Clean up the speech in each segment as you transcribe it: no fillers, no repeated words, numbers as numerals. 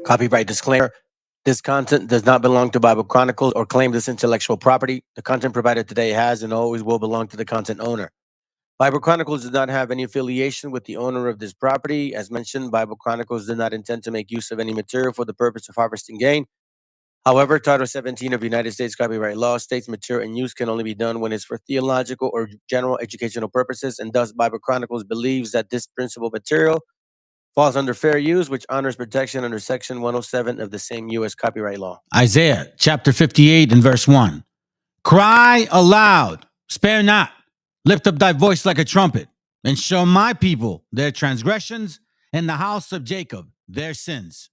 Copyright disclaimer. This content does not belong to Bible Chronicles or claim this intellectual property. The content provided today has and always will belong to the content owner. Bible Chronicles does not have any affiliation with the owner of this property. As mentioned, Bible Chronicles did not intend to make use of any material for the purpose of harvesting gain. However, Title 17 of United States copyright law states material in use can only be done when it's for theological or general educational purposes, and thus Bible Chronicles believes that this principal material falls under fair use, which honors protection under Section 107 of the same U.S. copyright law. Isaiah chapter 58 and verse 1. Cry aloud, spare not, lift up thy voice like a trumpet, and show my people their transgressions, and the house of Jacob their sins.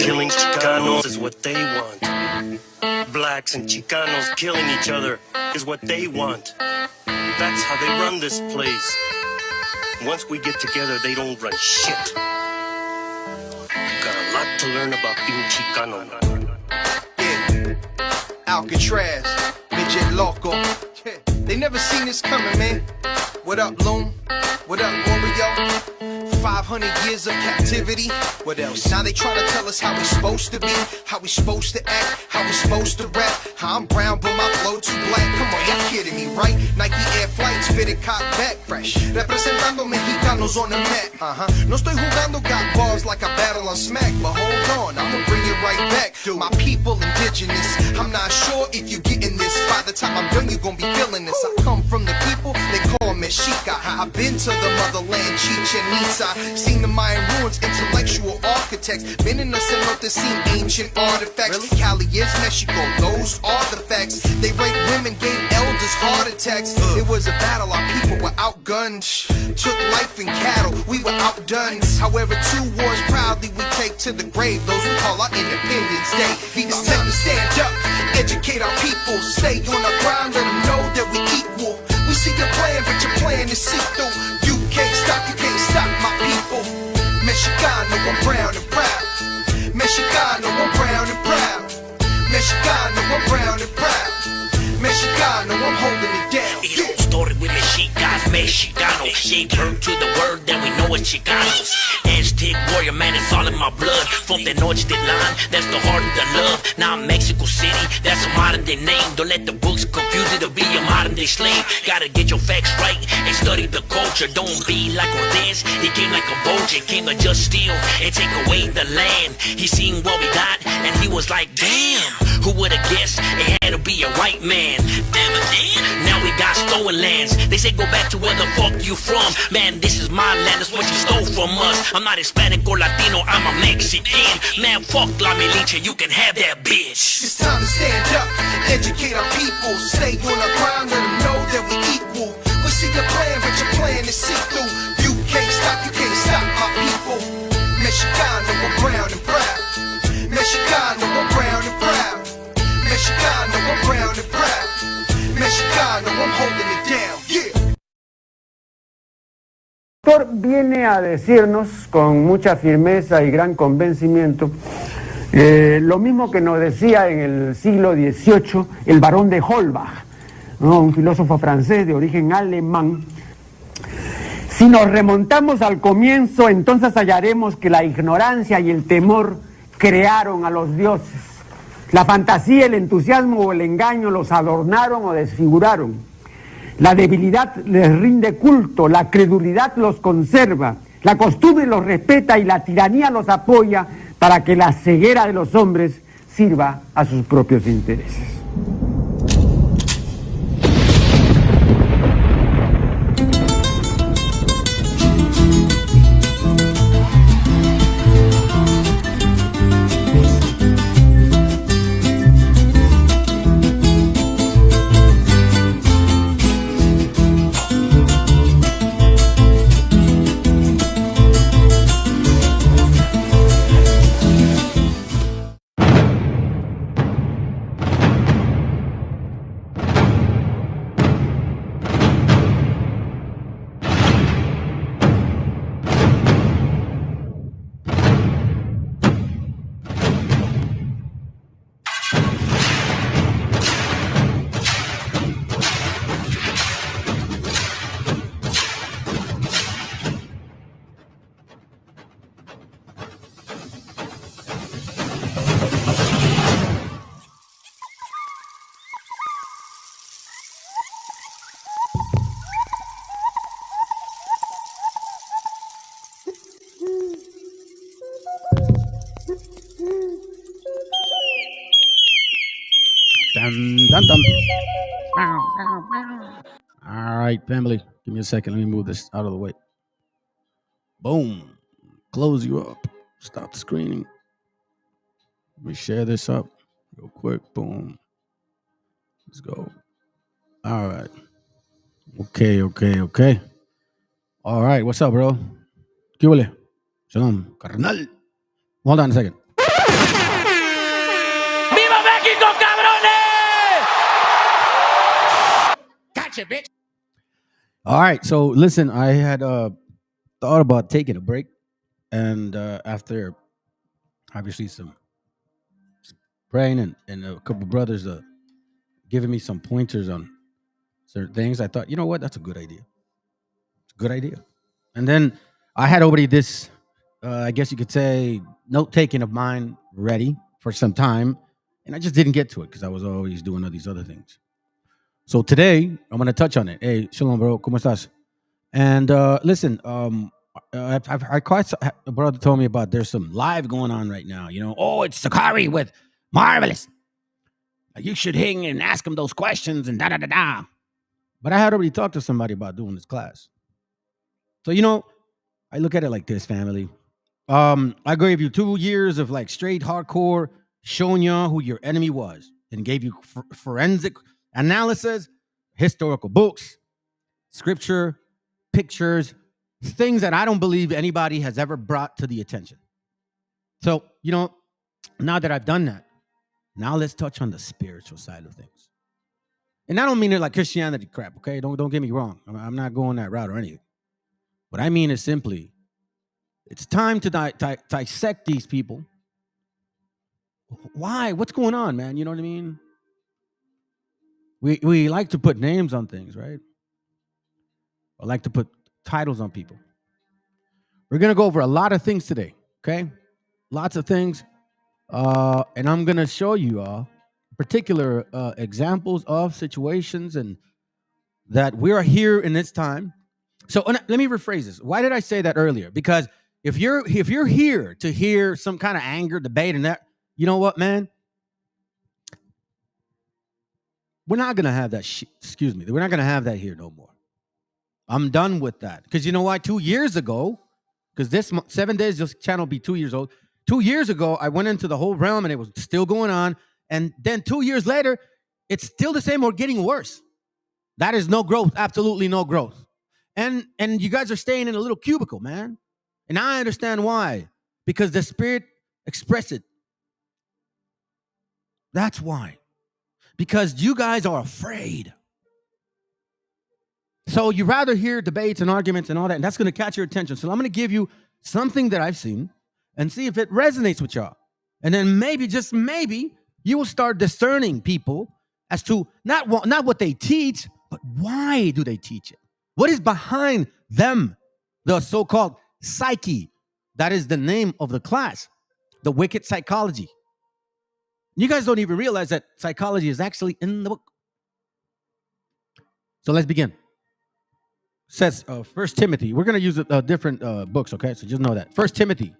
Killing Chicanos is what they want. Blacks and Chicanos killing each other is what they want. That's how they run this place. Once we get together, they don't run shit. Got a lot to learn about being Chicano. Yeah, Alcatraz, midget loco. Yeah. They never seen this coming, man. What up, Loom? What up, Oreo? 500 years of captivity. What else? Now they try to tell us how we supposed to be, how we supposed to act, how we supposed to rap. How I'm brown but my flow too black. Come on, y'all kidding me, right? Nike Air Flights fitted cock back fresh. Representando Mexicanos on the map. No estoy jugando, got bars like a battle on smack. But hold on, I'ma bring it right back. My people indigenous. I'm not sure if you getting this. By the time I'm done, you gon' be feeling this. I come from the people they call Meshiacha. I've been to the motherland, Chichen Itza. Seen the Mayan ruins, intellectual architects. Been in the cenote, seen ancient artifacts. Really? Cali is Mexico, those are the facts. They raped women, gave elders heart attacks. It was a battle, our people were outgunned. Took life and cattle, we were outdone. However, 2 wars proudly we take to the grave. Those we call our Independence Day. It's time to stand up, educate our people. Stay on our ground, let them know that we equal. We see your plan, but your plan is see-through. You can't stop my people. Mexicano, I'm brown and proud. Mexicano, I'm brown and proud. Mexicano, I'm brown and proud. Mexicano, I'm holding it down. Yeah. Story with Mexicas, Mexicano. Gave birth to the word that we know as Chicanos. Aztec warrior, man, it's all in my blood. From the Tenochtitlan, that's the heart of the love. Now I'm Mexico City, that's a modern day name. Don't let the books confuse you to be a modern day slave. Gotta get your facts right and study the culture. Don't be like Cortez, he came like a vulture. Came to just steal and take away the land. He seen what we got and he was like, damn, who would've guessed it had to be a white man. Damn it, man. Now we got stolen lands. They say go back to where the fuck you from. Man, this is my land, that's what you stole from us. I'm not Hispanic or Latino, I'm a Mexican. Man, fuck La Militia, you can have that bitch. It's time to stand up, educate our people. Stay on our ground, let them know that we equal. We see your plan, but your plan is see-through. You can't stop my people. Mexicano, I'm brown and proud. Mexicano, I'm brown and proud. Mexicano, I'm brown and proud. Mexicano, I'm holding it down, yeah. El autor viene a decirnos con mucha firmeza y gran convencimiento lo mismo que nos decía en el siglo XVIII el barón de Holbach, ¿no? Un filósofo francés de origen alemán. Si nos remontamos al comienzo, entonces hallaremos que la ignorancia y el temor crearon a los dioses. La fantasía, el entusiasmo o el engaño los adornaron o desfiguraron. La debilidad les rinde culto, la credulidad los conserva, la costumbre los respeta y la tiranía los apoya, para que la ceguera de los hombres sirva a sus propios intereses. Dun, dun, dun. All right, family. Give me a second. Let me move this out of the way. Boom. Close you up. Stop the screening. Let me share this up real quick. Boom. Let's go. All right. Okay. All right. What's up, bro? ¿Qué huele? Shalom, carnal. Hold on a second. ¡Viva México, cabrones! Gotcha, bitch. All right. So listen, I had thought about taking a break, and after obviously some praying and a couple brothers giving me some pointers on certain things, I thought, you know what, that's a good idea. It's a good idea. And then I had already this, I guess you could say, note taking of mine ready for some time, and I just didn't get to it because I was always doing all these other things. So today I'm going to touch on it. Hey, shalom, bro. ¿Cómo estás? And listen, I quite a brother told me about there's some live going on right now. You know, oh, it's Sakari with Marvelous. You should hang and ask him those questions and da da da da. But I had already talked to somebody about doing this class. So you know, I look at it like this, family. I gave you 2 years of like straight hardcore showing you who your enemy was, and gave you forensic analysis, historical books, scripture, pictures, things that I don't believe anybody has ever brought to the attention. So, you know, now that I've done that, now let's touch on the spiritual side of things. And I don't mean it like Christianity crap, okay? Don't get me wrong. I'm not going that route or anything. What I mean is simply, it's time to dissect these people. Why? What's going on, man? You know what I mean? We like to put names on things, right? I like to put titles on people. We're going to go over a lot of things today, okay? Lots of things. And I'm going to show you all particular examples of situations and that we are here in this time. So let me rephrase this. Why did I say that earlier? Because if you're here to hear some kind of anger, debate, and that, you know what, man? We're not going to have that excuse me. We're not going to have that here no more. I'm done with that. Because you know why? 2 years ago, because this 7 days, this channel will be 2 years old. 2 years ago, I went into the whole realm and it was still going on. And then 2 years later, it's still the same or getting worse. That is no growth. Absolutely no growth. And you guys are staying in a little cubicle, man. And I understand why. Because the Spirit expressed it. That's why. Because you guys are afraid. So you rather hear debates and arguments and all that, and that's going to catch your attention. So I'm going to give you something that I've seen and see if it resonates with y'all. And then maybe, just maybe, you will start discerning people as to not what they teach, but why do they teach it? What is behind them? The so-called psyche. That is the name of the class. The wicked psychology. You guys don't even realize that psychology is actually in the book. So let's begin. Says 1 Timothy. We're going to use different books, okay? So just know that. 1 Timothy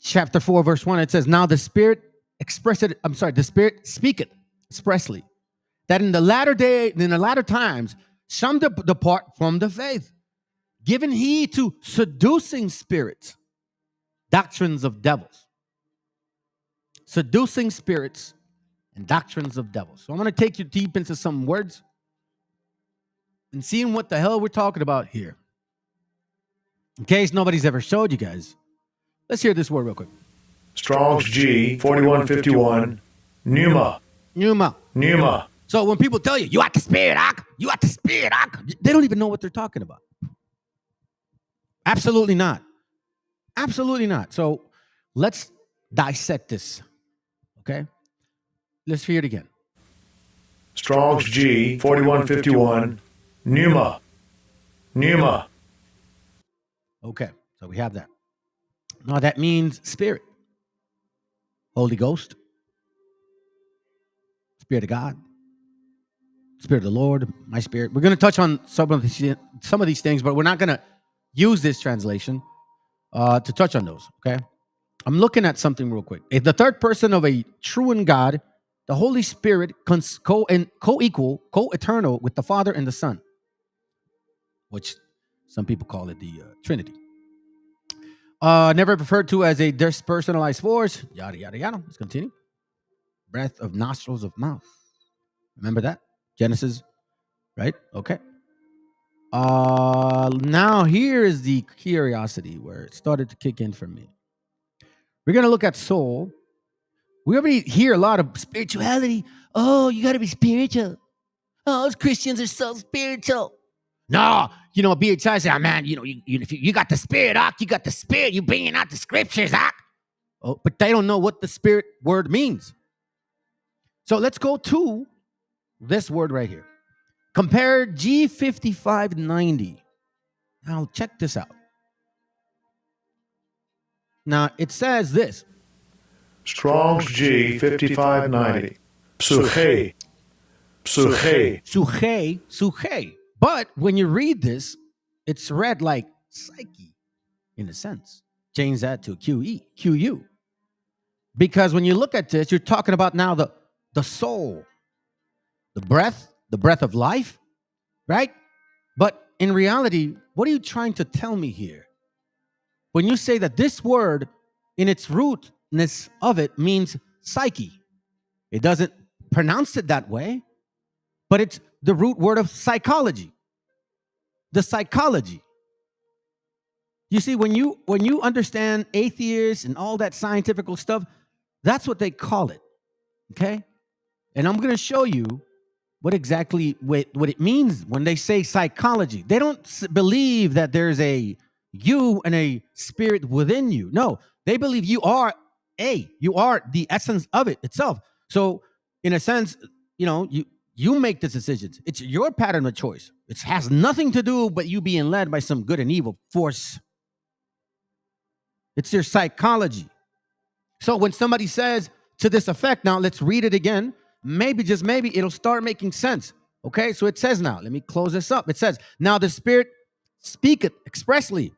chapter 4, verse 1, it says, now the Spirit the Spirit speaketh expressly, that in the latter times, some depart from the faith, giving heed to seducing spirits, doctrines of devils. Seducing spirits and doctrines of devils. So I'm going to take you deep into some words and seeing what the hell we're talking about here. In case nobody's ever showed you guys, let's hear this word real quick. Strong's G 4151 Pneuma. Pneuma. So when people tell you, you got the Spirit, you got the Spirit, they don't even know what they're talking about. Absolutely not. Absolutely not. So let's dissect this. Okay? Let's hear it again. Strong's G 4151 Pneuma. Okay, so we have that. Now that means Spirit. Holy Ghost. Spirit of God. Spirit of the Lord. My Spirit. We're going to touch on some of these things, but we're not going to use this translation to touch on those. Okay? I'm looking at something real quick. If the third person of a true and God, the Holy Spirit, co-equal, co-eternal with the Father and the Son, which some people call it the Trinity. Never referred to as a dispersonalized force. Yada, yada, yada. Let's continue. Breath of nostrils of mouth. Remember that? Genesis, right? Okay. Now here is the curiosity where it started to kick in for me. We're going to look at soul. We already hear a lot of spirituality. Oh, you got to be spiritual. Oh, those Christians are so spiritual. No, BHI said, man, if you got the Spirit, you got the Spirit. You bringing out the scriptures, Oh, but they don't know what the Spirit word means. So let's go to this word right here. Compare G5590. Now check this out. Now it says this. Strong's G 5590 Psyche. But when you read this, it's read like psyche, in a sense. Change that to QU. Because when you look at this, you're talking about now the soul, the breath of life, right? But in reality, what are you trying to tell me here? When you say that this word, in its rootness of it, means psyche. It doesn't pronounce it that way, but it's the root word of psychology. The psychology. You see, when you understand atheists and all that scientific stuff, that's what they call it. Okay? And I'm going to show you what it means when they say psychology. They don't believe that there's a you and a spirit within you. No, they believe you are the essence of it itself. So in a sense, you make the decisions. It's your pattern of choice. It has nothing to do but you being led by some good and evil force. It's your psychology. So when somebody says to this effect, now let's read it again. Maybe, just maybe, it'll start making sense. Okay, so it says now, let me close this up. It says, now the Spirit speaketh expressly.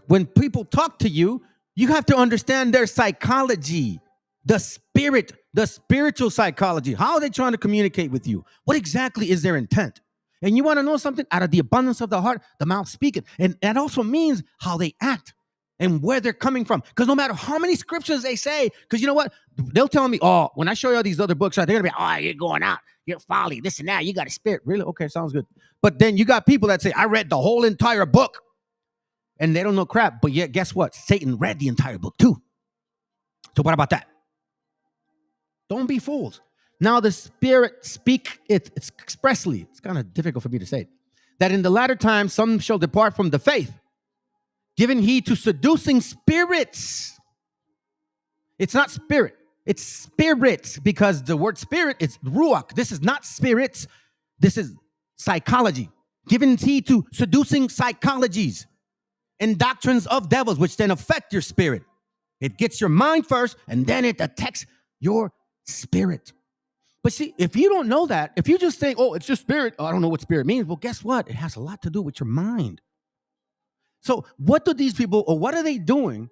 When people talk to you, you have to understand their psychology, the spirit, the spiritual psychology. How are they trying to communicate with you? What exactly is their intent? And you want to know something? Out of the abundance of the heart, the mouth speaketh. And that also means how they act and where they're coming from. Because no matter how many scriptures they say, because you know what? They'll tell me, oh, when I show you all these other books, they're going to be, oh, you're going out. You're folly, this and that. You got a spirit. Really? Okay, sounds good. But then you got people that say, I read the whole entire book. And they don't know crap. But yet, guess what? Satan read the entire book too. So what about that? Don't be fools. Now the Spirit speak it's expressly. It's kind of difficult for me to say. That in the latter times, some shall depart from the faith, giving heed to seducing spirits. It's not spirit. It's spirits, because the word spirit is ruach. This is not spirits. This is psychology. Giving heed to seducing psychologies and doctrines of devils, which then affect your spirit. It gets your mind first, and then it attacks your spirit. But see, if you don't know that, if you just think, oh, it's just spirit, I don't know what spirit means, well, guess what? It has a lot to do with your mind. So what do these people, or what are they doing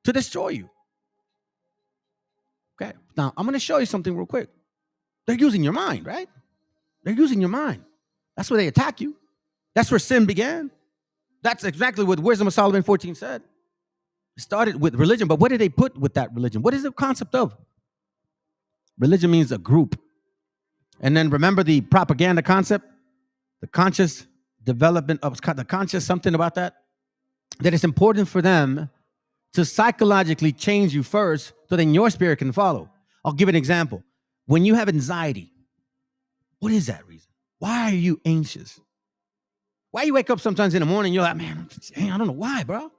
to destroy you? Okay. Now, I'm going to show you something real quick. They're using your mind, right? They're using your mind. That's where they attack you. That's where sin began. That's exactly what Wisdom of Solomon 14 said. It started with religion, but what did they put with that religion? What is the concept of? Religion means a group. And then remember the propaganda concept, the conscious development of the conscious, something about that it's important for them to psychologically change you first so then your spirit can follow. I'll give an example. When you have anxiety, what is that reason? Why are you anxious? Why you wake up sometimes in the morning, you're like, man, I don't know why, bro.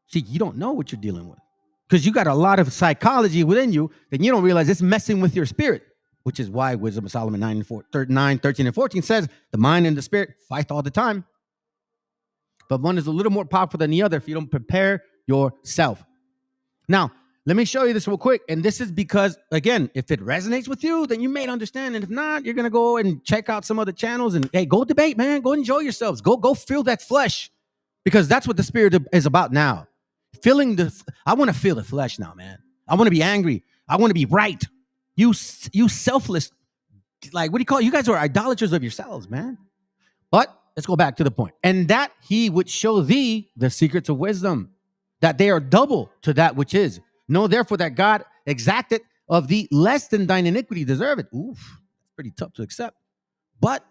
See, you don't know what you're dealing with because you got a lot of psychology within you that you don't realize it's messing with your spirit, which is why Wisdom of Solomon 9, 13, and 14 says the mind and the spirit fight all the time. But one is a little more powerful than the other if you don't prepare yourself. Now, let me show you this real quick. And this is because, again, if it resonates with you, then you may understand. And if not, you're going to go and check out some other channels and, hey, go debate, man. Go enjoy yourselves. Go feel that flesh because that's what the spirit is about now. I want to feel the flesh now, man. I want to be angry. I want to be right. You selfless, like, what do you call it? You guys are idolaters of yourselves, man. But let's go back to the point. And that he would show thee the secrets of wisdom, that they are double to that which is. Know therefore that God exacted of thee less than thine iniquity deserve it. Oof, pretty tough to accept. But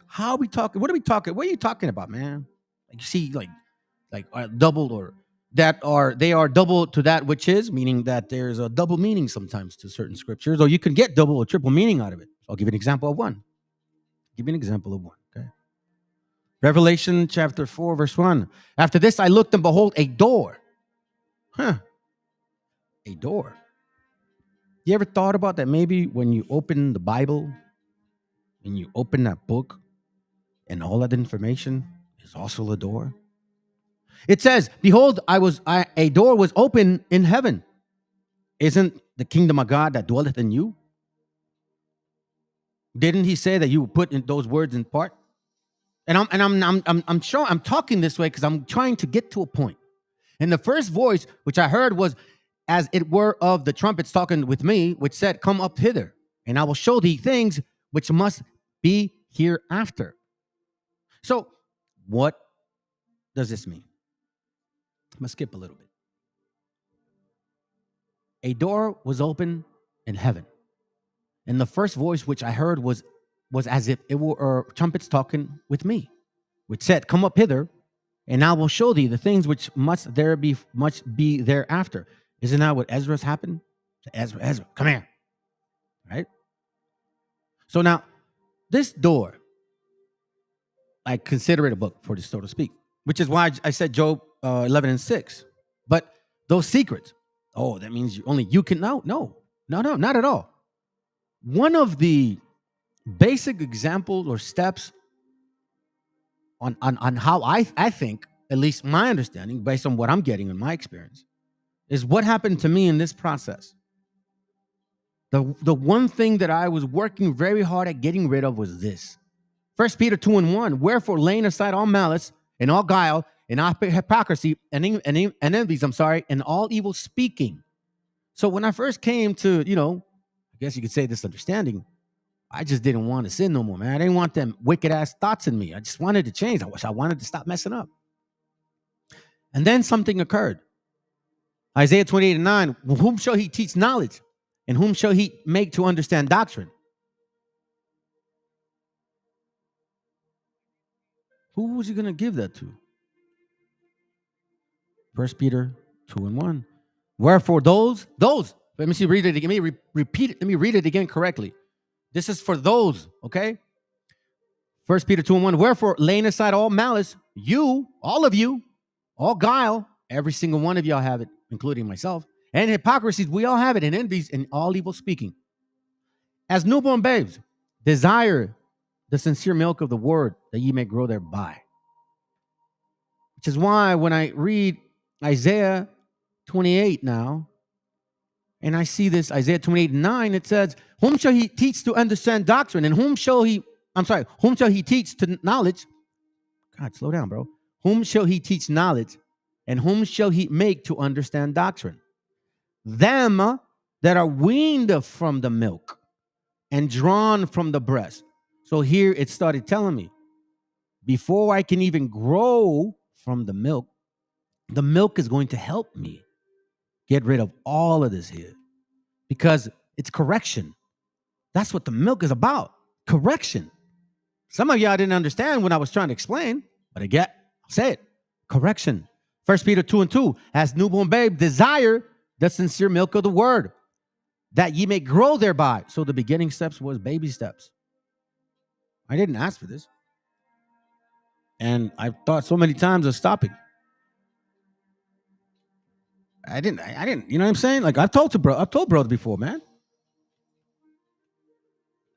how are we talking? What are we talking? What are you talking about, man? Like you see, like double or they are double to that which is, meaning that there's a double meaning sometimes to certain scriptures, or you can get double or triple meaning out of it. I'll give you an example of one. Okay. Revelation chapter 4, verse 1. After this, I looked and behold a door. A door. You ever thought about that? Maybe when you open the Bible and you open that book and all that information is also a door. It says, behold, a door was open in heaven. Isn't the kingdom of God that dwelleth in you? Didn't he say that you would put in those words in part? And I'm sure I'm talking this way because I'm trying to get to a point. And the first voice which I heard was as it were of the trumpets talking with me, which said, come up hither, and I will show thee things which must be hereafter. So what does this mean? I'm going to skip a little bit. A door was open in heaven. And the first voice which I heard was as if it were trumpets talking with me, which said, come up hither, and I will show thee the things which must be thereafter. Isn't that what Ezra's happened? Ezra, come here. Right? So now, this door, I consider it a book, for this so to speak, which is why I said Job 11 and 6. But those secrets, that means only you can know. No, not at all. One of the basic examples or steps on how I think, at least my understanding, based on what I'm getting in my experience, is what happened to me in this process. The one thing that I was working very hard at getting rid of was this. 1 Peter 2 and 1, wherefore laying aside all malice and all guile and all hypocrisy and envies, and all evil speaking. So when I first came to, I guess you could say this understanding, I just didn't want to sin no more, man. I didn't want them wicked ass thoughts in me. I just wanted to change. I wanted to stop messing up. And then something occurred. Isaiah 28 and 9, whom shall he teach knowledge? And whom shall he make to understand doctrine? Who was he going to give that to? 1 Peter 2 and 1. Wherefore those, let me see, read it again. Let me repeat it. Let me read it again correctly. This is for those, okay? 1 Peter 2 and 1. Wherefore, laying aside all malice, all of you, all guile, every single one of y'all have it, including myself, and hypocrisies, we all have it, and envies, and all evil speaking. As newborn babes, desire the sincere milk of the word, that ye may grow thereby. Which is why when I read Isaiah 28 now, and I see this Isaiah 28 and 9, it says, whom shall he teach to understand doctrine? And whom shall he teach to knowledge? God, slow down, bro. Whom shall he teach knowledge? And whom shall he make to understand doctrine? them that are weaned from the milk and drawn from the breast. So here it started telling me, before I can even grow from the milk is going to help me get rid of all of this here, because it's correction. That's what the milk is about. Correction. Some of y'all didn't understand when I was trying to explain, but I'll say it. Correction. 1 Peter 2:2, as newborn babe, desire the sincere milk of the word, that ye may grow thereby. So the beginning steps was baby steps. I didn't ask for this. And I've thought so many times of stopping. I didn't, you know what I'm saying? Like I've told brothers before, man.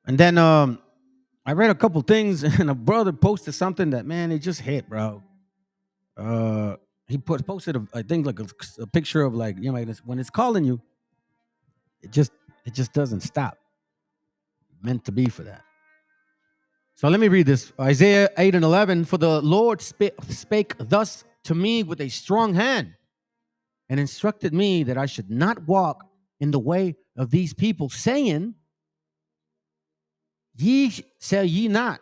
And then I read a couple things, and a brother posted something that, man, it just hit, bro. He posted I think like a picture of, like, you know, when it's calling you, it just doesn't stop. Meant to be for that. So let me read this. Isaiah 8:11. For the Lord spake thus to me with a strong hand, and instructed me that I should not walk in the way of these people, saying, shall ye not.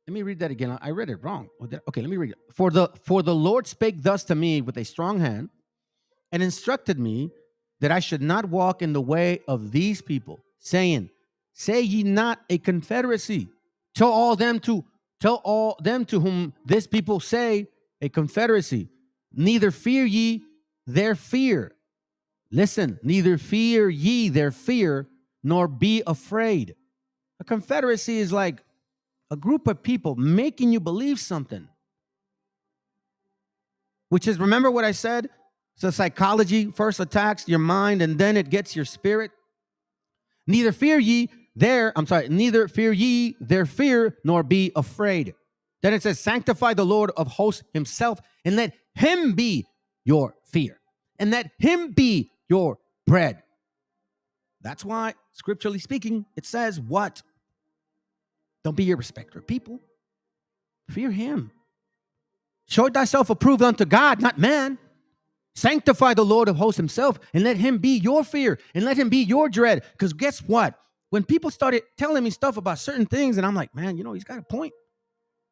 Let me read that again. I read it wrong. Okay, let me read it. For the Lord spake thus to me with a strong hand, and instructed me that I should not walk in the way of these people, saying, say ye not a confederacy. Tell all them to whom this people say a confederacy. Neither fear ye their fear. Listen, neither fear ye their fear, nor be afraid. A confederacy is like a group of people making you believe something. Which is, remember what I said? So psychology first attacks your mind, and then it gets your spirit. Neither fear ye their fear, nor be afraid. Then it says, sanctify the Lord of hosts himself, and let him be your fear, and let him be your bread. That's why, scripturally speaking, it says what? Don't be your respecter of people. Fear him. Show thyself approved unto God, not man. Sanctify the Lord of hosts himself, and let him be your fear, and let him be your dread. Because guess what? When people started telling me stuff about certain things, and I'm like, man, you know, he's got a point.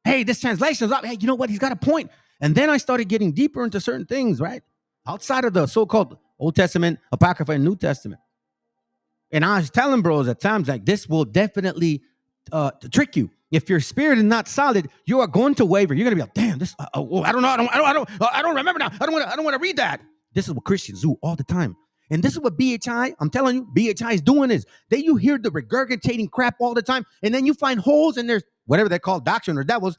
Hey, this translation is up. Hey, you know what? He's got a point. And then I started getting deeper into certain things, right? Outside of the so-called Old Testament, Apocrypha, and New Testament. And I was telling bros at times, like, this will definitely trick you. If your spirit is not solid, you are going to waver. You're going to be like, damn, this, I don't know. I don't remember now. I don't want to read that. This is what Christians do all the time. And this is what BHI, I'm telling you, BHI is doing is, you hear the regurgitating crap all the time, and then you find holes in their, whatever they call doctrine or devils,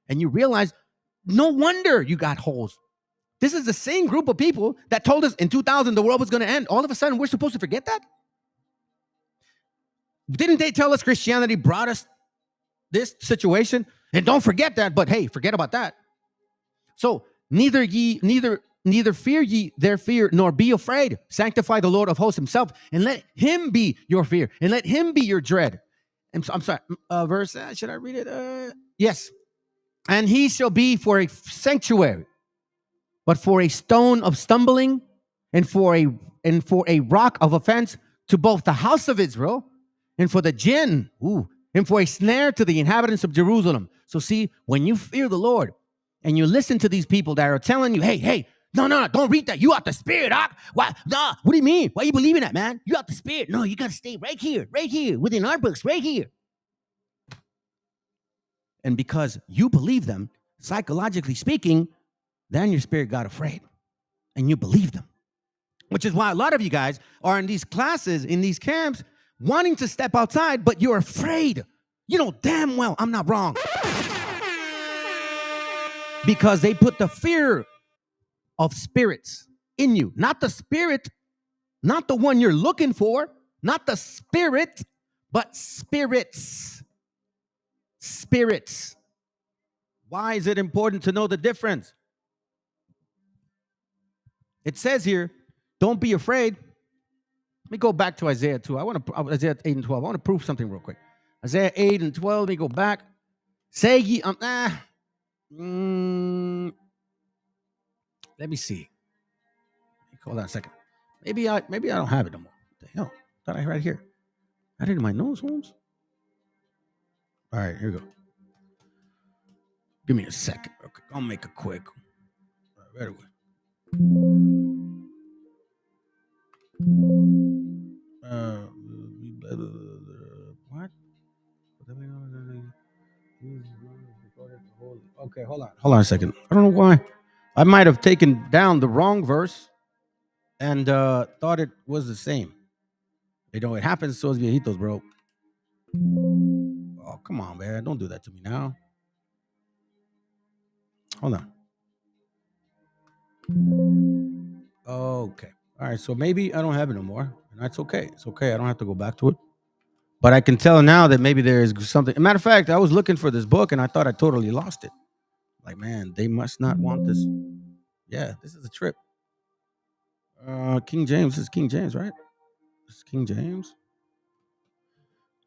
and you realize, no wonder you got holes. This is the same group of people that told us in 2000 the world was going to end. All of a sudden, we're supposed to forget that? Didn't they tell us Christianity brought us this situation? And don't forget that, but hey, forget about that. So neither fear ye their fear, nor be afraid. Sanctify the Lord of hosts himself, and let him be your fear, and let him be your dread. I'm sorry, verse, should I read it? Yes. And he shall be for a sanctuary, but for a stone of stumbling, and for a rock of offense to both the house of Israel, and for the jinn, and for a snare to the inhabitants of Jerusalem. So see, when you fear the Lord, and you listen to these people that are telling you, hey, no, don't read that. You out the spirit, Doc. Why? Nah, what do you mean? Why you believing that, man? You out the spirit. No, you got to stay right here, within our books, right here. And because you believe them, psychologically speaking, then your spirit got afraid, and you believe them. Which is why a lot of you guys are in these classes, in these camps, wanting to step outside, but you're afraid. You know damn well I'm not wrong. Because they put the fear of spirits in you. Not the spirit, not the one you're looking for, not the spirit, but spirits. Spirits. Why is it important to know the difference? It says here, don't be afraid. Let me go back to Isaiah 2. Isaiah 8 and 12. I want to prove something real quick. Isaiah 8 and 12. Let me go back. Say ye, let me see. Hold on a second. Maybe I don't have it no more. What the hell? Thought I had it right here. I had it in my nose, Holmes. All right, here we go. Give me a second. Okay, I'll make it quick. Right away. What? Okay, hold on a second. I don't know why. I might have taken down the wrong verse and thought it was the same. You know, it happens to those viejitos, bro. Oh, come on, man. Don't do that to me now. Hold on. Okay. All right. So maybe I don't have it no more. And that's okay. It's okay. I don't have to go back to it. But I can tell now that maybe there is something. As a matter of fact, I was looking for this book and I thought I totally lost it. Like, man, they must not want this. Yeah, this is a trip. King James. This is King James, right? This is King James.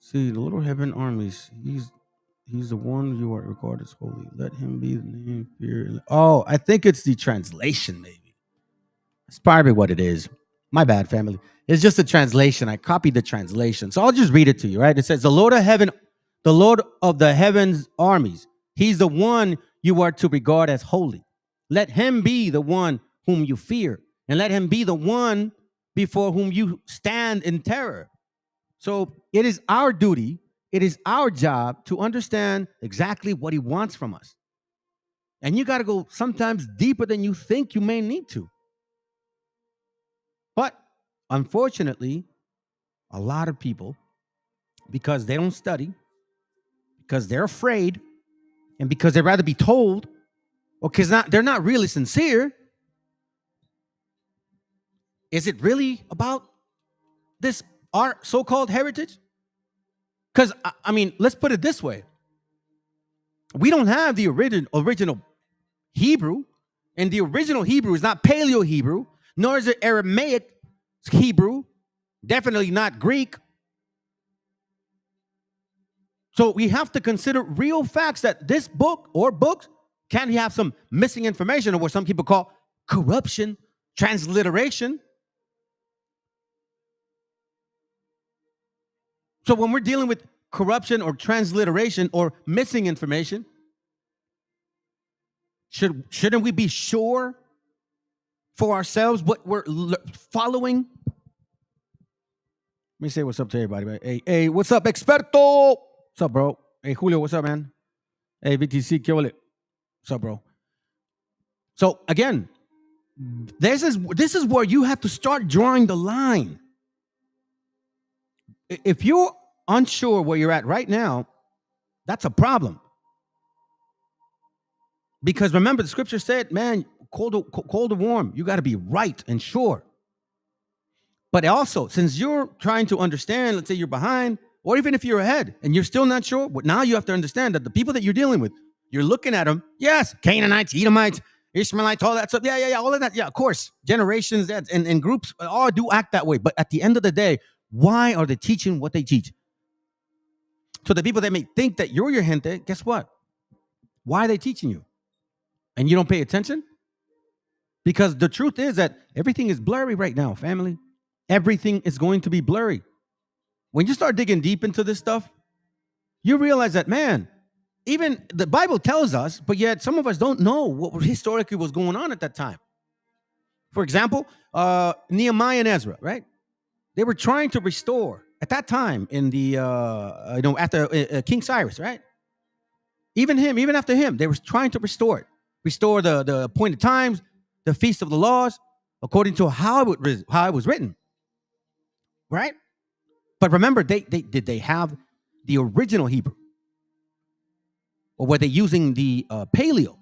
See, the little heaven armies. He's the one you are regarded as holy. Let him be the name, fear. Oh, I think it's the translation, maybe. That's probably what it is. My bad, family. It's just a translation. I copied the translation. So I'll just read it to you, right? It says, the Lord of the heavens armies. He's the one you are to regard as holy. Let him be the one whom you fear. And let him be the one before whom you stand in terror. So it is our duty, it is our job to understand exactly what he wants from us. And you got to go sometimes deeper than you think you may need to. But unfortunately, a lot of people, because they don't study, because they're afraid, and because they'd rather be told, or because they're not really sincere, is it really about this our so-called heritage? Because, I mean, let's put it this way. We don't have the original Hebrew, and the original Hebrew is not Paleo-Hebrew, nor is it Aramaic Hebrew, definitely not Greek. So we have to consider real facts that this book or books can have some missing information, or what some people call corruption, transliteration. So when we're dealing with corruption or transliteration or missing information, shouldn't we be sure for ourselves what we're following? Let me say what's up to everybody. Hey, what's up, Experto? What's up, bro? Hey, Julio, what's up, man? Hey, VTC, ¿qué ole? What's up, bro? So again, this is where you have to start drawing the line. If you're unsure where you're at right now, that's a problem. Because remember, the scripture said, man, cold or warm, you got to be right and sure. But also, since you're trying to understand, let's say you're behind, or even if you're ahead and you're still not sure, but now you have to understand that the people that you're dealing with, you're looking at them, yes, Canaanites, Edomites, Ishmaelites, all that stuff. Yeah, all of that. Yeah, of course. Generations and groups all do act that way. But at the end of the day, why are they teaching what they teach? So the people that may think that you're your gente, guess what? Why are they teaching you? And you don't pay attention? Because the truth is that everything is blurry right now, family. Everything is going to be blurry. When you start digging deep into this stuff, you realize that, man, even the Bible tells us, but yet some of us don't know what historically was going on at that time. For example, Nehemiah and Ezra, right? They were trying to restore at that time in the, after King Cyrus, right? Even after him, they were trying to restore the appointed times, the feast of the laws, according to how it was written, right? But remember, did they have the original Hebrew? Or were they using the Paleo?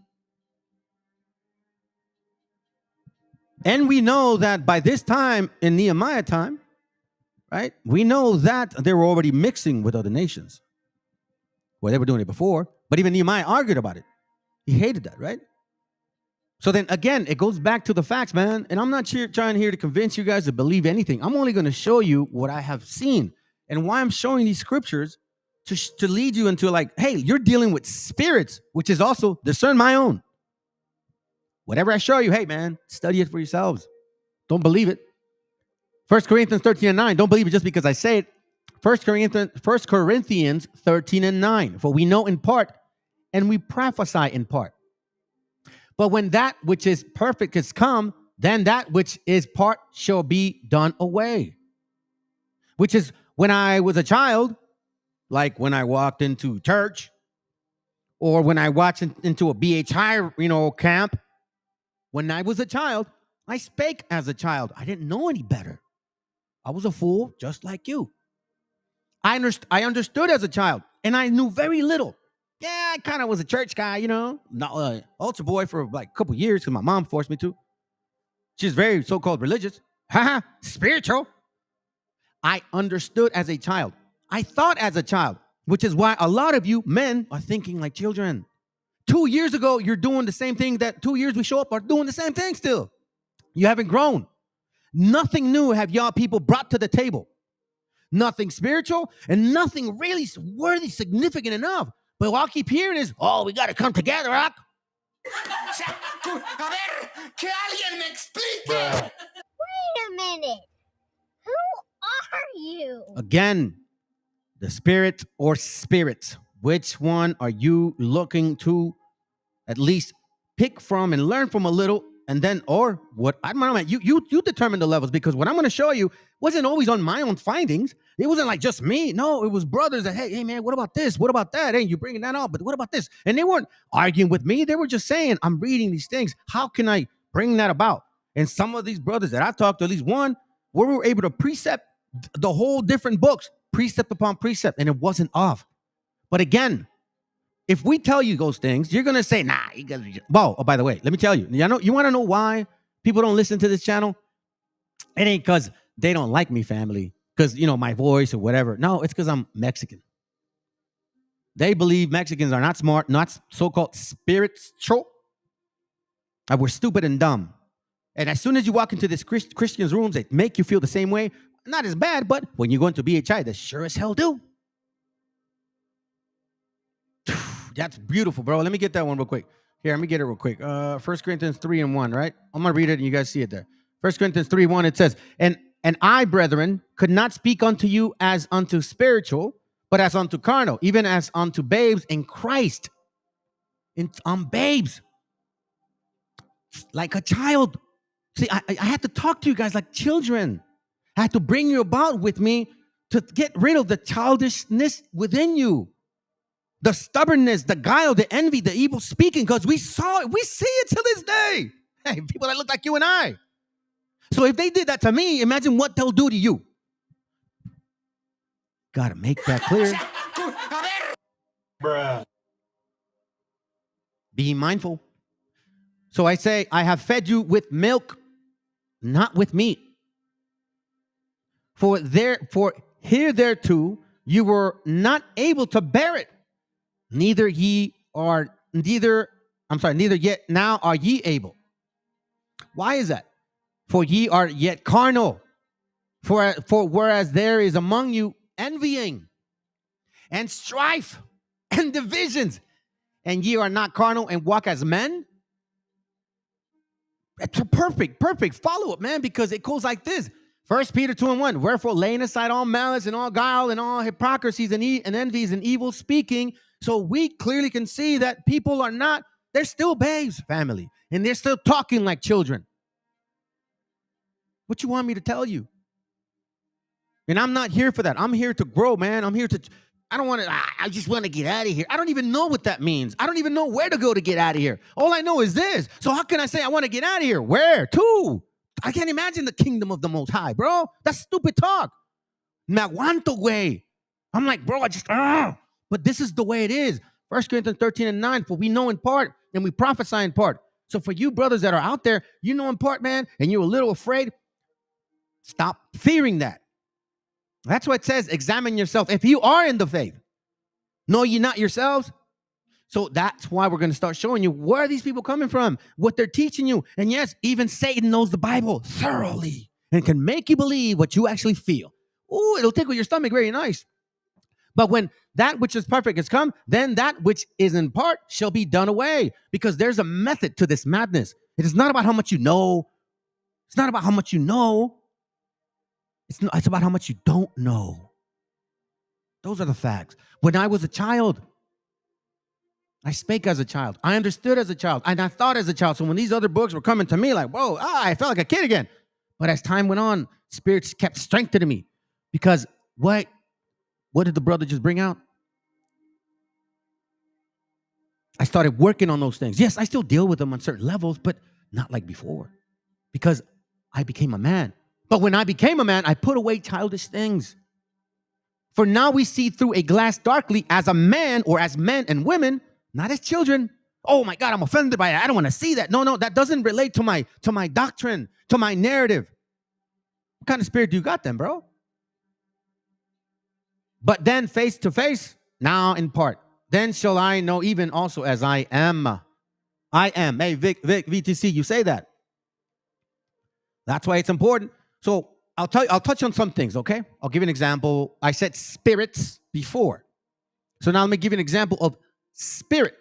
And we know that by this time, in Nehemiah time, right, we know that they were already mixing with other nations. Well, they were doing it before, but even Nehemiah argued about it. He hated that, right? So then again, it goes back to the facts, man. And I'm not trying here to convince you guys to believe anything. I'm only going to show you what I have seen and why I'm showing these scriptures to lead you into like, hey, you're dealing with spirits, which is also discern my own. Whatever I show you, hey, man, study it for yourselves. Don't believe it. 1 Corinthians 13 and 9. Don't believe it just because I say it. 1 Corinthians 13 and 9. For we know in part, and we prophesy in part. But when that which is perfect is come, then that which is part shall be done away. Which is when I was a child, like when I walked into church, or when I watched into a BHI, camp. When I was a child, I spake as a child. I didn't know any better. I was a fool just like you. I understood as a child, and I knew very little. Yeah, I kind of was a church guy, not altar boy for like a couple years because my mom forced me to. She's very so-called religious. Spiritual. I understood as a child. I thought as a child, which is why a lot of you men are thinking like children. 2 years ago, you're doing the same thing that 2 years we show up are doing the same thing still. You haven't grown. Nothing new have y'all people brought to the table. Nothing spiritual and nothing really worthy, significant enough. But what I keep hearing is, we got to come together, Rock. Wait a minute. Who are you? Again, the spirit or spirits. Which one are you looking to at least pick from and learn from a little? And then, or what? I don't know. You determine the levels, because what I'm going to show you wasn't always on my own findings. It wasn't like just me. No, it was brothers that, hey man, what about this? What about that? Hey, you bringing that up, but what about this? And they weren't arguing with me. They were just saying, I'm reading these things. How can I bring that about? And some of these brothers that I talked to, at least one, where we were able to precept the whole different books, precept upon precept, and it wasn't off. But again, if we tell you those things, you're going to say, nah, you guys. Well, by the way, let me tell you. You want to know why people don't listen to this channel? It ain't because they don't like me, family, because, my voice or whatever. No, it's because I'm Mexican. They believe Mexicans are not smart, not so-called spiritual, and we're stupid and dumb. And as soon as you walk into this Christians' rooms, they make you feel the same way. Not as bad, but when you go into BHI, they sure as hell do. That's beautiful, bro. Let me get that one real quick. Here, let me get it real quick. 1 Corinthians 3 and 1, right? I'm going to read it and you guys see it there. 1 Corinthians 3, 1, it says, And I, brethren, could not speak unto you as unto spiritual, but as unto carnal, even as unto babes in Christ. Babes. Like a child. See, I had to talk to you guys like children. I had to bring you about with me to get rid of the childishness within you. The stubbornness, the guile, the envy, the evil speaking, because we saw it. We see it to this day. Hey, people that look like you and I. So if they did that to me, imagine what they'll do to you. Got to make that clear. Bruh. Be mindful. So I say, I have fed you with milk, not with meat. For hitherto you were not able to bear it. Neither yet now are ye able. Why is that? For ye are yet carnal. For whereas there is among you envying and strife and divisions, and ye are not carnal and walk as men. It's a perfect follow-up, man, because it goes like this. 1 Peter 2 and 1. Wherefore, laying aside all malice and all guile and all hypocrisies and envies and evil speaking. So we clearly can see that people are not, they're still babes, family. And they're still talking like children. What you want me to tell you? And I'm not here for that. I'm here to grow, man. I just want to get out of here. I don't even know what that means. I don't even know where to go to get out of here. All I know is this. So how can I say I want to get out of here? Where to? I can't imagine the kingdom of the Most High, bro. That's stupid talk. Me aguanto, güey. I'm like, bro, but this is the way it is. 1 Corinthians 13 and 9, for we know in part and we prophesy in part. So for you brothers that are out there, you know in part, man, and you're a little afraid, stop fearing that. That's what it says, examine yourself. If you are in the faith, know ye not yourselves. So that's why we're going to start showing you where are these people coming from, what they're teaching you. And yes, even Satan knows the Bible thoroughly and can make you believe what you actually feel. Ooh, it'll tickle your stomach very nice. But when that which is perfect has come, then that which is in part shall be done away, because there's a method to this madness. It is not about how much you know. It's not about how much you know. It's about how much you don't know. Those are the facts. When I was a child, I spake as a child. I understood as a child. And I thought as a child. So when these other books were coming to me like, whoa, I felt like a kid again. But as time went on, spirits kept strengthening me. Because what did the brother just bring out? I started working on those things. Yes, I still deal with them on certain levels, but not like before. Because I became a man. But when I became a man, I put away childish things. For now we see through a glass darkly as a man, or as men and women, not as children. Oh my God, I'm offended by it. I don't want to see that. No, that doesn't relate to my doctrine, to my narrative. What kind of spirit do you got then, bro? But then face to face, now in part. Then shall I know even also as I am. I am. Hey, Vic, VTC, you say that. That's why it's important. So I'll touch on some things, okay? I'll give you an example. I said spirits before. So now let me give you an example of spirit.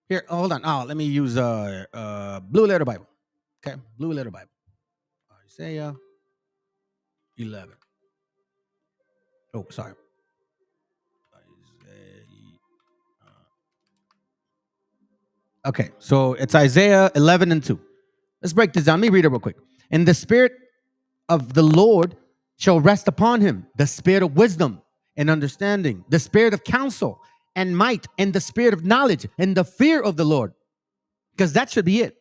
Here, hold on. Oh, let me use Blue Letter Bible. Okay, Blue Letter Bible. Isaiah 11. Oh, sorry. Okay, so it's Isaiah 11 and 2. Let's break this down. Let me read it real quick. And the spirit of the Lord shall rest upon him, the spirit of wisdom and understanding, the spirit of counsel and might, and the spirit of knowledge and the fear of the Lord. Because that should be it.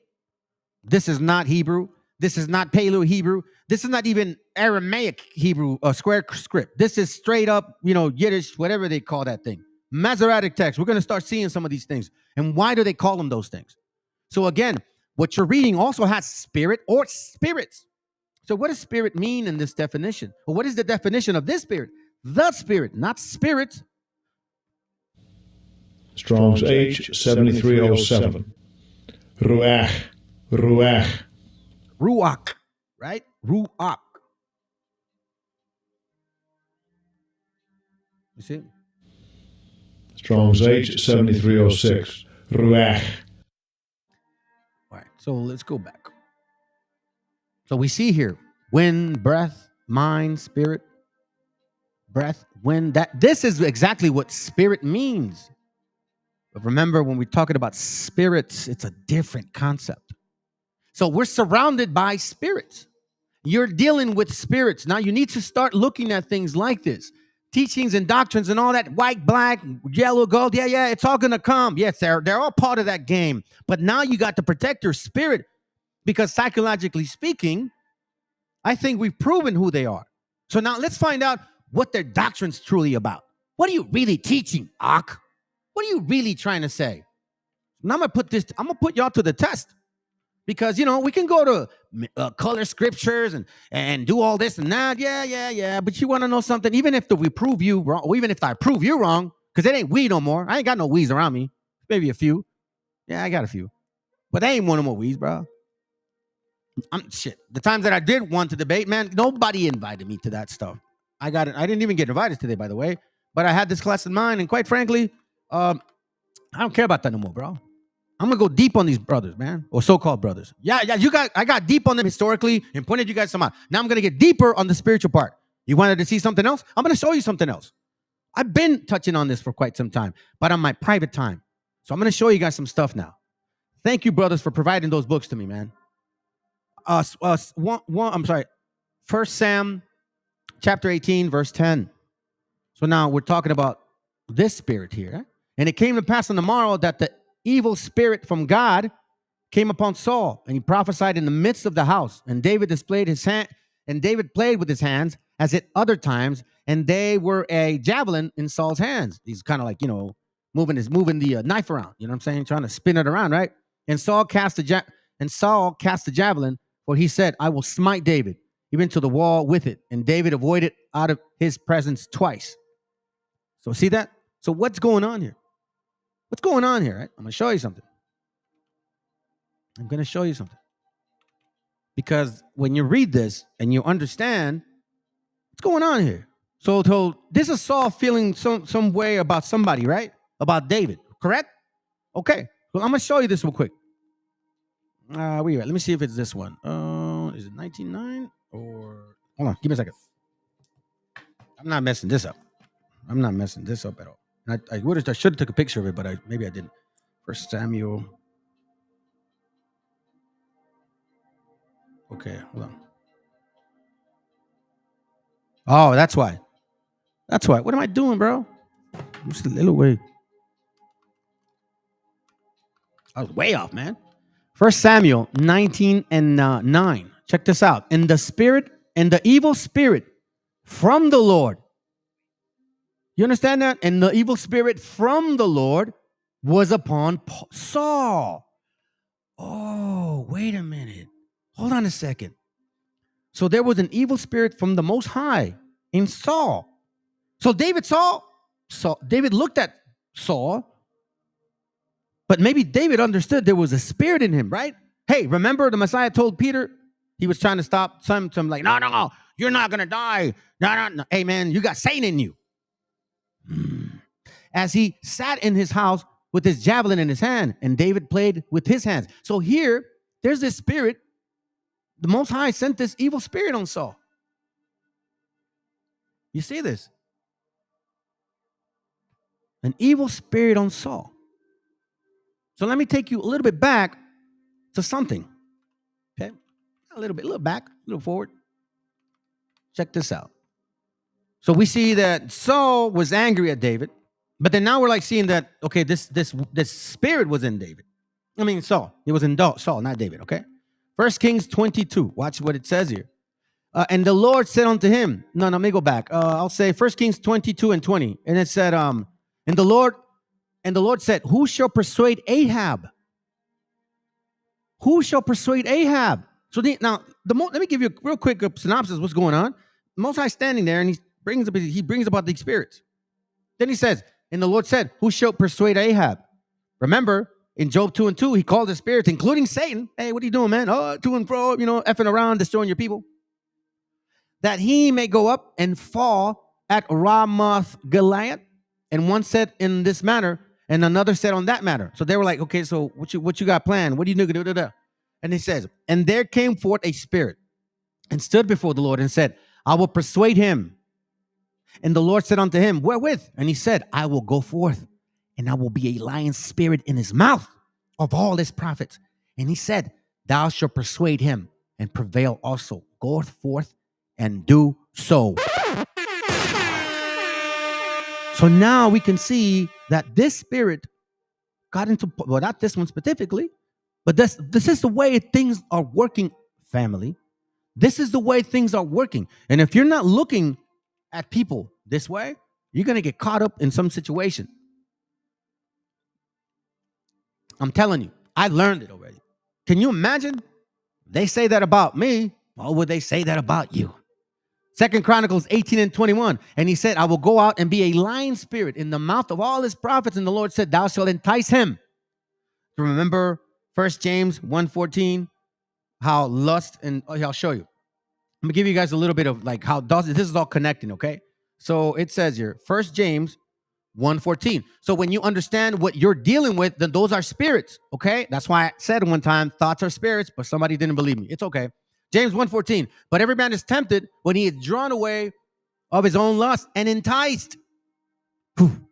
This is not Hebrew. This is not Paleo Hebrew. This is not even Aramaic Hebrew, square script. This is straight up, Yiddish, whatever they call that thing. Masoretic text. We're going to start seeing some of these things. And why do they call them those things? So again, what you're reading also has spirit or spirits. So what does spirit mean in this definition? Well, what is the definition of this spirit? The spirit, not spirits. Strong's H 7307. Ruach. Ruach, right? Ruach. You see? Strong's H 7306. Ruach. All right, so let's go back. So we see here wind, breath, mind, spirit, breath, wind. This is exactly what spirit means. But remember, when we're talking about spirits, it's a different concept. So we're surrounded by spirits. You're dealing with spirits. Now you need to start looking at things like this. Teachings and doctrines and all that white, black, yellow, gold. Yeah, it's all going to come. Yes, they're all part of that game. But now you got to protect your spirit because psychologically speaking, I think we've proven who they are. So now let's find out what their doctrine's truly about. What are you really teaching, Ak? What are you really trying to say? Now I'm going to put y'all to the test. Because, we can go to color scriptures and do all this and that. Yeah. But you want to know something? Even if we prove you wrong, or even if I prove you wrong, because it ain't we no more. I ain't got no weeds around me. Maybe a few. Yeah, I got a few. But they ain't one of more weeds, bro. Shit. The times that I did want to debate, man, nobody invited me to that stuff. I didn't even get invited today, by the way. But I had this class in mind. And quite frankly, I don't care about that no more, bro. I'm going to go deep on these brothers, man, or so-called brothers. Yeah, I got deep on them historically and pointed you guys some out. Now I'm going to get deeper on the spiritual part. You wanted to see something else? I'm going to show you something else. I've been touching on this for quite some time, but on my private time. So I'm going to show you guys some stuff now. Thank you, brothers, for providing those books to me, man. I'm sorry. 1 Sam chapter 18, verse 10. So now we're talking about this spirit here. And it came to pass on the morrow that the evil spirit from God came upon Saul, and he prophesied in the midst of the house. And David displayed his hand, and David played with his hands as at other times, and they were a javelin in Saul's hands. He's kind of like, moving the knife around. You know what I'm saying? Trying to spin it around, right? And Saul cast the javelin, for he said, I will smite David, even to the wall with it. And David avoided out of his presence twice. So see that? So what's going on here? What's going on here, right? I'm going to show you something. Because when you read this and you understand what's going on here. So this is Saul feeling some way about somebody, right? About David, correct? Okay. Well, I'm going to show you this real quick. Where you at? Let me see if it's this one. Is it 19:9 or Hold on, give me a second. I'm not messing this up. I'm not messing this up at all. I should have took a picture of it, but maybe I didn't. First Samuel. Okay, hold on. Oh, that's why. That's why. What am I doing, bro? I'm just a little way. I was way off, man. First Samuel 19 and 9. Check this out. And the evil spirit from the Lord. You understand that? And the evil spirit from the Lord was upon Saul. Oh, wait a minute. Hold on a second. So there was an evil spirit from the Most High in Saul. So David looked at Saul, but maybe David understood there was a spirit in him, right? Hey, remember the Messiah told Peter, he was trying to stop some like, no, you're not going to die. No. Hey, man, you got Satan in you. As he sat in his house with his javelin in his hand, and David played with his hands. So here, there's this spirit. The Most High sent this evil spirit on Saul. You see this? An evil spirit on Saul. So let me take you a little bit back to something. Okay? A little back, a little forward. Check this out. So we see that Saul was angry at David, but then now we're like seeing that, okay, this spirit was in David. I mean, Saul. It was in Saul, not David, okay? 1 Kings 22. Watch what it says here. And the Lord said unto him, no, let me go back. I'll say 1 Kings 22 and 20. And it said, and the Lord said, who shall persuade Ahab? Who shall persuade Ahab? So let me give you a real quick synopsis of what's going on. The Most High standing there, and he brings about the spirits. Then he says, and the Lord said, who shall persuade Ahab? Remember, in Job 2 and 2, he called the spirits, including Satan. Hey, what are you doing, man? Oh, to and fro, effing around, destroying your people. That he may go up and fall at Ramoth Gilead. And one said in this manner, and another said on that matter. So they were like, okay, so what you got planned? What are you going to do? And he says, and there came forth a spirit and stood before the Lord and said, I will persuade him. And the Lord said unto him, wherewith? And he said, I will go forth, and I will be a lion spirit in his mouth of all his prophets. And he said, thou shalt persuade him and prevail also. Go forth and do so. So now we can see that this spirit got into, well, not this one specifically, but this is the way things are working, family. This is the way things are working. And if you're not looking at people this way, you're going to get caught up in some situation. I'm telling you, I learned it already. Can you imagine? They say that about me. What would they say that about you? 2 Chronicles 18 and 21. And he said, I will go out and be a lion spirit in the mouth of all his prophets. And the Lord said, thou shalt entice him. Remember 1 James 1:14, how lust, and I'll show you. I'm going to give you guys a little bit of like how this is all connecting, okay? So it says here, 1 James 1:14. So when you understand what you're dealing with, then those are spirits, okay? That's why I said one time, thoughts are spirits, but somebody didn't believe me. It's okay. James 1:14. But every man is tempted when he is drawn away of his own lust and enticed. Whew.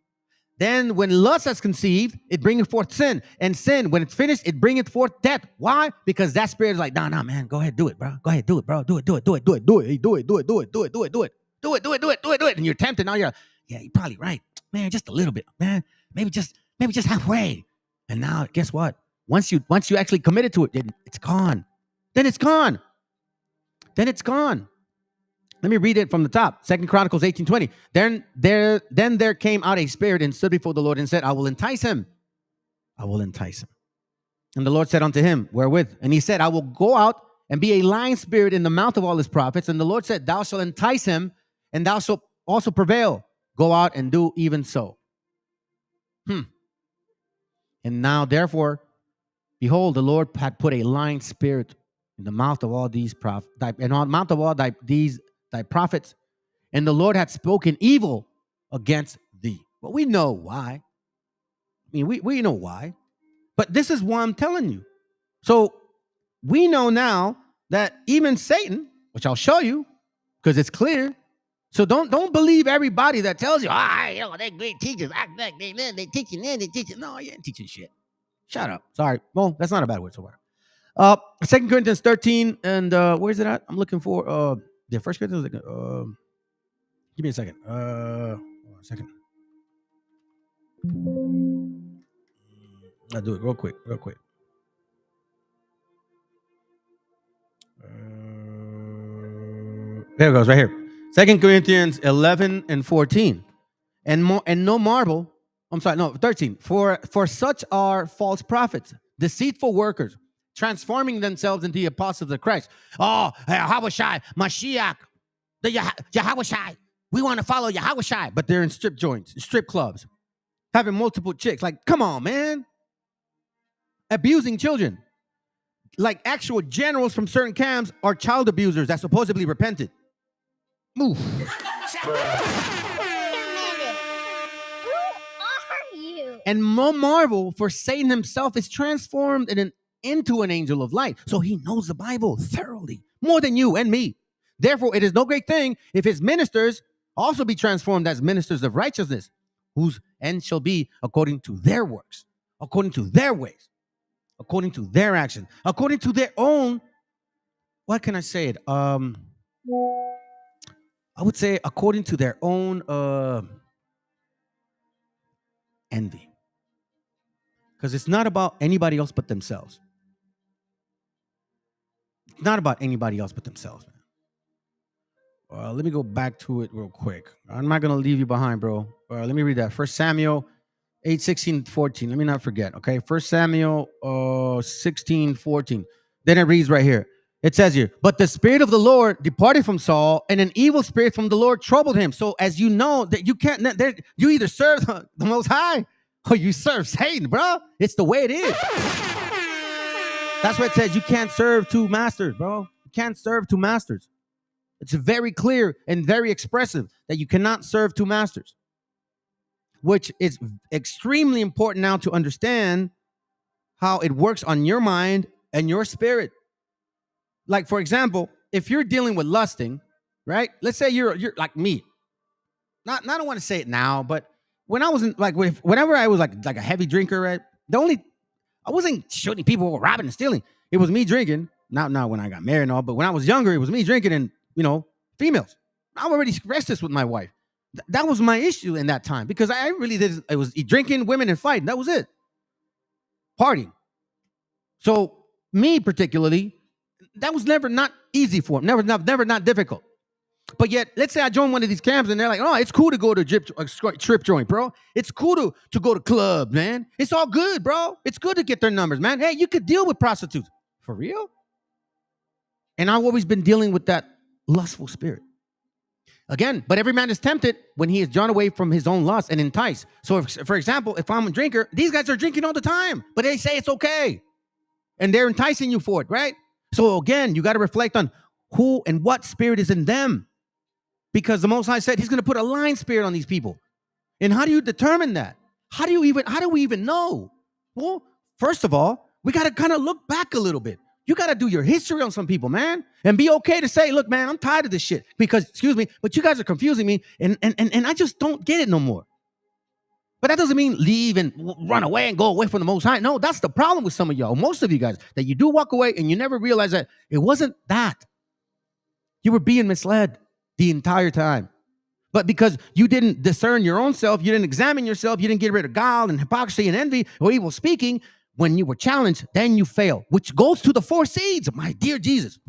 Then when lust has conceived, it bringeth forth sin. And sin, when it's finished, it bringeth forth death. Why? Because that spirit is like, nah, man, go ahead, do it, bro. Go ahead, do it, bro. Do it. Hey, do it. And you're tempted. Now you're, yeah, you're probably right. Man, just a little bit, man. Maybe just halfway. And now, guess what? Once you actually committed to it, it's gone. Then it's gone. Let me read it from the top. 2 Chronicles 18:20. Then there came out a spirit and stood before the Lord and said, I will entice him. And the Lord said unto him, wherewith? And he said, I will go out and be a lion spirit in the mouth of all his prophets. And the Lord said, thou shalt entice him, and thou shalt also prevail. Go out and do even so. And now, therefore, behold, the Lord had put a lion spirit in the mouth of all these prophets, and on the mouth of all thy prophets, and the Lord had spoken evil against thee. Well, we know why. I mean, we know why. But this is why I'm telling you. So we know now that even Satan, which I'll show you, because it's clear. So don't believe everybody that tells you, they're great teachers. They teaching, they teaching. No, you ain't teaching shit. Shut up. Sorry. Well, that's not a bad word so far. 2 Corinthians 13, and where's it at? I'm looking for 1 Corinthians. Give me a second. Hold on a second. I'll do it real quick. There it goes, right here. 2 Corinthians 11 and 14. And no marvel. I'm sorry, no, 13. For such are false prophets, deceitful workers, transforming themselves into the apostles of Christ. Oh, Yahushai, Meshiach, the Yahushai. We want to follow Yahushai, but they're in strip joints, strip clubs, having multiple chicks. Like, come on, man. Abusing children. Like actual generals from certain camps are child abusers that supposedly repented. Move. Wait a minute. Who are you? And no marvel, for Satan himself is transformed into an angel of light. So he knows the Bible thoroughly, more than you and me. Therefore, it is no great thing if his ministers also be transformed as ministers of righteousness, whose end shall be according to their works, according to their ways, according to their action, according to their own, what can I say it? I would say according to their own envy. Because it's not about anybody else but themselves. It's not about anybody else but themselves, man. Let me go back to it real quick. I'm not going to leave you behind, bro. Let me read that. 1 Samuel 8, 16, 14. Let me not forget, okay? 1 Samuel 16, 14. Then it reads right here. It says here, but the Spirit of the Lord departed from Saul, and an evil spirit from the Lord troubled him. So as you know, that you can't, you either serve the Most High or you serve Satan, bro. It's the way it is. That's what it says. You can't serve two masters, bro. You can't serve two masters. It's very clear and very expressive that you cannot serve two masters, which is extremely important now to understand how it works on your mind and your spirit. Like, for example, if you're dealing with lusting, right? Let's say you're like me. I don't want to say it now, but when I was whenever I was like a heavy drinker, right? I wasn't shooting people or robbing and stealing. It was me drinking. Not when I got married and all, but when I was younger, it was me drinking and, females. I already expressed this with my wife. That was my issue in that time because I really did. It was drinking, women, and fighting. That was it. Partying. So me particularly, that was never not easy for him. Never not difficult. But yet, let's say I join one of these camps and they're like, oh, it's cool to go to a trip joint, bro. It's cool to go to club, man. It's all good, bro. It's good to get their numbers, man. Hey, you could deal with prostitutes. For real? And I've always been dealing with that lustful spirit. Again, but every man is tempted when he is drawn away from his own lust and enticed. So, for example, if I'm a drinker, these guys are drinking all the time, but they say it's okay. And they're enticing you for it, right? So again, you got to reflect on who and what spirit is in them. Because the Most High said he's going to put a lying spirit on these people. And how do you determine that? How do we even know? Well, first of all, we got to kind of look back a little bit. You got to do your history on some people, man, and be okay to say, look, man, I'm tired of this shit because, excuse me, but you guys are confusing me and I just don't get it no more. But that doesn't mean leave and run away and go away from the Most High. No, that's the problem with some of y'all, most of you guys, that you do walk away and you never realize that it wasn't that. You were being misled the entire time. But because you didn't discern your own self, you didn't examine yourself, you didn't get rid of guile and hypocrisy and envy or evil speaking, when you were challenged, then you fail, which goes to the 4 seeds, my dear Jesus.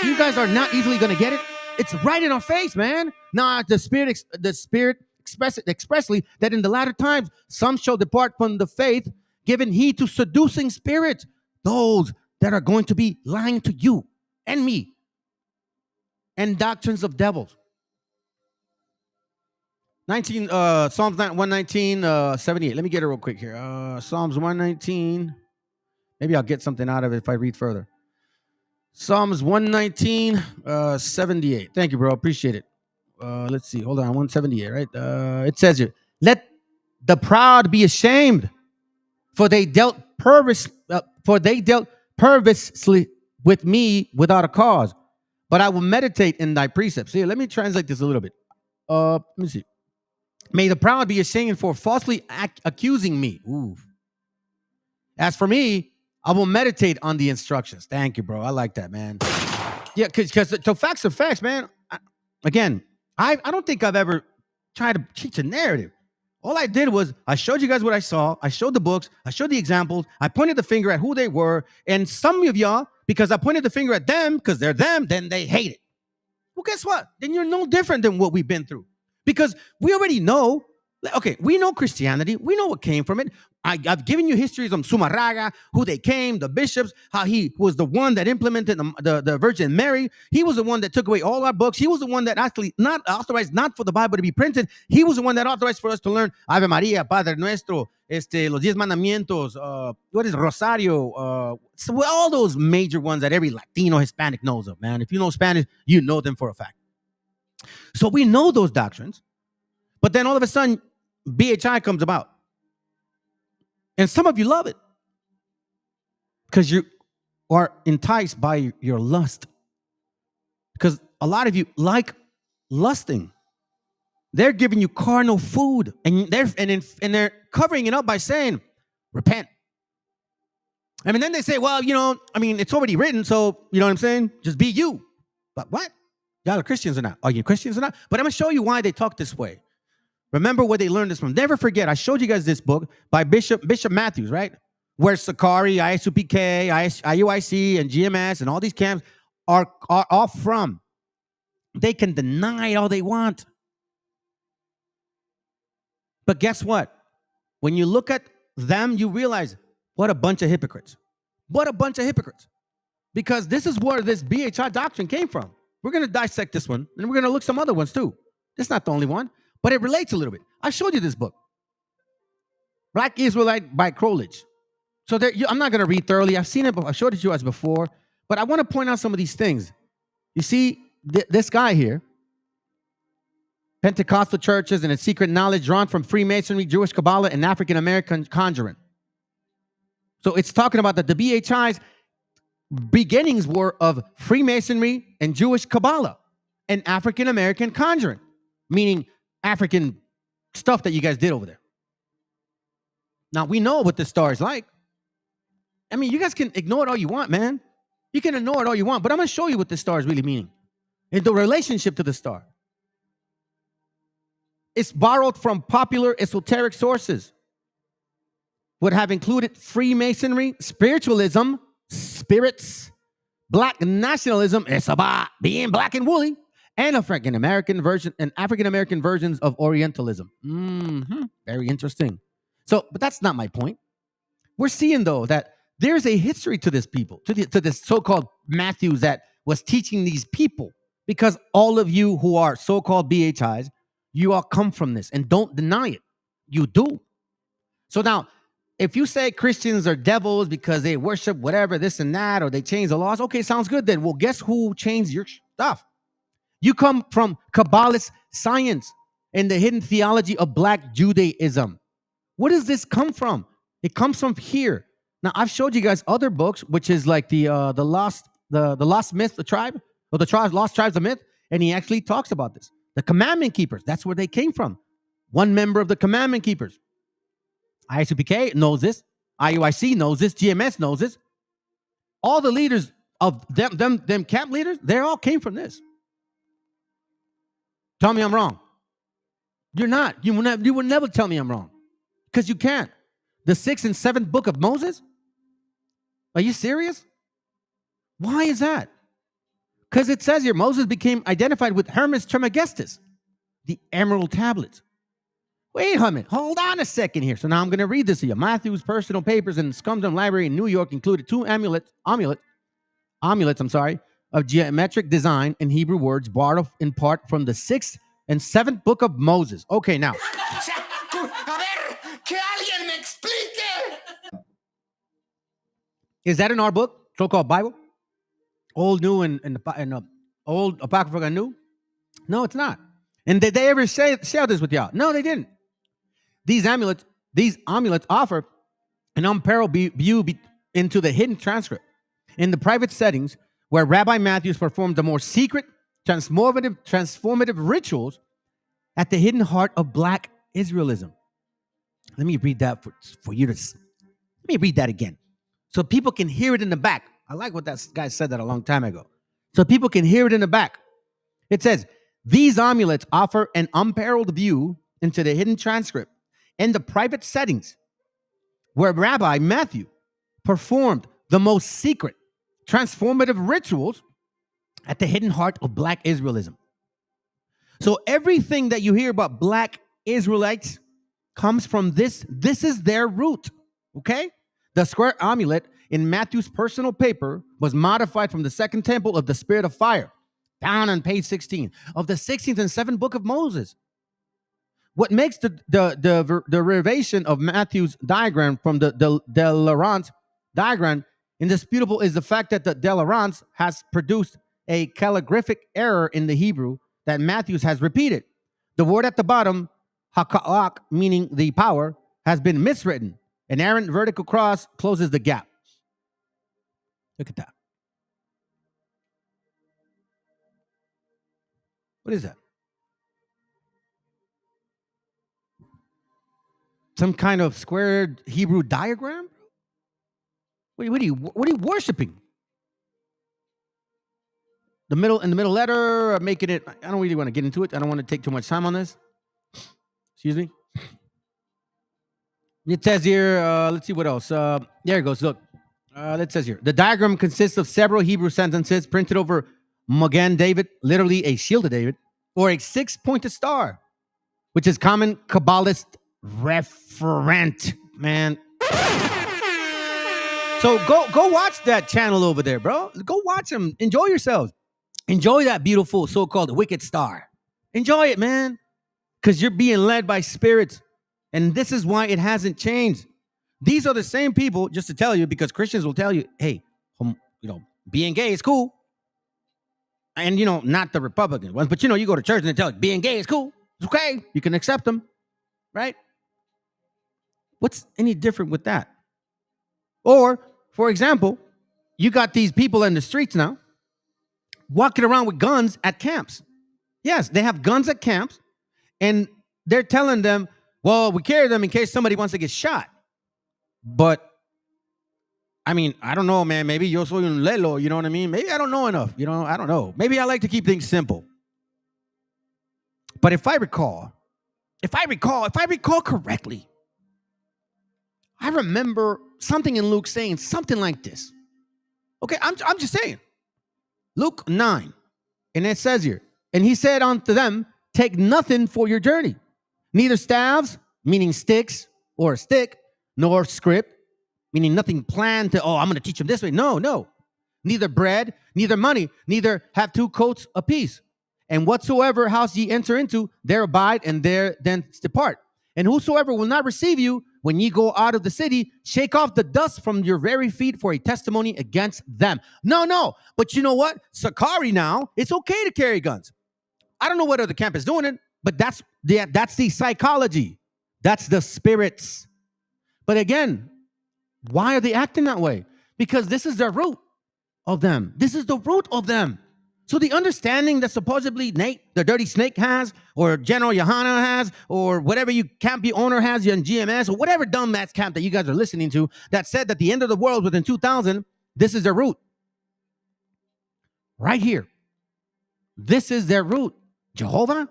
You guys are not easily going to get it. It's right in our face, man. Now, the Spirit express it expressly that in the latter times, some shall depart from the faith, giving heed to seducing spirits, those that are going to be lying to you and me, and doctrines of devils. Psalms 119, 78. Let me get it real quick here. Psalms 119. Maybe I'll get something out of it if I read further. Psalms 119, 78. Thank you, bro. Appreciate it. Let's see. Hold on. 178, right? It says here, let the proud be ashamed, for they dealt perversely with me without a cause. but I will meditate in thy precepts. Here, let me translate this a little bit. Let me see. May the proud be ashamed for falsely accusing me. Ooh. As for me, I will meditate on the instructions. Thank you, bro. I like that, man. Yeah, because the facts are facts, man. I don't think I've ever tried to teach a narrative. All I did was I showed you guys what I saw. I showed the books. I showed the examples. I pointed the finger at who they were. And some of y'all, because I pointed the finger at them, because they're them, then they hate it. Well, guess what? Then you're no different than what we've been through. Because we already know, okay, we know Christianity. We know what came from it. I've given you histories of Sumarraga, who they came, the bishops, how he was the one that implemented the Virgin Mary. He was the one that took away all our books. He was the one that actually not authorized not for the Bible to be printed. He was the one that authorized for us to learn Ave Maria, Padre Nuestro, Los 10 Mandamientos, what is Rosario, so all those major ones that every Latino, Hispanic knows of, man. If you know Spanish, you know them for a fact. So we know those doctrines, but then all of a sudden, BHI comes about. And some of you love it because you are enticed by your lust. Because a lot of you like lusting. They're giving you carnal food, and they're covering it up by saying, repent. I mean, then they say, well, it's already written, so you know what I'm saying? Just be you. But what? Y'all are Christians or not? Are you Christians or not? But I'm going to show you why they talk this way. Remember where they learned this from. Never forget, I showed you guys this book by Bishop Matthews, right? Where Sakari, ISUPK, IUIC, and GMS, and all these camps are all from. They can deny it all they want. But guess what? When you look at them, you realize, what a bunch of hypocrites. What a bunch of hypocrites. Because this is where this BHI doctrine came from. We're going to dissect this one, and we're going to look some other ones too. This is not the only one. But it relates a little bit. I showed you this book, Black Israelite by Crowledge. So I'm not going to read thoroughly. I've seen it, but I showed it to you guys before. But I want to point out some of these things. You see, this guy here, Pentecostal churches and its secret knowledge drawn from Freemasonry, Jewish Kabbalah, and African American conjuring. So it's talking about that the BHI's beginnings were of Freemasonry and Jewish Kabbalah and African American conjuring, meaning African stuff that you guys did over there. Now, we know what the star is like. I mean, you guys can ignore it all you want, man. You can ignore it all you want, but I'm going to show you what this star is really meaning and the relationship to the star. It's borrowed from popular esoteric sources, would have included Freemasonry, spiritualism, spirits, black nationalism, it's about being black and woolly, and African American versions of Orientalism. Very interesting. So, but that's not my point. We're seeing though that there's a history to this people, to this so-called Matthews that was teaching these people, because all of you who are so-called BHIs, you all come from this, and don't deny it. You do. So now, if you say Christians are devils because they worship whatever, this and that, or they change the laws, okay, sounds good then. Well, guess who changed your stuff? You come from Kabbalist science and the hidden theology of Black Judaism. What does this come from? It comes from here. Now, I've showed you guys other books, which is like the lost myth, the tribe, or the lost tribes of myth, and he actually talks about this. The commandment keepers, that's where they came from. One member of the commandment keepers. ISUPK knows this. IUIC knows this. GMS knows this. All the leaders of them camp leaders, they all came from this. Tell me I'm wrong. You're not. You will never tell me I'm wrong. Because you can't. The 6th and 7th book of Moses? Are you serious? Why is that? Because it says here, Moses became identified with Hermes Trismegistus, the emerald tablets. Wait a minute. Hold on a second here. So now I'm going to read this to you. Matthew's personal papers in the Scumdom Library in New York included 2 amulets, of geometric design and Hebrew words borrowed in part from the 6th and 7th book of Moses. Okay, now. Is that in our book, so-called Bible? Old, New, and Old, Apocrypha, and New? No, it's not. And did they ever share this with y'all? No, they didn't. These amulets offer an unparalleled view into the hidden transcript in the private settings where Rabbi Matthews performed the more secret, transformative rituals at the hidden heart of Black Israelism. Let me read that for you to. Let me read that again, so people can hear it in the back. I like what that guy said that a long time ago, so people can hear it in the back. It says, these amulets offer an unparalleled view into the hidden transcript and the private settings where Rabbi Matthew performed the most secret, transformative rituals at the hidden heart of Black Israelism. So everything that you hear about Black Israelites comes from this. This is their root, okay? The square amulet in Matthew's personal paper was modified from the second temple of the Spirit of Fire, found on page 16 of the 16th and 7th book of Moses. What makes the derivation of Matthew's diagram from the de Laurent diagram indisputable is the fact that the de Laurent has produced a calligraphic error in the Hebrew that Matthews has repeated. The word at the bottom, haka'ak, meaning the power, has been miswritten. An errant vertical cross closes the gap. Look at that. What is that? Some kind of squared Hebrew diagram? What are you worshiping? In the middle letter, making it. I don't really want to get into it. I don't want to take too much time on this. Excuse me. It says here, let's see what else. There it goes. Look, it says here. The diagram consists of several Hebrew sentences printed over Magen David, literally a shield of David, or a 6-pointed star, which is common Kabbalist referent, man. So go watch that channel over there, bro. Go watch them. Enjoy yourselves. Enjoy that beautiful so-called wicked star. Enjoy it, man, because you're being led by spirits, and this is why it hasn't changed. These are the same people, just to tell you, because Christians will tell you, hey, being gay is cool. And, not the Republican ones, but, you go to church and they tell you, being gay is cool. It's okay. You can accept them, right? What's any different with that? Or, for example, you got these people in the streets now walking around with guns at camps. Yes, they have guns at camps, and they're telling them, well, we carry them in case somebody wants to get shot. But, I mean, I don't know, man. Maybe yo soy un lelo, you know what I mean? Maybe I don't know enough, I don't know. Maybe I like to keep things simple. But if I recall correctly, I remember something in Luke saying something like this. Okay, I'm just saying. Luke 9, and it says here, and he said unto them, take nothing for your journey, neither staves, meaning sticks or a stick, nor scrip, meaning nothing planned to, I'm going to teach them this way. No. Neither bread, neither money, neither have 2 coats apiece. And whatsoever house ye enter into, there abide, and there then depart. And whosoever will not receive you, when ye go out of the city, shake off the dust from your very feet for a testimony against them. No. But you know what? Sakari now, it's okay to carry guns. I don't know what other camp is doing it, but that's the psychology. That's the spirits. But again, why are they acting that way? Because this is the root of them. This is the root of them. So the understanding that supposedly Nate, the dirty snake, has, or General Yohana has, or whatever you camp owner has, your GMS, or whatever dumbass camp that you guys are listening to, that said that the end of the world within 2000, this is their root. Right here. This is their root. Jehovah?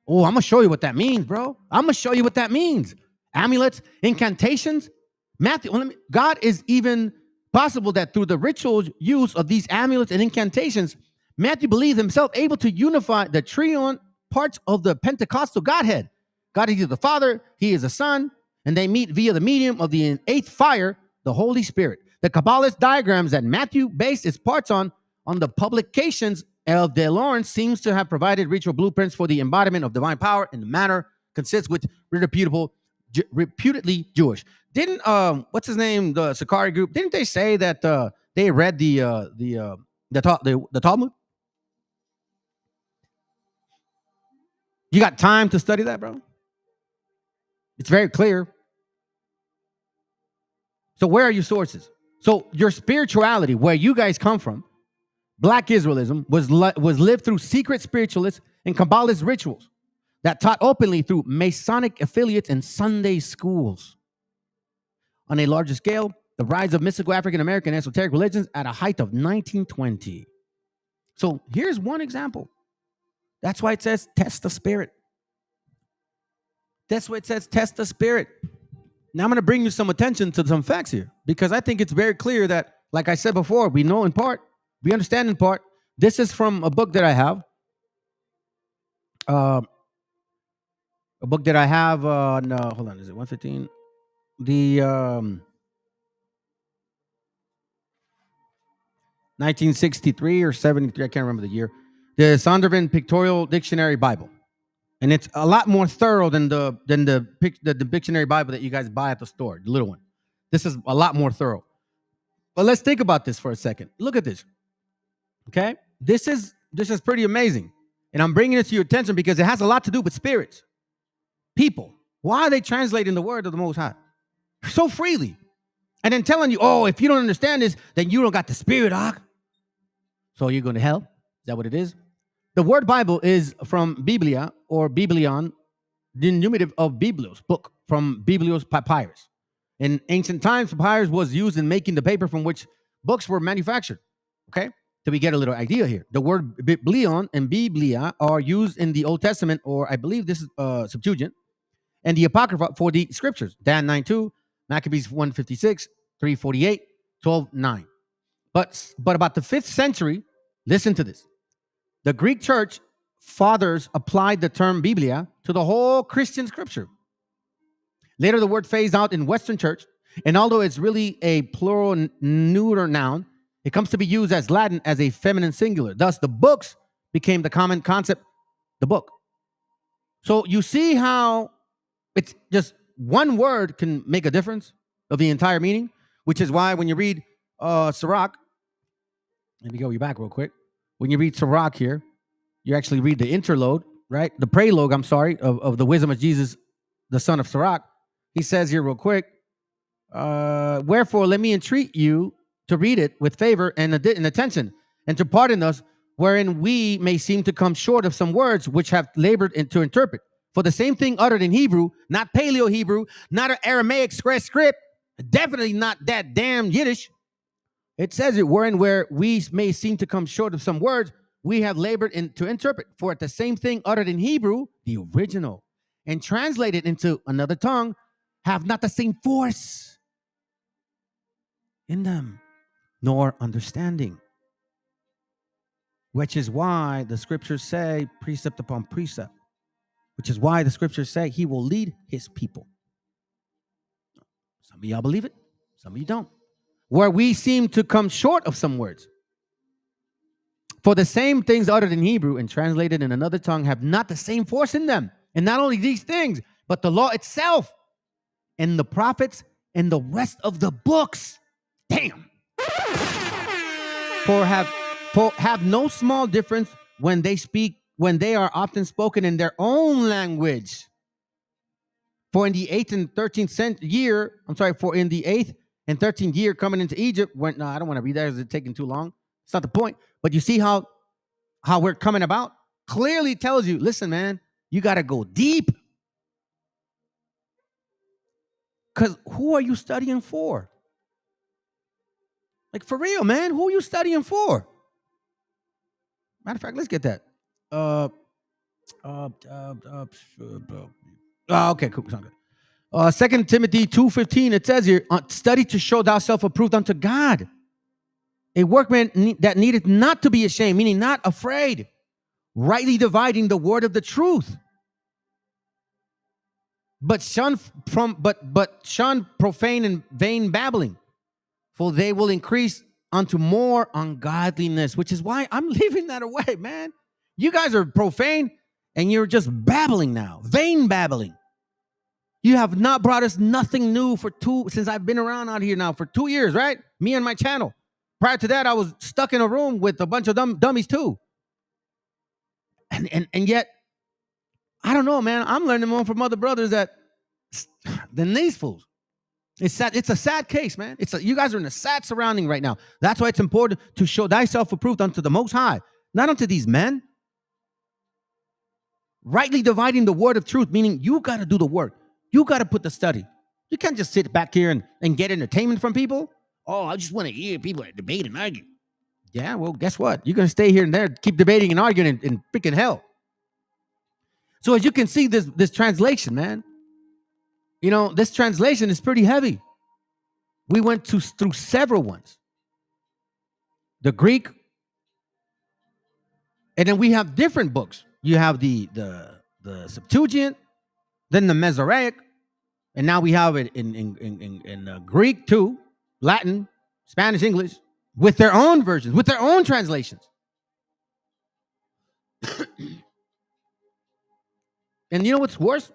Oh, I'm going to show you what that means, bro. I'm going to show you what that means. Amulets, incantations. God is even possible that through the ritual use of these amulets and incantations, Matthew believed himself able to unify the triune parts of the Pentecostal Godhead. God is the Father, he is the Son, and they meet via the medium of the 8th fire, the Holy Spirit. The Kabbalist diagrams that Matthew based his parts on the publications of De Laurent seems to have provided ritual blueprints for the embodiment of divine power in the manner consistent with reputedly Jewish. Didn't what's his name, the Sakari group? Didn't they say that they read the Talmud? You got time to study that, bro? It's very clear. So where are your sources? So your spirituality, where you guys come from, Black Israelism was lived through secret spiritualist and Kabbalist rituals that taught openly through Masonic affiliates and Sunday schools. On a larger scale, the rise of mystical African American esoteric religions at a height of 1920. So here's one example. That's why it says test the spirit. That's why it says test the spirit. Now I'm going to bring you some attention to some facts here, because I think it's very clear that, like I said before, we know in part, we understand in part. This is from a book that I have. A book that I have on, hold on, is it 115? The 1963 or 73, I can't remember the year. The Zondervan Pictorial Dictionary Bible. And it's a lot more thorough than the dictionary Bible that you guys buy at the store, the little one. This is a lot more thorough. But let's think about this for a second. Look at this. Okay? This is pretty amazing. And I'm bringing it to your attention because it has a lot to do with spirits. People. Why are they translating the word of the Most High so freely? And then telling you, oh, if you don't understand this, then you don't got the spirit, so you're going to hell? Is that what it is? The word Bible is from Biblia or Biblion, the diminutive of Biblos, book from Biblios papyrus. In ancient times, papyrus was used in making the paper from which books were manufactured. Okay? So we get a little idea here. The word Biblion and Biblia are used in the Old Testament, or I believe this is Septuagint, and the Apocrypha for the scriptures. Dan 9:2, Maccabees 1:56, 3:48, 12:9. But about the 5th century, listen to this. The Greek church fathers applied the term Biblia to the whole Christian scripture. Later, the word phased out in Western church, and although it's really a plural neuter noun, it comes to be used as Latin as a feminine singular. Thus, the books became the common concept, the book. So you see how it's just one word can make a difference of the entire meaning, which is why when you read Sirach, let me go you back real quick. When you read Sirach here, you actually read the interlude, right? The prologue, of the wisdom of Jesus, the son of Sirach. He says here real quick, wherefore let me entreat you to read it with favor and attention, and to pardon us, wherein we may seem to come short of some words which have labored to interpret. For the same thing uttered in Hebrew, not Paleo-Hebrew, not an Aramaic script, definitely not that damn Yiddish. It says it, where we may seem to come short of some words we have labored to interpret. For at the same thing uttered in Hebrew, the original, and translated into another tongue, have not the same force in them, nor understanding. Which is why the scriptures say precept upon precept. Which is why the scriptures say he will lead his people. Some of y'all believe it, some of you don't. Where we seem to come short of some words. For the same things uttered in Hebrew and translated in another tongue have not the same force in them. And not only these things, but the law itself and the prophets and the rest of the books. Damn. For have no small difference when they are often spoken in their own language. For in the 8th and 13th year, for in the 8th and 13th year coming into Egypt, I don't want to read that because it's taking too long. It's not the point. But you see how we're coming about? Clearly tells you, listen, man, you got to go deep. Because who are you studying for? Like, for real, man, who are you studying for? Matter of fact, let's get that. Okay, cool. Sound good. 2 Timothy 2:15, it says here, study to show thyself approved unto God. A workman that needeth not to be ashamed, meaning not afraid, rightly dividing the word of the truth. But shun profane and vain babbling, for they will increase unto more ungodliness, which is why I'm leaving that away, man. You guys are profane and you're just babbling now, vain babbling. You have not brought us nothing new since I've been around out here now for 2 years, right? Me and my channel. Prior to that, I was stuck in a room with a bunch of dummies too. And yet, I don't know, man. I'm learning more from other brothers than these fools. It's sad. It's a sad case, man. You guys are in a sad surrounding right now. That's why it's important to show thyself approved unto the Most High, not unto these men. Rightly dividing the word of truth, meaning you got to do the work. You got to put the study. You can't just sit back here and get entertainment from people. Oh, I just want to hear people debate and argue. Yeah, well, guess what? You're going to stay here and there, keep debating and arguing in freaking hell. So as you can see, this translation, man, this translation is pretty heavy. We went through several ones. The Greek, and then we have different books. You have the Septuagint, then the Masoretic, and now we have it in Greek too, Latin, Spanish, English, with their own versions, with their own translations. And you know what's worse?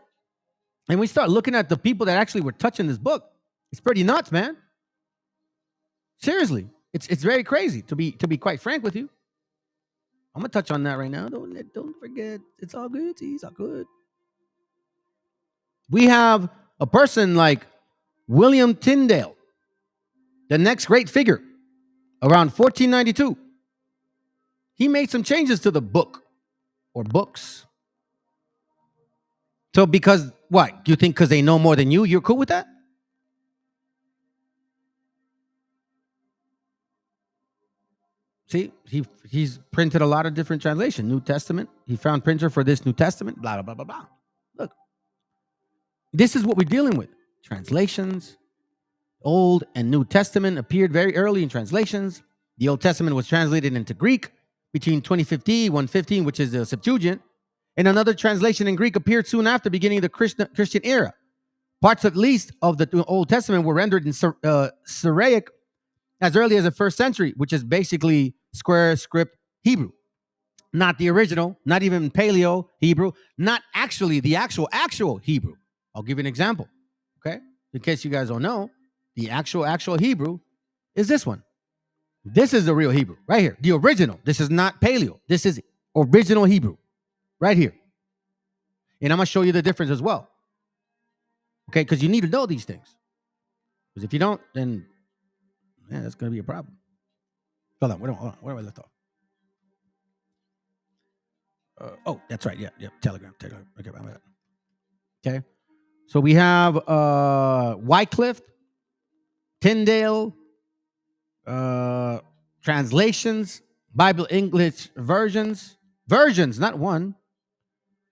And we start looking at the people that actually were touching this book. It's pretty nuts, man. Seriously, it's very crazy to be quite frank with you. I'm gonna touch on that right now. Don't forget, it's all good. It's all good. We have a person like William Tyndale, the next great figure, around 1492. He made some changes to the book or books. So because what? You think because they know more than you, you're cool with that? See, he's printed a lot of different translations. New Testament. He found printer for this New Testament. Blah, blah, blah, blah, blah. Look, this is what we're dealing with. Translations. Old and New Testament appeared very early in translations. The Old Testament was translated into Greek between 2050, 115, which is the Septuagint. And another translation in Greek appeared soon after, beginning of the Christian era. Parts, at least, of the Old Testament were rendered in Syriac as early as the 1st century, which is basically square script Hebrew. Not the original, not even Paleo Hebrew, not actually the actual Hebrew. I'll give you an example, okay? In case you guys don't know, the actual Hebrew is this one. This is the real Hebrew, right here, the original. This is not Paleo. This is original Hebrew, right here. And I'm going to show you the difference as well, okay? Because you need to know these things. Because if you don't, then yeah, that's going to be a problem. Hold on. Where do I left off? Oh, that's right. Yeah. Telegram. Okay, my bad. Okay. So we have Wycliffe, Tyndale, translations, Bible English versions, not one.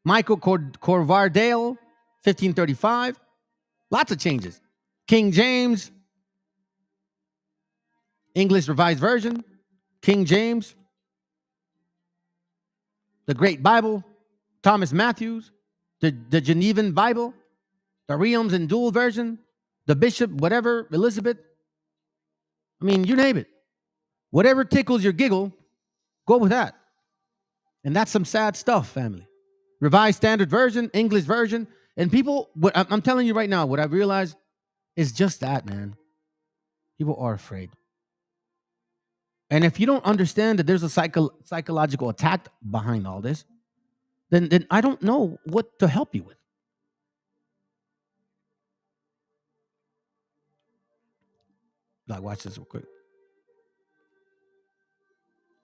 Michael Corvardale, 1535. Lots of changes. King James, English Revised Version, King James, the Great Bible, Thomas Matthews, the Genevan Bible, the Reims and Dual Version, the Bishop, whatever, Elizabeth. I mean, you name it. Whatever tickles your giggle, go with that. And that's some sad stuff, family. Revised Standard Version, English Version. And people, I'm telling you right now, what I've realized is just that, man. People are afraid. And if you don't understand that there's a psychological attack behind all this, then I don't know what to help you with. Like, watch this real quick.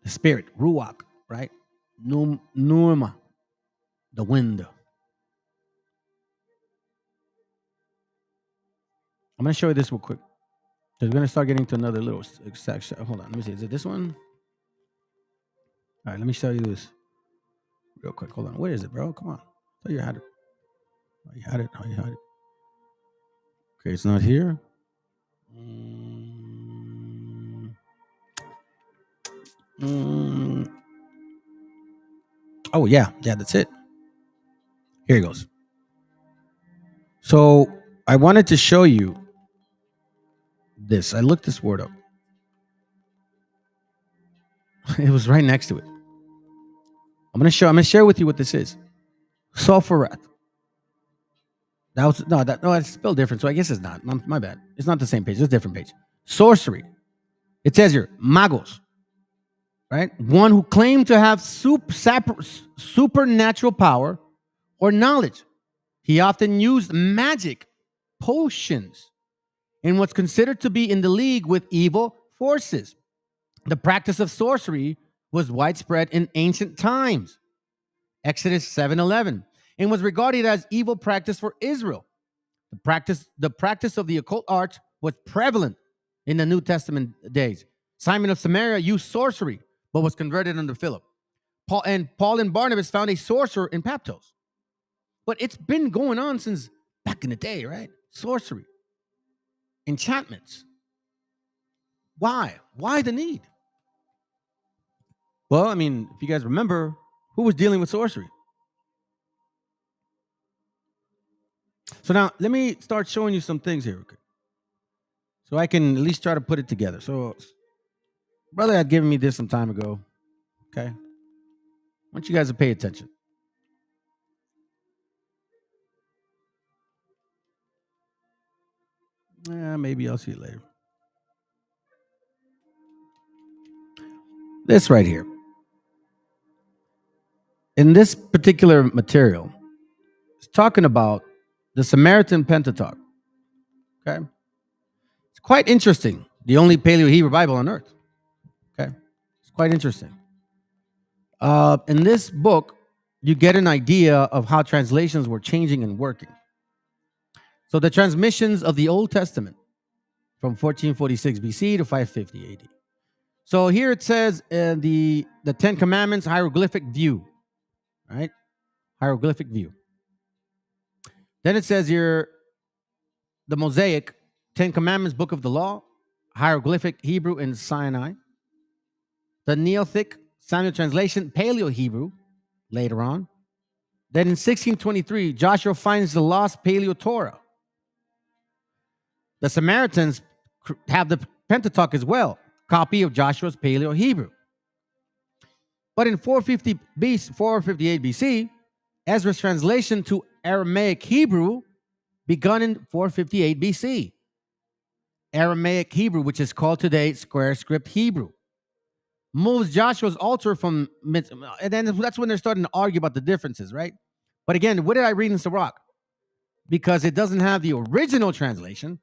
The spirit, ruach, right? Pneuma, the wind. I'm going to show you this real quick. We're going to start getting to another little section. Hold on. Let me see. Is it this one? All right. Let me show you this real quick. Hold on. Where is it, bro? Come on. I thought you had it. Oh, you had it. Okay. It's not here. Oh, yeah. Yeah, that's it. Here it goes. So I wanted to show you this. I looked this word up. It was right next to it. I'm gonna share with you what this is. Sulfureth. It's spelled different, so I guess it's not. My bad. It's not the same page. It's a different page. Sorcery. It says here, magos. Right? One who claimed to have supernatural power or knowledge. He often used magic, potions, and was considered to be in the league with evil forces. The practice of sorcery was widespread in ancient times. Exodus 7:11, and was regarded as evil practice for Israel. The practice of the occult arts was prevalent in the New Testament days. Simon of Samaria used sorcery, but was converted under Philip. Paul and Barnabas found a sorcerer in Paptos. But it's been going on since back in the day, right? Sorcery, enchantments. Why? Why the need? Well, I mean, if you guys remember, who was dealing with sorcery? So now let me start showing you some things here, okay? So I can at least try to put it together. So, brother had given me this some time ago, okay? I want you guys to pay attention. Maybe I'll see it later. This right here. In this particular material, it's talking about the Samaritan Pentateuch. Okay? It's quite interesting. The only Paleo-Hebrew Bible on earth. Okay? It's quite interesting. In this book, you get an idea of how translations were changing and working. So the transmissions of the Old Testament from 1446 BC to 550 AD. So here it says the Ten Commandments hieroglyphic view, right? Hieroglyphic view. Then it says here the Mosaic Ten Commandments Book of the Law, hieroglyphic Hebrew in Sinai. The Neolithic Samuel translation, Paleo-Hebrew, later on. Then in 1623, Joshua finds the lost Paleo-Torah. The Samaritans have the Pentateuch as well, copy of Joshua's Paleo-Hebrew. But in 458 BC, Ezra's translation to Aramaic Hebrew begun in 458 BC. Aramaic Hebrew, which is called today square script Hebrew, moves Joshua's altar from, and then that's when they're starting to argue about the differences, right? But again, what did I read in Sirach? Because it doesn't have the original translation,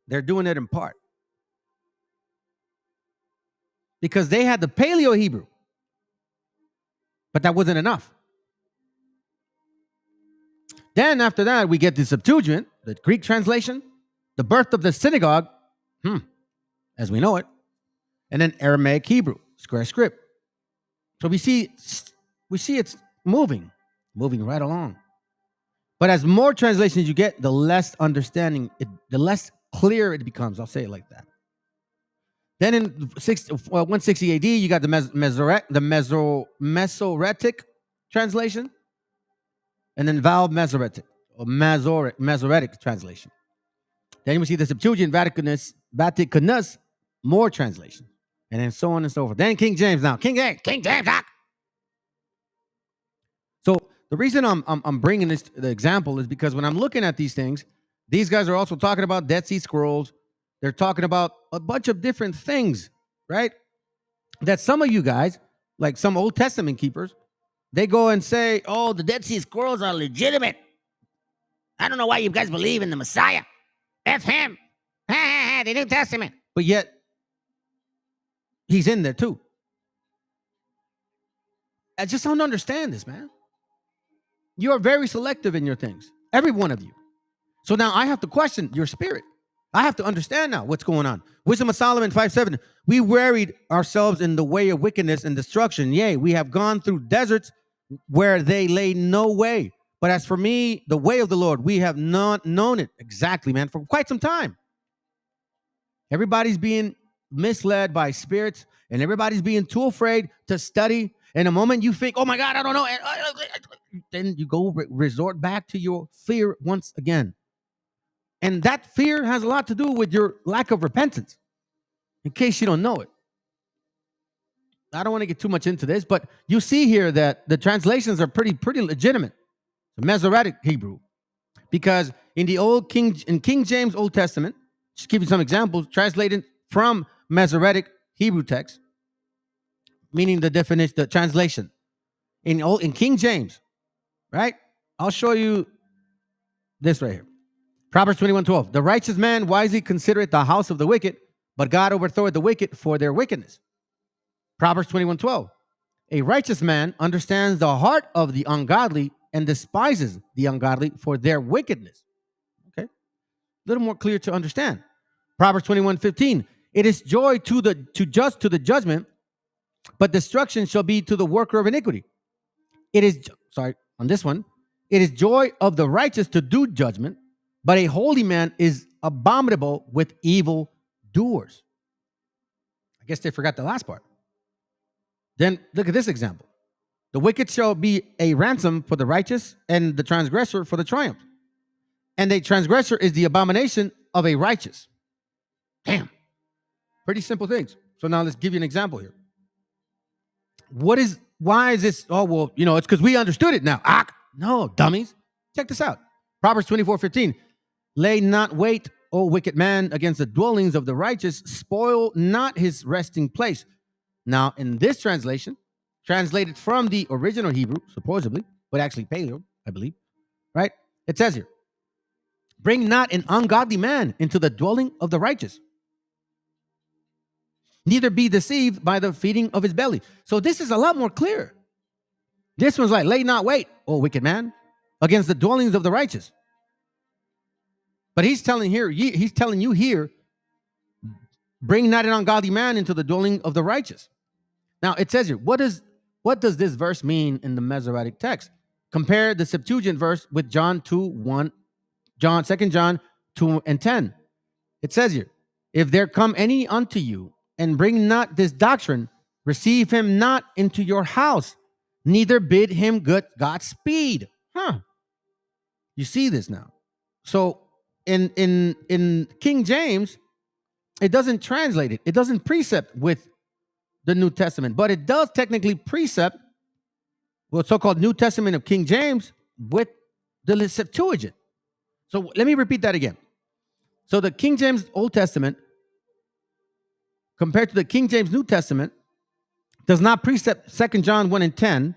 they're doing it in part. Because they had the Paleo-Hebrew, but that wasn't enough. Then after that, we get the Septuagint, the Greek translation, the birth of the synagogue, as we know it, and then Aramaic Hebrew, square script. So we see it's moving right along. But as more translations you get, the less understanding, the less clear it becomes. I'll say it like that. Then in 160 AD, you got the Masoretic translation, and then Val Masoretic or Masoretic translation. Then we see the Septuagint Vaticanus, more translation, and then so on and so forth. Then King James now, King James, Doc. So the reason I'm bringing the example is because when I'm looking at these things, these guys are also talking about Dead Sea Scrolls. They're talking about a bunch of different things, right? That some of you guys, like some Old Testament keepers, they go and say, oh, the Dead Sea Scrolls are legitimate. I don't know why you guys believe in the Messiah. F him. The New Testament. But yet, he's in there too. I just don't understand this, man. You are very selective in your things. Every one of you. So now I have to question your spirit. I have to understand now what's going on. Wisdom of Solomon 5:7. We wearied ourselves in the way of wickedness and destruction. Yea, we have gone through deserts where they lay no way. But as for me, the way of the Lord, we have not known it exactly, man, for quite some time. Everybody's being misled by spirits, and everybody's being too afraid to study. And the moment you think, oh my God, I don't know, then you go resort back to your fear once again. And that fear has a lot to do with your lack of repentance, in case you don't know it. I don't want to get too much into this, but you see here that the translations are pretty legitimate. The Masoretic Hebrew, because in the King James Old Testament, just give you some examples, translated from Masoretic Hebrew text, meaning the definition, the translation. In King James, right? I'll show you this right here. Proverbs 21:12. The righteous man wisely considereth the house of the wicked, but God overthroweth the wicked for their wickedness. Proverbs 21:12. A righteous man understands the heart of the ungodly and despises the ungodly for their wickedness. Okay. A little more clear to understand. Proverbs 21:15. It is joy to the judgment, but destruction shall be to the worker of iniquity. It is, on this one, it is joy of the righteous to do judgment, but a holy man is abominable with evil doers. I guess they forgot the last part. Then look at this example. The wicked shall be a ransom for the righteous, and the transgressor for the triumph. And a transgressor is the abomination of a righteous. Damn. Pretty simple things. So now let's give you an example here. Why is this? Oh, well, it's because we understood it now. No, dummies. Check this out. Proverbs 24:15. Lay not wait, O wicked man, against the dwellings of the righteous. Spoil not his resting place. Now, in this translation, translated from the original Hebrew, supposedly, but actually Paleo, I believe, right? It says here, bring not an ungodly man into the dwelling of the righteous. Neither be deceived by the feeding of his belly. So this is a lot more clear. This one's like, lay not wait, O wicked man, against the dwellings of the righteous. But he's telling you here, bring not an ungodly man into the dwelling of the righteous. Now it says here, what does this verse mean in the Masoretic text? Compare the Septuagint verse with John 2:1, 2 John 2:10. It says here, if there come any unto you and bring not this doctrine, receive him not into your house, neither bid him Godspeed. You see this now. So in King James, it doesn't translate it. It doesn't precept with the New Testament, but it does technically precept, well, so-called New Testament of King James with the Septuagint. So let me repeat that again. So the King James Old Testament compared to the King James New Testament does not precept 2 John 1:10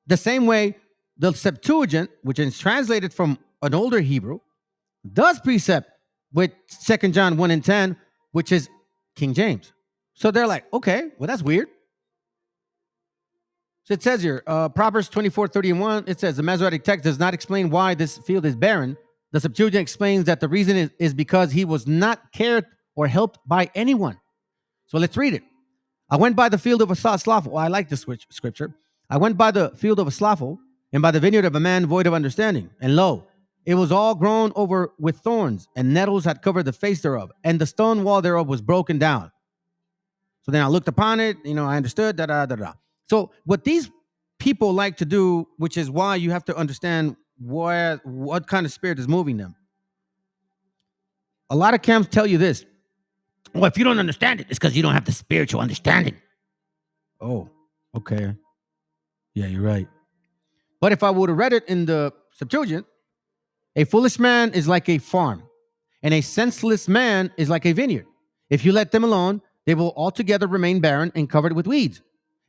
the same way the Septuagint, which is translated from an older Hebrew, does precept with 2 John 1:10, which is King James. So they're like, okay, well, that's weird. So it says here, Proverbs 24:31, it says, the Masoretic text does not explain why this field is barren. The Septuagint explains that the reason is because he was not cared or helped by anyone. So let's read it. I went by the field of a slothful. I like this scripture. I went by the field of a slothful, and by the vineyard of a man void of understanding. And lo, it was all grown over with thorns, and nettles had covered the face thereof, and the stone wall thereof was broken down. So then I looked upon it, I understood, So what these people like to do, which is why you have to understand what kind of spirit is moving them. A lot of camps tell you this. Well, if you don't understand it, it's because you don't have the spiritual understanding. Oh, okay. Yeah, you're right. But if I would have read it in the Septuagint, a foolish man is like a farm, and a senseless man is like a vineyard. If you let them alone, they will altogether remain barren and covered with weeds,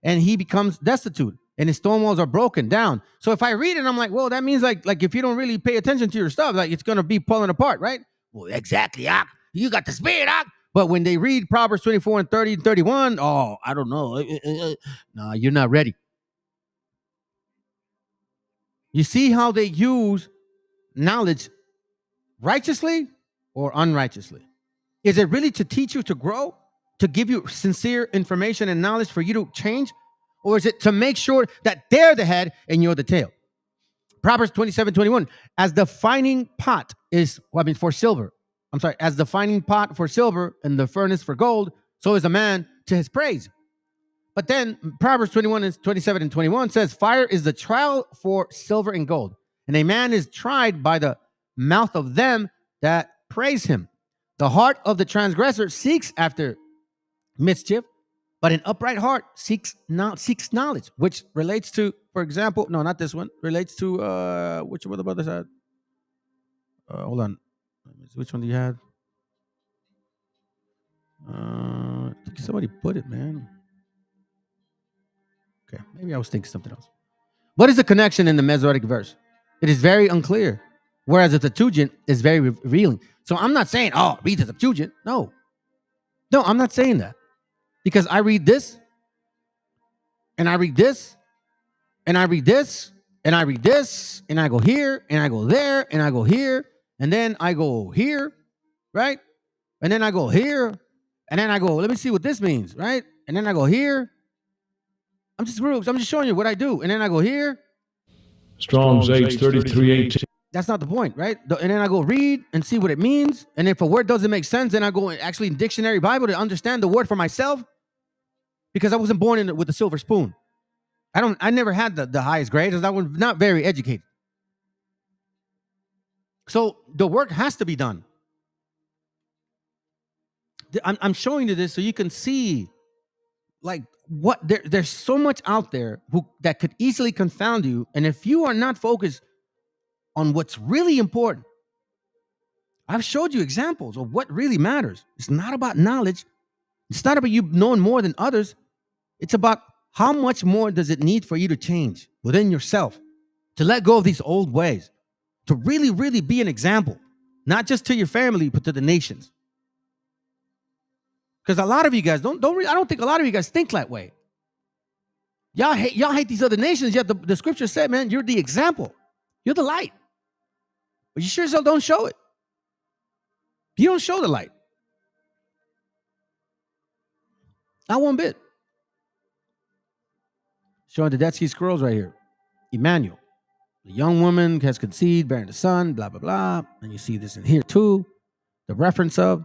and he becomes destitute, and his stone walls are broken down. So if I read it, I'm like, well, that means like if you don't really pay attention to your stuff, like it's gonna be pulling apart, right? Well, exactly, you got the spirit, But when they read Proverbs 24 and 30 and 31, oh, I don't know. No, you're not ready. You see how they use knowledge righteously or unrighteously? Is it really to teach you to grow, to give you sincere information and knowledge for you to change? Or is it to make sure that they're the head and you're the tail? Proverbs 27:21, as the fining pot for silver. As the fining pot for silver and the furnace for gold, so is a man to his praise. But then Proverbs 27 and 21 says, fire is the trial for silver and gold, and a man is tried by the mouth of them that praise him. The heart of the transgressor seeks after mischief, but an upright heart seeks knowledge, which relates to, for example, no, not this one, relates to, which one the brothers had? Hold on. Which one do you have? I think somebody put it, man. Okay, maybe I was thinking something else. What is the connection in the Masoretic verse? It is very unclear. Whereas the Septuagint is very revealing. So I'm not saying, oh, read the Septuagint. No, I'm not saying that. Because I read this, and I read this, and I read this, and I read this, and I go here, and I go there, and I go here, and then I go here, right? And then I go here, and then I go, let me see what this means, right? And then I go here. I'm just showing you what I do. And then I go here. Strong's H3318. That's not the point, right? And then I go read and see what it means. And if a word doesn't make sense, then I go actually in dictionary Bible to understand the word for myself. Because I wasn't born with a silver spoon. I never had the highest grades. I was not very educated. So the work has to be done. I'm showing you this so you can see, like, what there's so much out there that could easily confound you. And if you are not focused on what's really important, I've showed you examples of what really matters. It's not about knowledge. It's not about you knowing more than others. It's about how much more does it need for you to change within yourself, to let go of these old ways, to really, really be an example, not just to your family, but to the nations. Because a lot of you guys I don't think a lot of you guys think that way. Y'all hate these other nations, yet the scripture said, man, you're the example. You're the light. But you sure as hell don't show it. You don't show the light. Not one bit. Showing the Dead Sea Scrolls right here. Emmanuel. The young woman has conceived, bearing a son, blah, blah, blah. And you see this in here too. The reference of,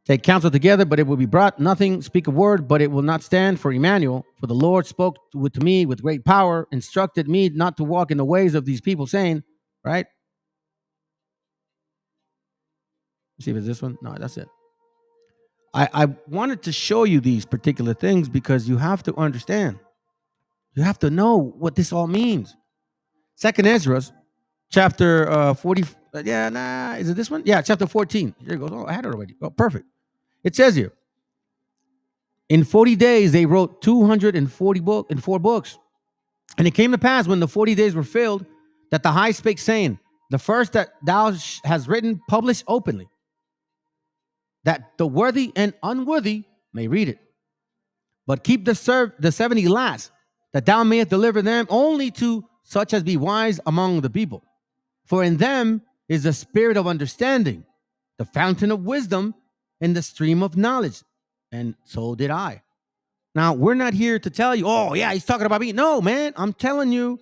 take counsel together, but it will be brought nothing. Speak a word, but it will not stand for Emmanuel. For the Lord spoke to me with great power, instructed me not to walk in the ways of these people, saying, right? Let's see if it's this one. No, that's it. I wanted to show you these particular things because you have to understand. You have to know what this all means. Second Ezra, chapter 40. Is it this one? Yeah, chapter 14. Here it goes. Oh, I had it already. Oh, perfect. It says here, in 40 days, they wrote 244 books. And it came to pass when the 40 days were filled that the high spake, saying, the first that thou hast written, publish openly, that the worthy and unworthy may read it. But keep the 70 last, that thou mayest deliver them only to such as be wise among the people. For in them is the spirit of understanding, the fountain of wisdom, and the stream of knowledge. And so did I. Now, we're not here to tell you, oh, yeah, he's talking about me. No, man, I'm telling you,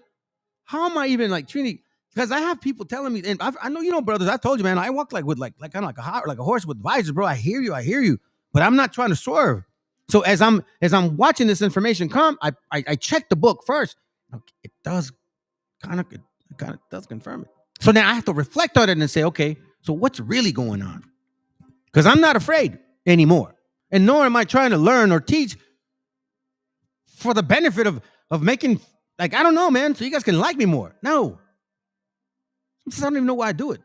how am I even like treating? Because I have people telling me, and I know, brothers, I told you, man, I walk like with like kind of like a horse with visors, bro. I hear you, but I'm not trying to swerve. So as I'm watching this information come, I check the book first. It does kind of does confirm it. So now I have to reflect on it and say, okay, so what's really going on? Because I'm not afraid anymore, and nor am I trying to learn or teach for the benefit of making, like, I don't know, man, so you guys can like me more. No. I don't even know why I do it.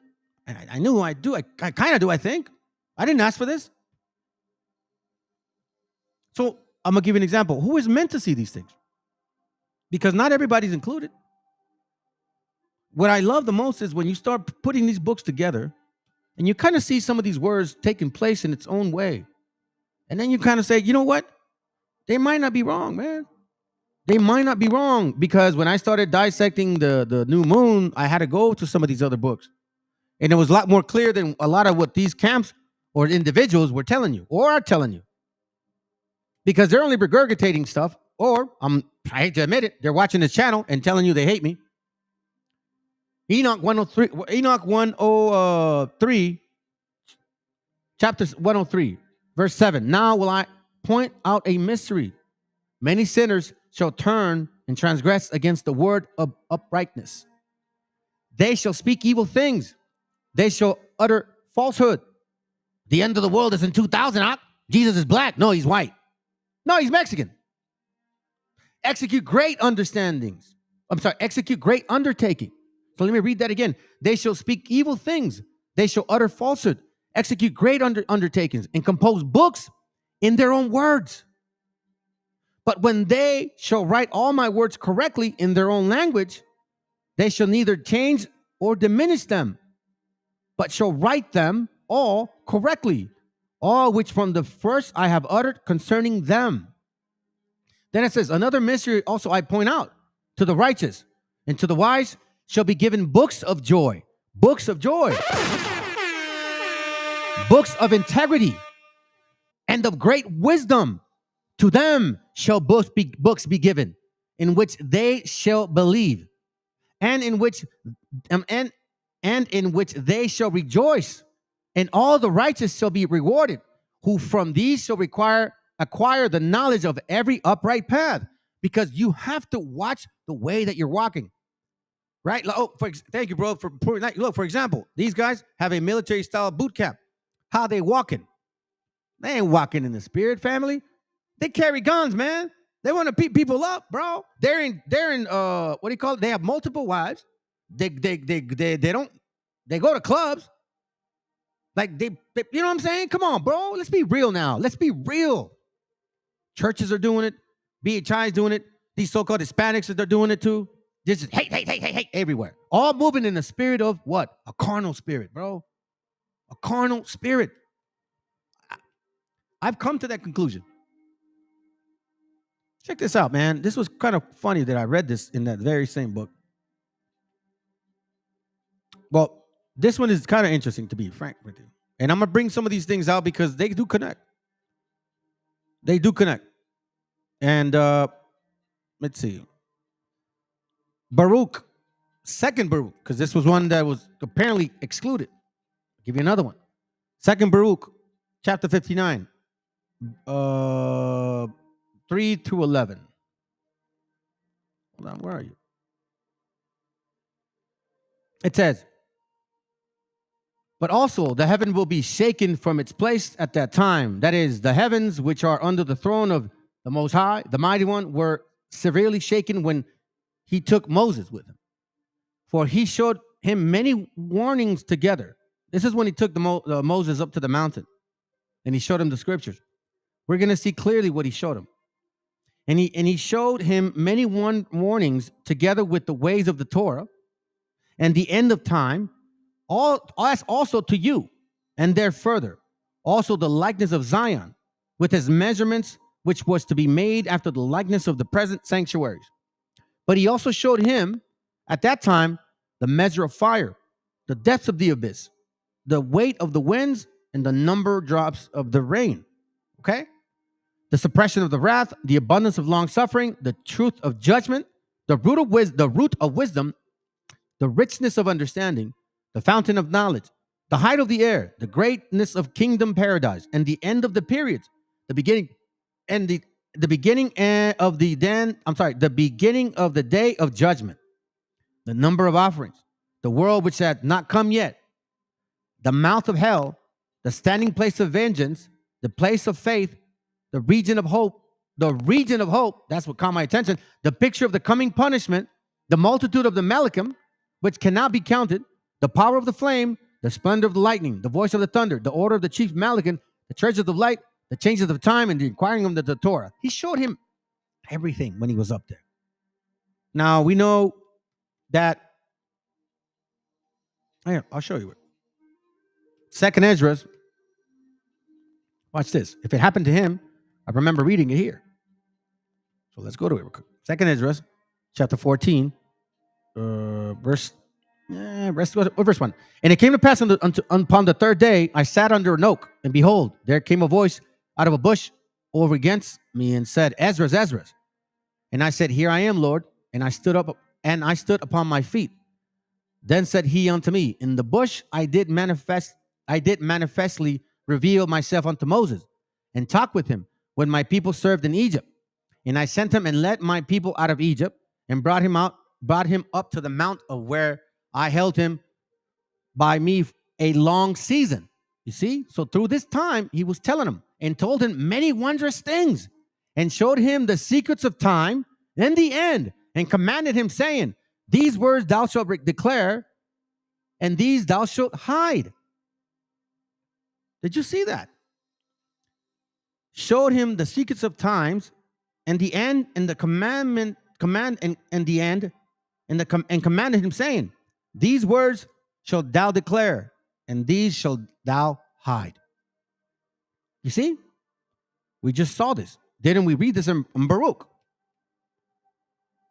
I knew why I do. I kind of do, I think. I didn't ask for this. So I'm going to give you an example. Who is meant to see these things? Because not everybody's included. What I love the most is when you start putting these books together and you kind of see some of these words taking place in its own way. And then you kind of say, you know what? They might not be wrong, man. They might not be wrong, because when I started dissecting the new moon, I had to go to some of these other books. And it was a lot more clear than a lot of what these camps or individuals were telling you or are telling you. Because they're only regurgitating stuff, or I hate to admit it, they're watching this channel and telling you they hate me. Enoch 103, chapter 103, verse 7. Now will I point out a mystery. Many sinners shall turn and transgress against the word of uprightness. They shall speak evil things. They shall utter falsehood. The end of the world is in 2000. Jesus is black. No, he's white. No, he's Mexican. Execute great undertaking. So let me read that again. They shall speak evil things. They shall utter falsehood. Execute great undertakings and compose books in their own words. But when they shall write all my words correctly in their own language, they shall neither change or diminish them, but shall write them all correctly, all which from the first I have uttered concerning them. Then it says, another mystery also I point out, to the righteous and to the wise shall be given books of joy, books of joy, books of integrity and of great wisdom. To them shall books be given, in which they shall believe, and in which and in which they shall rejoice, and all the righteous shall be rewarded, who from these shall acquire the knowledge of every upright path, because you have to watch the way that you're walking, right? Oh, thank you, bro. Look, for example, these guys have a military style boot camp. How they walking? They ain't walking in the spirit, family. They carry guns, man. They want to beat people up, bro. They're in what do you call it? They have multiple wives. They go to clubs. Like they you know what I'm saying? Come on, bro. Let's be real now. Let's be real. Churches are doing it. BHI is doing it. These so-called Hispanics, they're doing it too. This is hate everywhere. All moving in the spirit of what? A carnal spirit, bro. A carnal spirit. I've come to that conclusion. Check this out, man. This was kind of funny that I read this in that very same book. Well, this one is kind of interesting, to be frank with you. And I'm going to bring some of these things out because they do connect. They do connect. And let's see. Baruch, second Baruch, because this was one that was apparently excluded. I'll give you another one. Second Baruch, chapter 59. 3 to 11. Hold on, where are you? It says, but also the heaven will be shaken from its place at that time. That is, the heavens which are under the throne of the Most High, the Mighty One, were severely shaken when he took Moses with him. For he showed him many warnings together. This is when he took Moses up to the mountain and he showed him the scriptures. We're going to see clearly what he showed him. And he showed him many warnings together with the ways of the Torah and the end of time, all as also to you, and there further, also the likeness of Zion, with his measurements, which was to be made after the likeness of the present sanctuaries. But he also showed him, at that time, the measure of fire, the depths of the abyss, the weight of the winds, and the number of drops of the rain. Okay? The suppression of the wrath, the abundance of long suffering, the truth of judgment, the root of wisdom, the richness of understanding, the fountain of knowledge, the height of the air, the greatness of kingdom paradise, and the end of the periods, the beginning and the beginning of the beginning of the day of judgment, the number of offerings, the world which had not come yet, the mouth of hell, the standing place of vengeance, the place of faith, the region of hope, that's what caught my attention, the picture of the coming punishment, the multitude of the Malachim, which cannot be counted, the power of the flame, the splendor of the lightning, the voice of the thunder, the order of the chief Malachim, the treasures of light, the changes of time, and the inquiring of the Torah. He showed him everything when he was up there. Now, we know that, I'll show you it. Second Ezra, watch this. If it happened to him, I remember reading it here. So let's go to it. Second Ezra, chapter 14, verse 1. And it came to pass upon the third day, I sat under an oak, and behold, there came a voice out of a bush over against me and said, Ezra, Ezra. And I said, Here I am, Lord. And I stood up, and I stood upon my feet. Then said he unto me, In the bush I did manifestly reveal myself unto Moses, and talk with him when my people served in Egypt. And I sent him and led my people out of Egypt, and brought him up to the mount of where I held him by me a long season. You see? So through this time, he was telling him and told him many wondrous things, and showed him the secrets of time and the end, and commanded him, saying, These words thou shalt declare, and these thou shalt hide. Did you see that? Showed him the secrets of times and the end, and the commanded him, saying, These words shalt thou declare, and these shall thou hide. You see? We just saw this. Didn't we read this in Baruch?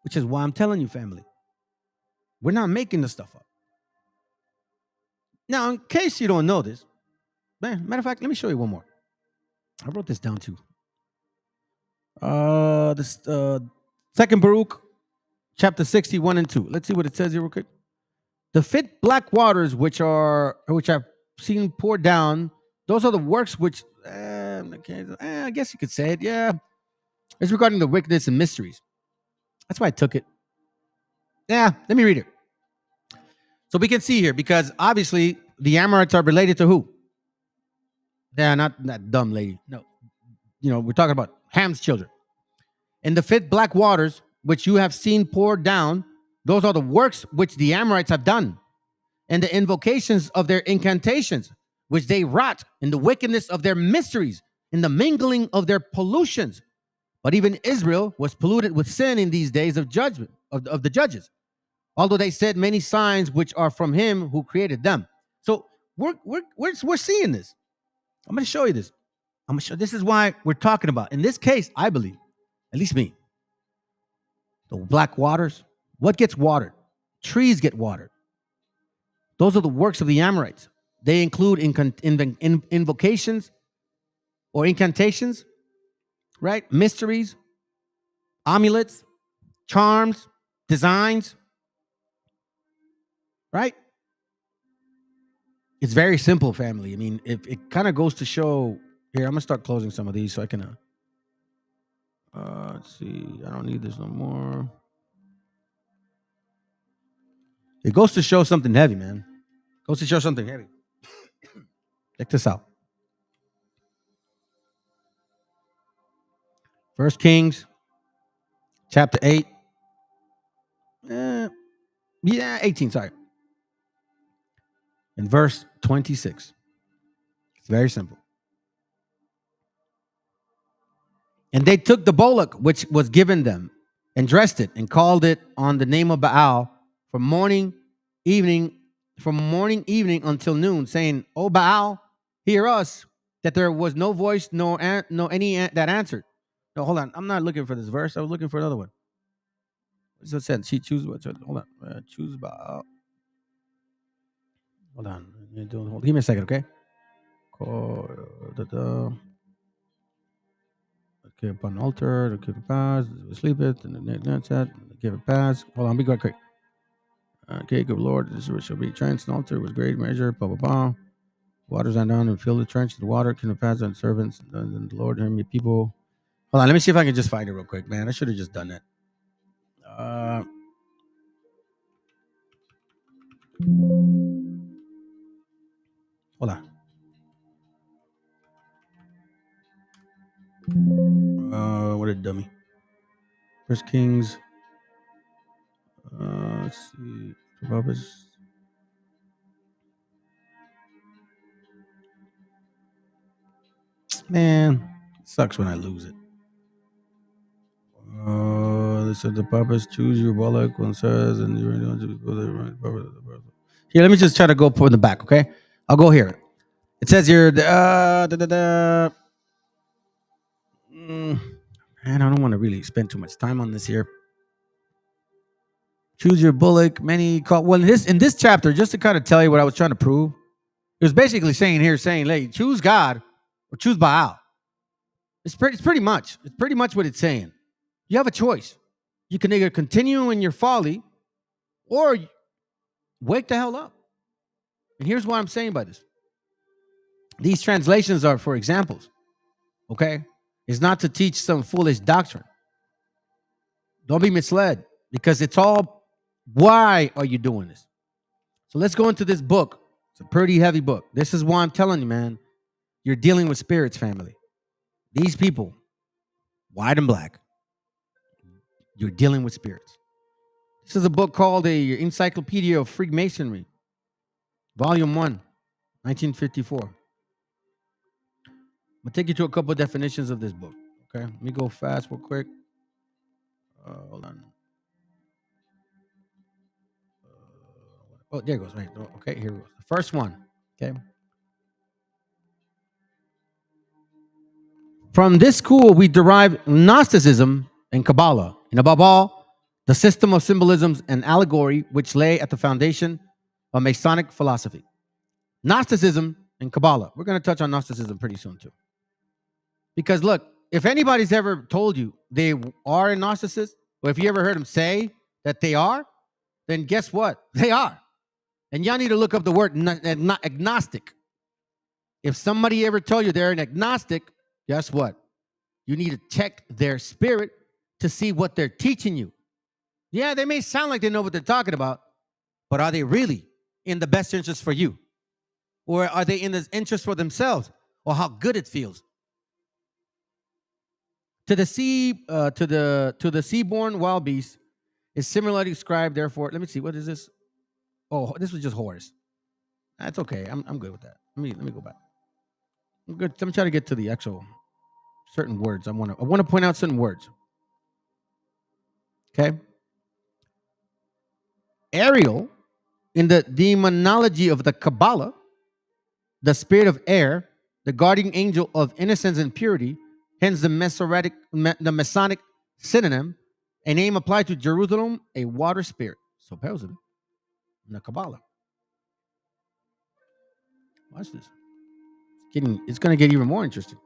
Which is why I'm telling you, family, we're not making this stuff up. Now, in case you don't know this, matter of fact, let me show you one more. I wrote this down too. This second Baruch, chapter 61 and 2. Let's see what it says here real quick. The fit black waters which I've seen poured down, those are the works which I guess you could say it, yeah. It's regarding the wickedness and mysteries. That's why I took it. Yeah, let me read it. So we can see here, because obviously the Amorites are related to who? Yeah, not that dumb lady. No. We're talking about Ham's children. And the fifth black waters, which you have seen poured down, those are the works which the Amorites have done, and the invocations of their incantations, which they wrought, in the wickedness of their mysteries, in the mingling of their pollutions. But even Israel was polluted with sin in these days of judgment, of the judges, although they said many signs which are from him who created them. So we're seeing this. I'm going to show you this. This is why we're talking about. In this case, I believe, at least me, the black waters. What gets watered? Trees get watered. Those are the works of the Amorites. They include invocations or incantations, right? Mysteries, amulets, charms, designs, right? It's very simple, family. I mean, it kind of goes to show. Here, I'm gonna start closing some of these so I can. Let's see. I don't need this no more. It goes to show something heavy, man. Goes to show something heavy. Check this out. 1 Kings, chapter 8. 18, sorry. In verse 26. It's very simple. And they took the bullock which was given them and dressed it and called it on the name of Baal from morning, evening until noon, saying, O Baal, hear us, that there was no voice, no any that answered. No, hold on. I'm not looking for this verse. I was looking for another one. What's it said? She choose what? Hold on. Choose Baal. Hold on. Give me a second, okay? Okay, upon the altar, give it pass, sleep it, and that's that. Give it pass. Hold on, be quick. Okay, good Lord, this shall be trench and altar was great measure, blah blah blah. Waters on down and fill the trench, the water can pass on servants, and the Lord hear me people. Hold on, let me see if I can just find it real quick, man. I should have just done that. Hold on. What a dummy. First Kings. Let's see. Man, it sucks when I lose it. This is the purpose. Choose your bullock when says, and you're going to be here. Let me just try to go for the back, okay? I'll go here. It says here, man, I don't want to really spend too much time on this here. Choose your bullock. Many call. Well, in this chapter, just to kind of tell you what I was trying to prove, it was basically saying, hey, choose God or choose Baal. It's pretty much what it's saying. You have a choice. You can either continue in your folly or wake the hell up. And here's what I'm saying by this. These translations are for examples, okay? It's not to teach some foolish doctrine. Don't be misled, because it's all, why are you doing this? So let's go into this book. It's a pretty heavy book. This is why I'm telling you, man, you're dealing with spirits, family. These people, white and black, you're dealing with spirits. This is a book called The Encyclopedia of Freemasonry, Volume 1, 1954. I'm going to take you to a couple of definitions of this book, okay? Let me go fast real quick. Hold on. Oh, there it goes. Right. Okay, here it goes. The first one. Okay. From this school, we derive Gnosticism and Kabbalah, and above all, the system of symbolisms and allegory which lay at the foundation of Masonic philosophy. Gnosticism and Kabbalah. We're going to touch on Gnosticism pretty soon, too. Because look, if anybody's ever told you they are a Gnosticist, or if you ever heard them say that they are, then guess what? They are. And y'all need to look up the word agnostic. If somebody ever told you they're an agnostic, guess what? You need to check their spirit to see what they're teaching you. Yeah, they may sound like they know what they're talking about, but are they really in the best interest for you? Or are they in the interest for themselves, or how good it feels? To the seaborn wild beast is similarly described. Therefore, let me see. What is this? Oh, this was just horse. That's okay. I'm good with that. Let me go back. I'm good. I'm trying to get to the actual certain words. I want to point out certain words. Okay. Ariel, in the demonology of the Kabbalah, the spirit of air, the guardian angel of innocence and purity, hence the Masonic synonym, a name applied to Jerusalem, a water spirit. So Beelzebub in the Kabbalah. Watch this. It's going to get even more interesting.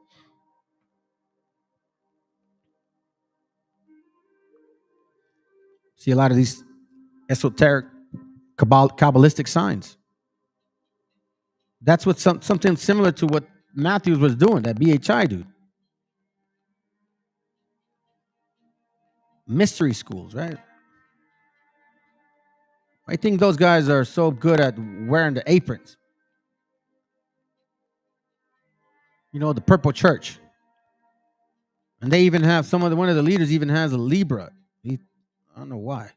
See a lot of these esoteric Kabbalistic signs. That's what something similar to what Matthews was doing, that BHI dude. Mystery schools, right? I think those guys are so good at wearing the aprons. You know, the purple church. And they even have one of the leaders even has a Libra. I don't know why.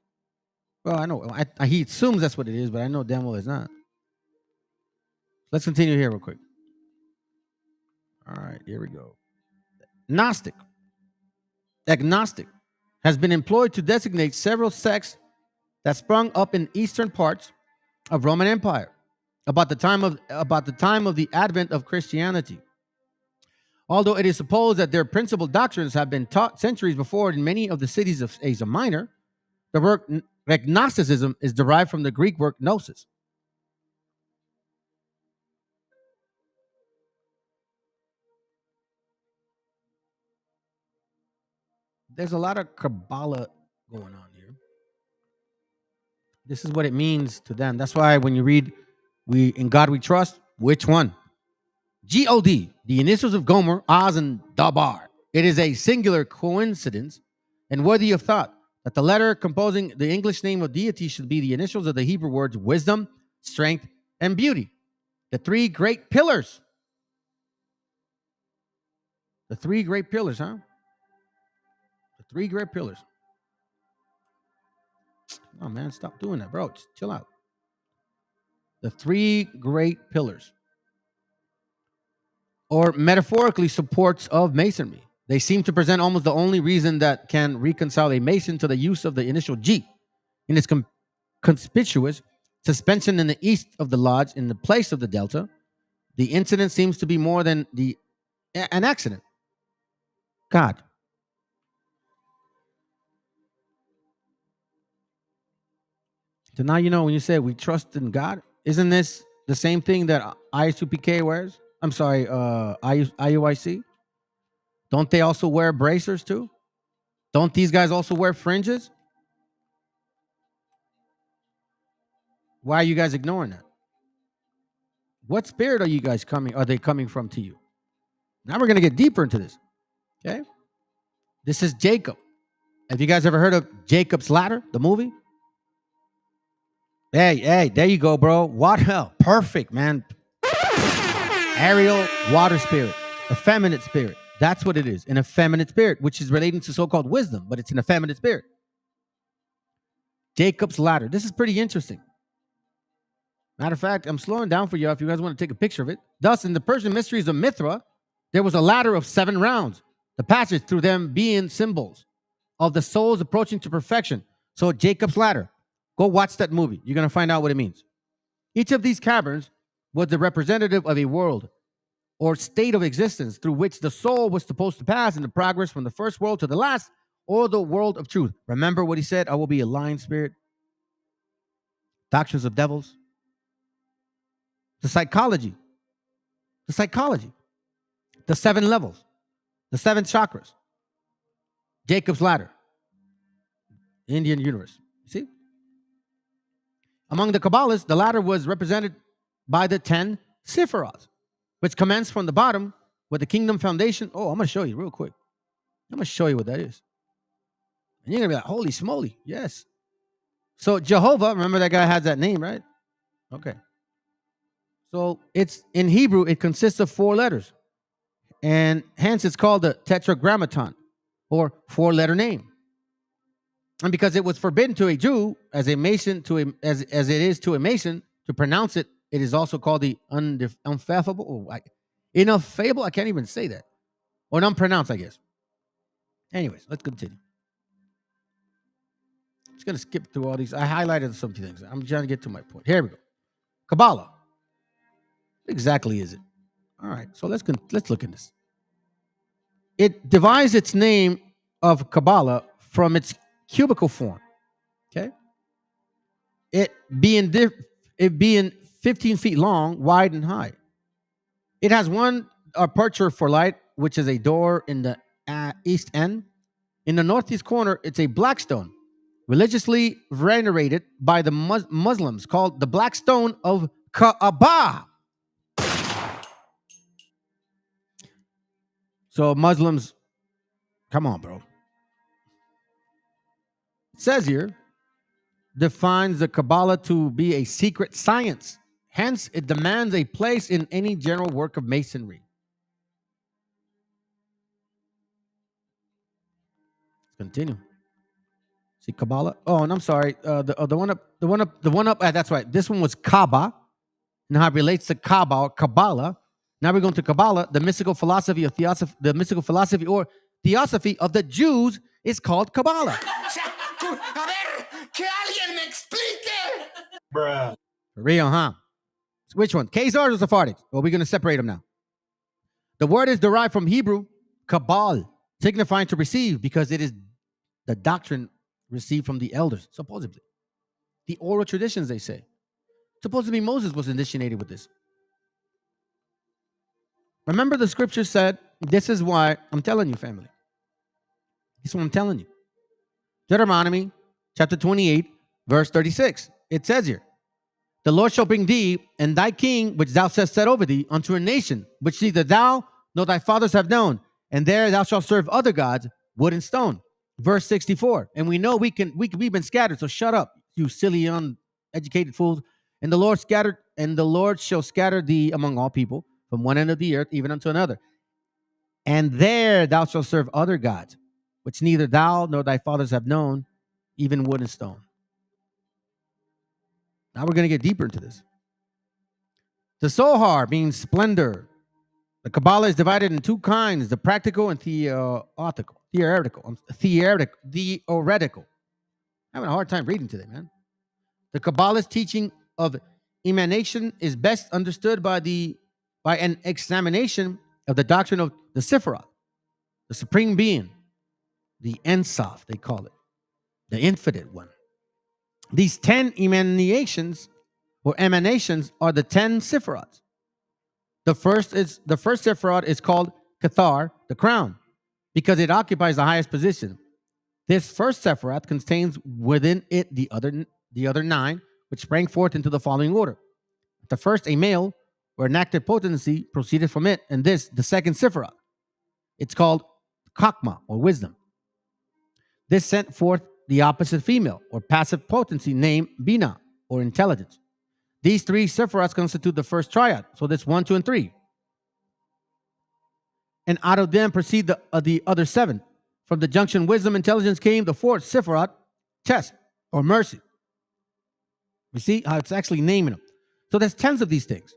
Well, I know he assumes that's what it is, but I know damn well it's not. Let's continue here real quick. All right, here we go. Gnostic, agnostic, has been employed to designate several sects that sprung up in eastern parts of Roman Empire about the time of the advent of Christianity. Although it is supposed that their principal doctrines have been taught centuries before in many of the cities of Asia Minor, the word agnosticism is derived from the Greek word gnosis. There's a lot of Kabbalah going on here. This is what it means to them. That's why when you read, "We in God we trust," which one? God, the initials of Gomer, Oz, and Dabar. It is a singular coincidence and worthy of thought that the letter composing the English name of deity should be the initials of the Hebrew words wisdom, strength, and beauty. The three great pillars. The three great pillars, huh? The three great pillars. Oh, man, stop doing that, bro. Just chill out. The three great pillars, or metaphorically supports of masonry. They seem to present almost the only reason that can reconcile a mason to the use of the initial G in its conspicuous suspension in the east of the lodge in the place of the delta. The incident seems to be more than an accident. God. So now you know when you say we trust in God, isn't this the same thing that ISUPK wears? I'm sorry, IUIC? Don't they also wear bracers too? Don't these guys also wear fringes? Why are you guys ignoring that? What spirit are they coming from to you? Now we're going to get deeper into this. Okay? This is Jacob. Have you guys ever heard of Jacob's Ladder, the movie? Hey, there you go, bro. What hell? Perfect, man. Ariel, water spirit, effeminate spirit. That's what it is, an effeminate spirit, which is relating to so-called wisdom, but it's an effeminate spirit. Jacob's Ladder. This is pretty interesting. Matter of fact, I'm slowing down for you if you guys want to take a picture of it. Thus, in the Persian mysteries of Mithra, there was a ladder of 7 rounds, the passage through them being symbols of the souls approaching to perfection. So Jacob's Ladder. Go watch that movie. You're going to find out what it means. Each of these caverns was the representative of a world or state of existence through which the soul was supposed to pass in the progress from the first world to the last, or the world of truth. Remember what he said? I will be a lying spirit. Doctrines of devils. The psychology. The psychology. The 7 levels. The 7 chakras. Jacob's ladder. Indian universe. See? Among the Kabbalists, the ladder was represented by the 10 Sephiroth, which commence from the bottom with the kingdom foundation. Oh, I'm going to show you real quick. I'm going to show you what that is. And you're going to be like, holy smoly. Yes. So Jehovah, remember that guy has that name, right? Okay. So it's in Hebrew, it consists of 4 letters. And hence it's called the tetragrammaton, or 4-letter name. And because it was forbidden to a Jew as a Mason as it is to a Mason to pronounce it, it is also called the ineffable. Ineffable. I can't even say that. Or unpronounced, I guess. Anyways, let's continue. I'm just gonna skip through all these. I highlighted some things. I'm trying to get to my point. Here we go. Kabbalah. What exactly is it? All right, so let's look at this. It derives its name of Kabbalah from its cubical form. Okay, it being 15 feet long, wide, and high. It has one aperture for light, which is a door in the east end. In the northeast corner, it's a black stone, religiously venerated by the Muslims, called the Black Stone of Kaaba. So Muslims, come on, bro. It says here, defines the Kabbalah to be a secret science. Hence, it demands a place in any general work of masonry. Let's continue. See Kabbalah. Oh, and I'm sorry. The one up. That's right. This one was Kaaba, and how it relates to Kabbalah. Now we're going to Kabbalah, the mystical philosophy of theosophy. The mystical philosophy or theosophy of the Jews is called Kabbalah. Bruh. For real, huh? Which one? Khazars or Sephardics? Well, we're going to separate them now. The word is derived from Hebrew, Kabbal, signifying to receive, because it is the doctrine received from the elders, supposedly. The oral traditions, they say. Supposedly Moses was initiated with this. Remember the scripture said, this is why I'm telling you, family. This is what I'm telling you. Deuteronomy chapter 28, verse 36. It says here, the Lord shall bring thee and thy king, which thou hast set over thee, unto a nation, which neither thou nor thy fathers have known. And there thou shalt serve other gods, wood and stone. Verse 64. And we know we've been scattered, so shut up, you silly, uneducated fools. And the Lord shall scatter thee among all people, from one end of the earth even unto another. And there thou shalt serve other gods, which neither thou nor thy fathers have known, even wood and stone. Now we're going to get deeper into this. The Zohar means splendor. The Kabbalah is divided in 2 kinds, the practical and theoretical. I'm having a hard time reading today, man. The Kabbalah's teaching of emanation is best understood by an examination of the doctrine of the Sephiroth, the supreme being, the Ensof, they call it, the infinite one. These 10 emanations are the 10 Sephiroths. The first Sephiroth is called Cathar, the crown, because it occupies the highest position. This first Sephiroth contains within it the other 9, which sprang forth into the following order. The first, a male or an active potency, proceeded from it, and this, the second Sephiroth. It's called Chokmah, or wisdom. This sent forth the opposite female, or passive potency, named Binah, or intelligence. These 3 Sephiroths constitute the first triad, so that's 1, 2, and 3. And out of them proceed the other 7. From the junction wisdom, intelligence came the 4th Sephiroth, Chest, or mercy. You see how it's actually naming them. So there's 10s of these things.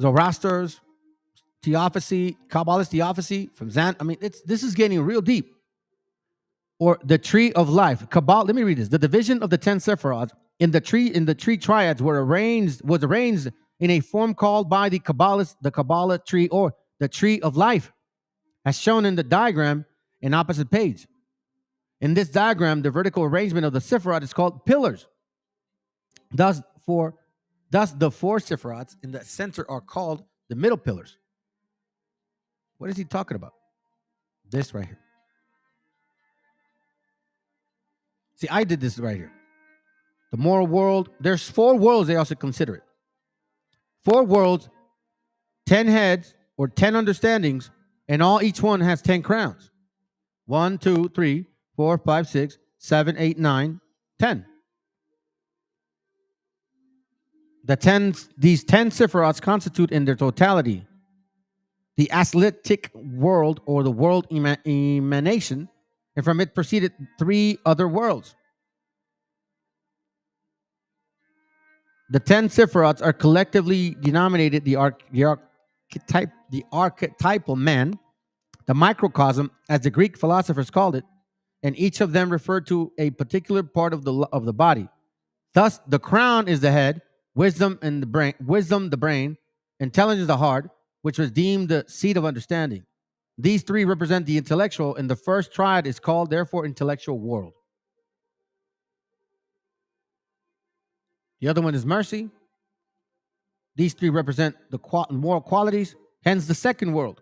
Zoroaster's theosophy, Kabbalist theosophy from Zan. I mean, this is getting real deep. Or the tree of life. Kabbalah, let me read this. The division of the 10 Sephiroth in the tree triads was arranged in a form called by the Kabbalah tree, or the tree of life, as shown in the diagram in opposite page. In this diagram, the vertical arrangement of the Sephiroth is called pillars. Thus, the four Sephiroths in the center are called the middle pillars. What is he talking about? This right here. See, I did this right here. The moral world. There's 4 worlds, they also consider it. 4 worlds, 10 heads, or 10 understandings, and each one has 10 crowns. 1, 2, 3, 4, 5, 6, 7, 8, 9, 10. These 10 Sephiroths constitute in their totality the athletic world, or the world emanation, and from it proceeded 3 other worlds. The 10 Sephiroths are collectively denominated the archetypal man, the microcosm, as the Greek philosophers called it, and each of them referred to a particular part of the body. Thus, the crown is the head, wisdom the brain, intelligence the heart, which was deemed the seat of understanding. These 3 represent the intellectual, and the first triad is called, therefore, intellectual world. The other one is mercy. These 3 represent the moral qualities, hence the second world,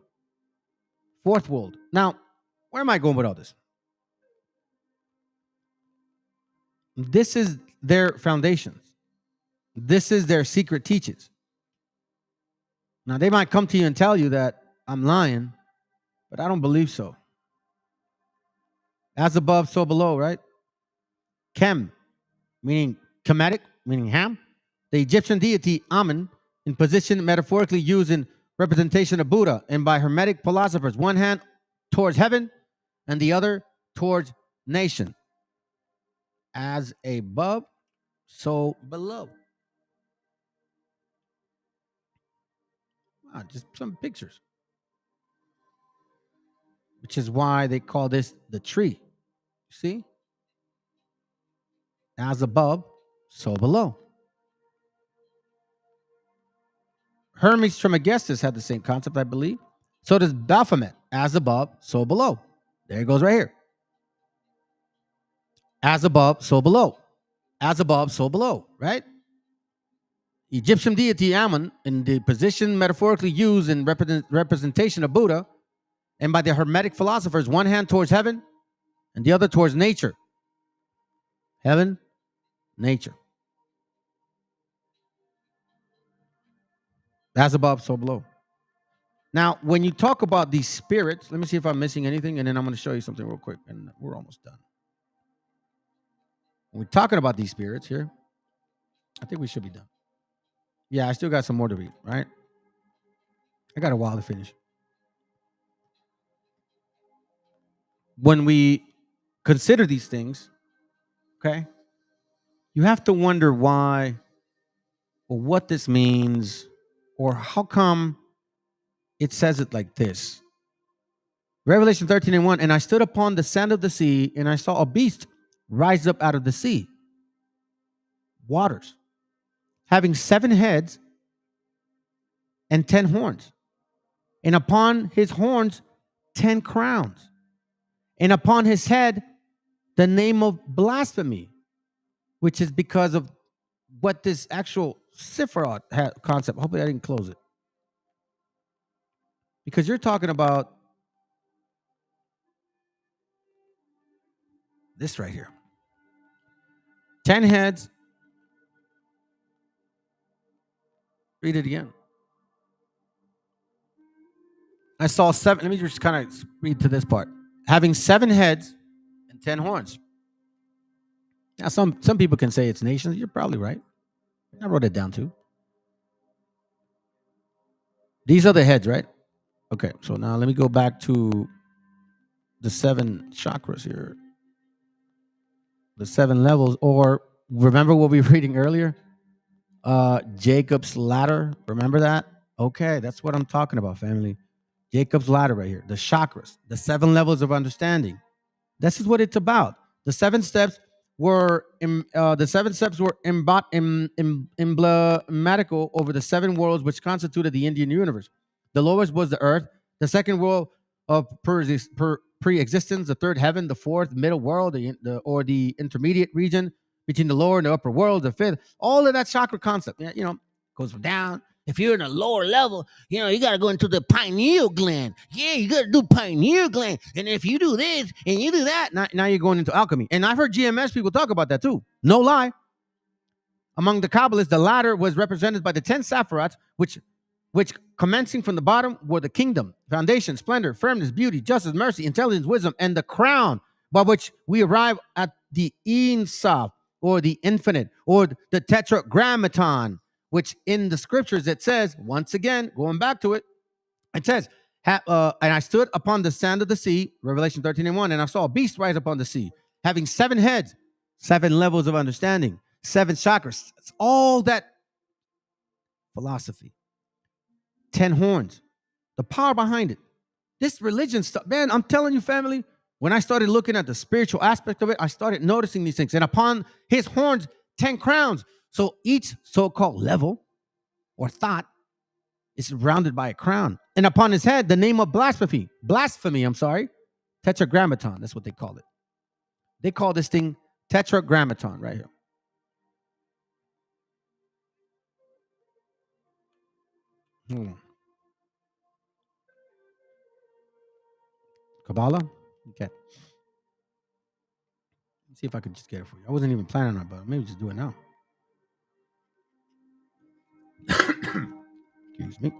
4th world. Now, where am I going with all this? This is their foundations. This is their secret teachings. Now, they might come to you and tell you that I'm lying, but I don't believe so. As above, so below, right? Chem, meaning Kemetic, meaning Ham. The Egyptian deity Amun, in position metaphorically used in representation of Buddha, and by Hermetic philosophers, one hand towards heaven and the other towards nation. As above, so below. Wow, just some pictures. Which is why they call this the tree. See? As above, so below. Hermes Trismegistus had the same concept, I believe. So does Baphomet. As above, so below. There it goes right here. As above, so below. As above, so below, right? Egyptian deity Amun, in the position metaphorically used in representation of Buddha, and by the Hermetic philosophers, one hand towards heaven and the other towards nature. Heaven, nature. As above, so below. Now, when you talk about these spirits, let me see if I'm missing anything, and then I'm going to show you something real quick, and we're almost done. When we're talking about these spirits here, I think we should be done. Yeah, I still got some more to read, right? I got a while to finish. When we consider these things, okay, you have to wonder why, or what this means, or how come it says it like this. Revelation 13:1, and I stood upon the sand of the sea, and I saw a beast rise up out of the sea, waters, having 7 heads and 10 horns, and upon his horns 10 crowns, and upon his head the name of blasphemy, which is because of what this actual Sephiroth concept. Hopefully I didn't close it. Because you're talking about this right here. 10 heads. Read it again. I saw 7. Let me just kind of read to this part. Having 7 heads and 10 horns. Now, some people can say it's nations. You're probably right. I wrote it down too. These are the heads, right? Okay, so now let me go back to the 7 chakras here. The 7 levels, or remember what we were reading earlier? Jacob's ladder. Remember that? Okay, that's what I'm talking about, family. Jacob's ladder right here. The chakras, the 7 levels of understanding. This is what it's about. The 7 steps were the 7 steps were emblematical over the 7 worlds which constituted the Indian universe. The lowest was the earth, the second world of pre-existence, the third heaven, the fourth middle world, the intermediate region between the lower and the upper world, the fifth. All of that chakra concept, goes down. If you're in a lower level, you got to go into the pineal gland. Yeah, you got to do pineal gland. And if you do this and you do that, now you're going into alchemy. And I've heard GMS people talk about that too. No lie. Among the Kabbalists, the latter was represented by the 10 Sephiroth, which commencing from the bottom were the kingdom, foundation, splendor, firmness, beauty, justice, mercy, intelligence, wisdom, and the crown by which we arrive at the Ein Sof, or the infinite, or the tetragrammaton, which in the scriptures it says, once again, going back to it, it says, and I stood upon the sand of the sea, Revelation 13:1, and I saw a beast rise upon the sea, having 7 heads, 7 levels of understanding, 7 chakras. It's all that philosophy. 10 horns, the power behind it. This religion stuff, man, I'm telling you, family, when I started looking at the spiritual aspect of it, I started noticing these things. And upon his horns, 10 crowns. So each so-called level or thought is surrounded by a crown. And upon his head, the name of blasphemy, tetragrammaton, that's what they call it. They call this thing tetragrammaton right here. Hold on. Kabbalah? Okay. Let's see if I can just get it for you. I wasn't even planning on it, but maybe just do it now. Excuse me.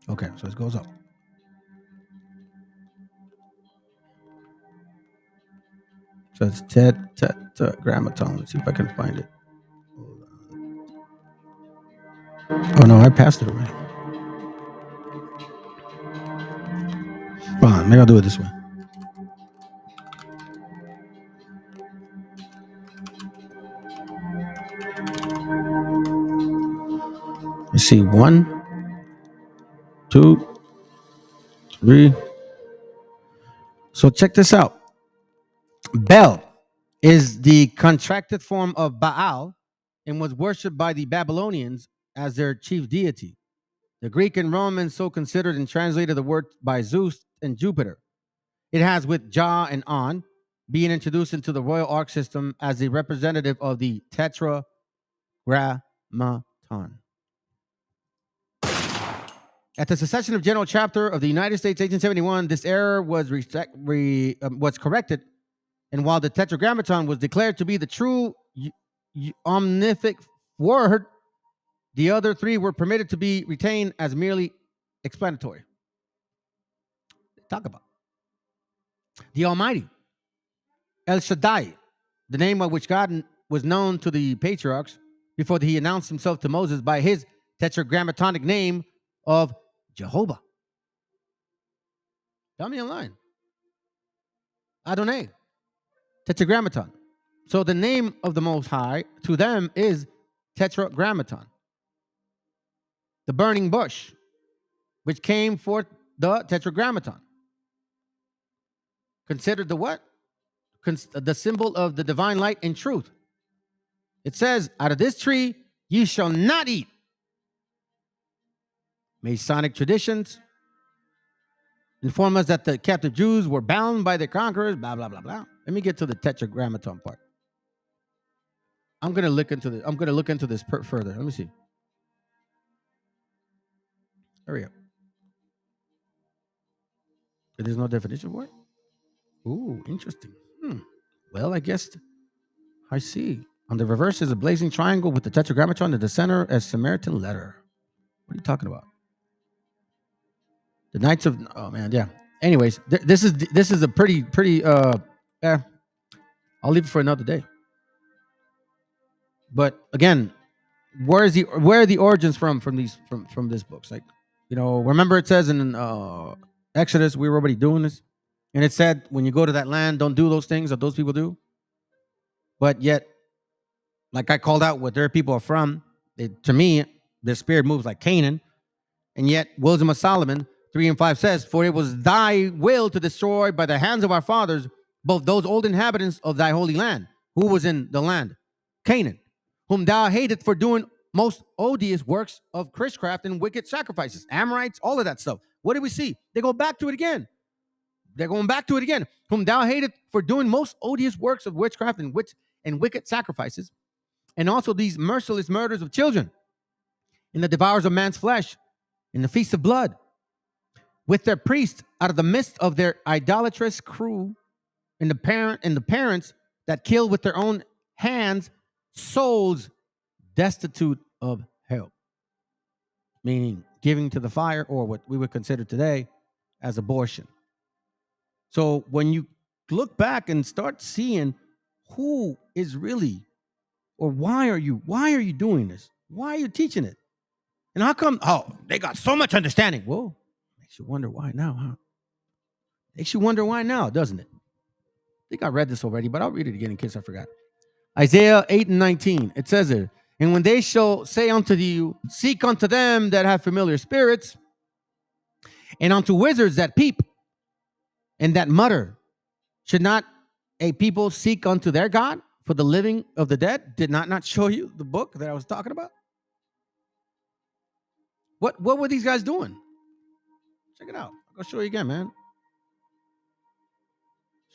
Okay, so it goes up. So it's tetragrammaton. Let's see if I can find it. Oh no, I passed it already. Hold on, maybe I'll do it this way. Let's see, 1, 2, 3. So check this out. Bel is the contracted form of Baal and was worshipped by the Babylonians as their chief deity. The Greek and Romans so considered and translated the word by Zeus and Jupiter. It has with Jah and On being introduced into the royal arc system as the representative of the tetragrammaton. At the secession of General Chapter of the United States, 1871, this error was corrected, and while the tetragrammaton was declared to be the true omnific word, the other 3 were permitted to be retained as merely explanatory. Talk about the Almighty, El Shaddai, the name by which God was known to the patriarchs before he announced himself to Moses by his tetragrammatonic name of Jehovah. Tell me online. Adonai, tetragrammaton. So the name of the Most High to them is tetragrammaton. The burning bush, which came forth the tetragrammaton. Considered the what? The symbol of the divine light and truth. It says, out of this tree you shall not eat. Masonic traditions inform us that the captive Jews were bound by their conquerors, blah, blah, blah, blah. Let me get to the tetragrammaton part. I'm going to look into this further. Let me see. Hurry up. There's no definition for it? Ooh, interesting. Well, I guess I see. On the reverse is a blazing triangle with the tetragrammaton in the center as Samaritan letter. What are you talking about? The Knights of... Oh, man, yeah. Anyways, this is a pretty... I'll leave it for another day. But again, where are the origins from this books? Like, remember it says in Exodus, we were already doing this. And it said, when you go to that land, don't do those things that those people do. But yet, like I called out what their people are from, to me, their spirit moves like Canaan. And yet, Wisdom of Solomon 3:5 says, for it was thy will to destroy by the hands of our fathers, both those old inhabitants of thy holy land, who was in the land, Canaan, whom thou hated for doing most odious works of witchcraft and wicked sacrifices, Amorites, all of that stuff. What do we see? They go back to it again. They're going back to it again. Whom thou hated for doing most odious works of witchcraft and wicked sacrifices, and also these merciless murders of children, and the devours of man's flesh, in the feast of blood, with their priests out of the midst of their idolatrous crew, and the parents that kill with their own hands souls destitute of help, meaning giving to the fire, or what we would consider today as abortion. So when you look back and start seeing who is really, or why are you doing this? Why are you teaching it? And how come, they got so much understanding? Well, makes you wonder why now, huh? Makes you wonder why now, doesn't it? I think I read this already, but I'll read it again in case I forgot. Isaiah 8:19, it says it, and when they shall say unto you, seek unto them that have familiar spirits, and unto wizards that peep, and that mutter, should not a people seek unto their God for the living of the dead? Did not show you the book that I was talking about? What were these guys doing? Check it out. I'll show you again, man.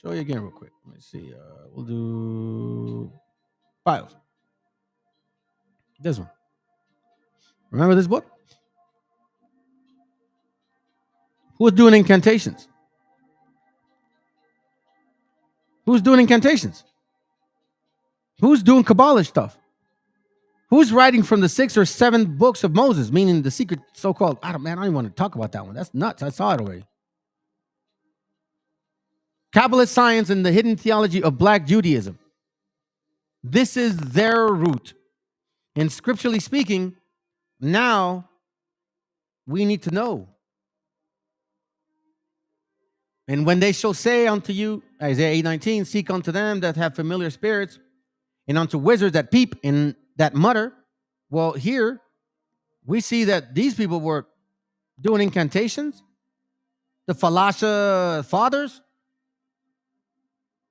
Show you again real quick. Let me see. We'll do files. This one. Remember this book? Who's doing incantations? Who's doing incantations? Who's doing Kabbalah stuff? Who's writing from the 6 or 7 books of Moses, meaning the secret so-called, I don't even want to talk about that one. That's nuts. I saw it already. Kabbalist science and the hidden theology of Black Judaism. This is their root. And scripturally speaking, now we need to know. And when they shall say unto you, Isaiah 8:19, seek unto them that have familiar spirits, and unto wizards that peep and that mutter. Well, here we see that these people were doing incantations. The Falasha fathers,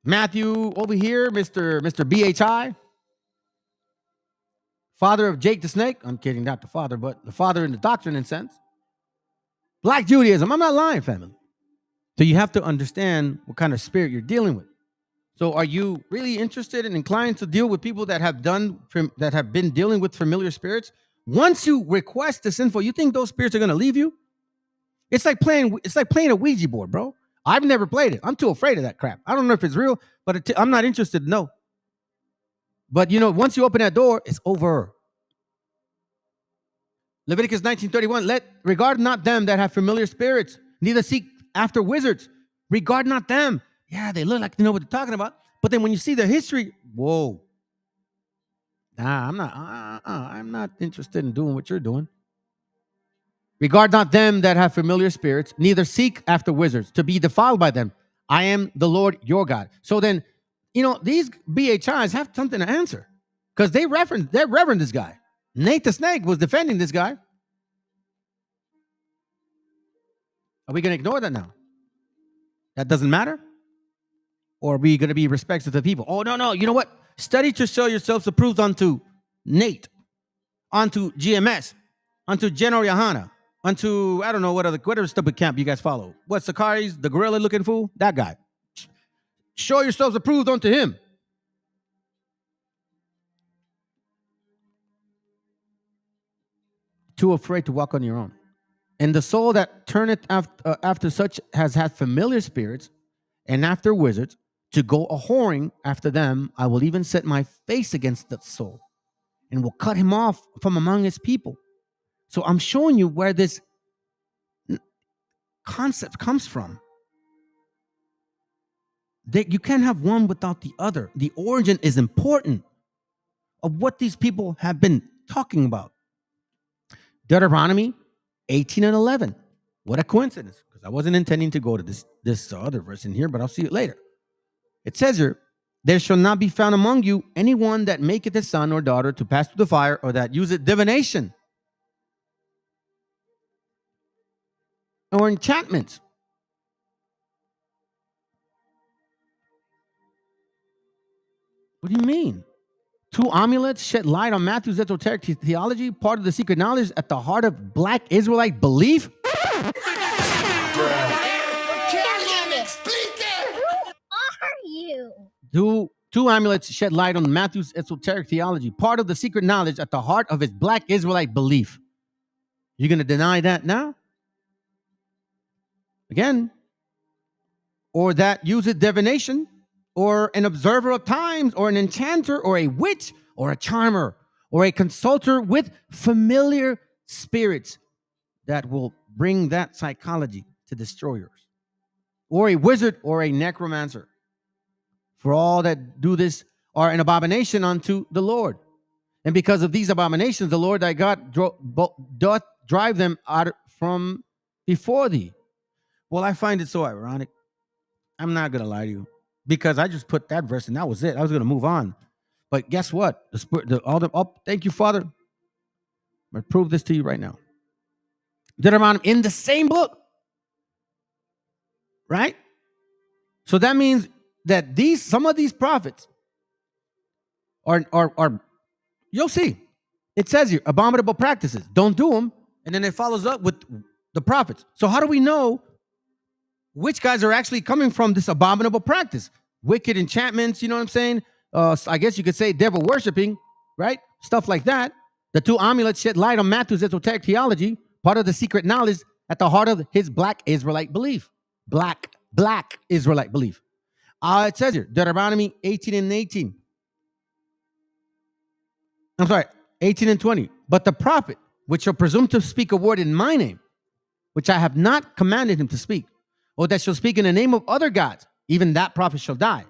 Matthew over here, Mr. BHI, father of Jake the Snake. I'm kidding, not the father, but the father in the doctrine in a sense. Black Judaism. I'm not lying, family. So you have to understand what kind of spirit you're dealing with. So are you really interested and inclined to deal with people that have been dealing with familiar spirits? Once you request this info, you think those spirits are going to leave you? It's like playing a Ouija board, bro. I've never played it. I'm too afraid of that crap. I don't know if it's real, but I'm not interested to know. But once you open that door, it's over. Leviticus 19:31, regard not them that have familiar spirits, neither seek after wizards. Regard not them. Yeah, they look like they know what they're talking about. But then when you see their history, whoa. Nah, I'm not interested in doing what you're doing. Regard not them that have familiar spirits, neither seek after wizards to be defiled by them. I am the Lord your God. So then, these BHIs have something to answer because they reverend this guy. Nate the Snake was defending this guy. Are we going to ignore that now? That doesn't matter? Or are we going to be respectful to people? Oh, no. You know what? Study to show yourselves approved unto Nate, unto GMS, unto General Yohana, unto, I don't know, whatever stupid camp you guys follow. What, Sakari's, the gorilla looking fool? That guy. Show yourselves approved unto him. Too afraid to walk on your own. And the soul that turneth after such has had familiar spirits and after wizards, to go a whoring after them. I will even set my face against that soul and will cut him off from among his people. So I'm showing you where this concept comes from. That you can't have one without the other. The origin is important of what these people have been talking about. Deuteronomy 18:11. What a coincidence, because I wasn't intending to go to this other verse in here, but I'll see it later. It says here, there shall not be found among you anyone that maketh a son or daughter to pass through the fire, or that useth divination or enchantments What do you mean? Two amulets shed light on Matthew's esoteric theology, part of the secret knowledge at the heart of black Israelite belief. Who are you? Two amulets shed light on Matthew's esoteric theology, part of the secret knowledge at the heart of his black Israelite belief. You going to deny that now? Again. Or that uses divination, or an observer of times, or an enchanter, or a witch, or a charmer, or a consulter with familiar spirits that will bring that psychology to destroyers, or a wizard, or a necromancer. For all that do this are an abomination unto the Lord. And because of these abominations, the Lord thy God doth drive them out from before thee. Well, I find it so ironic. I'm not going to lie to you, because I just put that verse and that was it. I was going to move on. But guess what? The Spirit, thank you, Father. I'm going to prove this to you right now. Deuteronomy in the same book. Right? So that means that some of these prophets are you'll see. It says here, abominable practices. Don't do them. And then it follows up with the prophets. So how do we know which guys are actually coming from this abominable practice? Wicked enchantments, you know what I'm saying? I guess you could say devil worshiping, right? Stuff like that. The two amulets shed light on Matthew's esoteric theology, part of the secret knowledge at the heart of his black Israelite belief. Black Israelite belief. It says here, Deuteronomy 18 and 18. I'm sorry, 18 and 20. But the prophet, which shall presume to speak a word in my name, which I have not commanded him to speak, or that shall speak in the name of other gods, even that prophet shall die.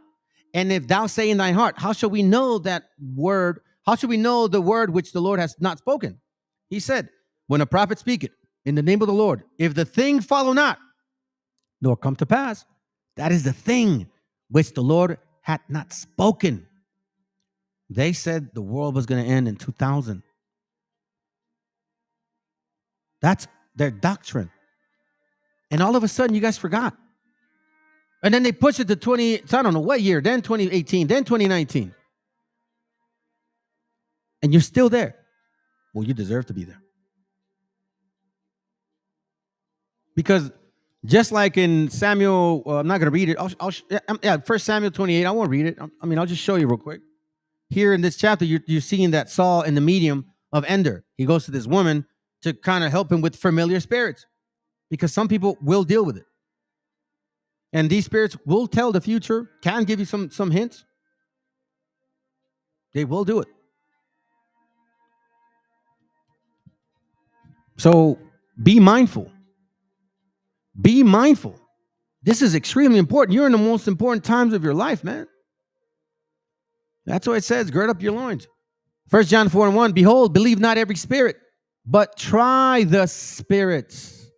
And if thou say in thy heart, how shall we know that word? How shall we know the word which the Lord has not spoken? He said, when a prophet speaketh in the name of the Lord, if the thing follow not, nor come to pass, that is the thing which the Lord had not spoken. They said the world was going to end in 2000. That's their doctrine. And all of a sudden, you guys forgot. And then they pushed it to I don't know what year, then 2018, then 2019. And you're still there. Well, you deserve to be there. Because just like in Samuel, I'm not going to read it. 1 Samuel 28, I won't read it. I'll just show you real quick. Here in this chapter, you're seeing that Saul in the medium of Ender. He goes to this woman to kind of help him with familiar spirits, because some people will deal with it. And these spirits will tell the future, can give you some hints. They will do it. So be mindful. Be mindful. This is extremely important. You're in the most important times of your life, man. That's what it says. Gird up your loins. 1 John 4 and 1. Behold, believe not every spirit, but try the spirits,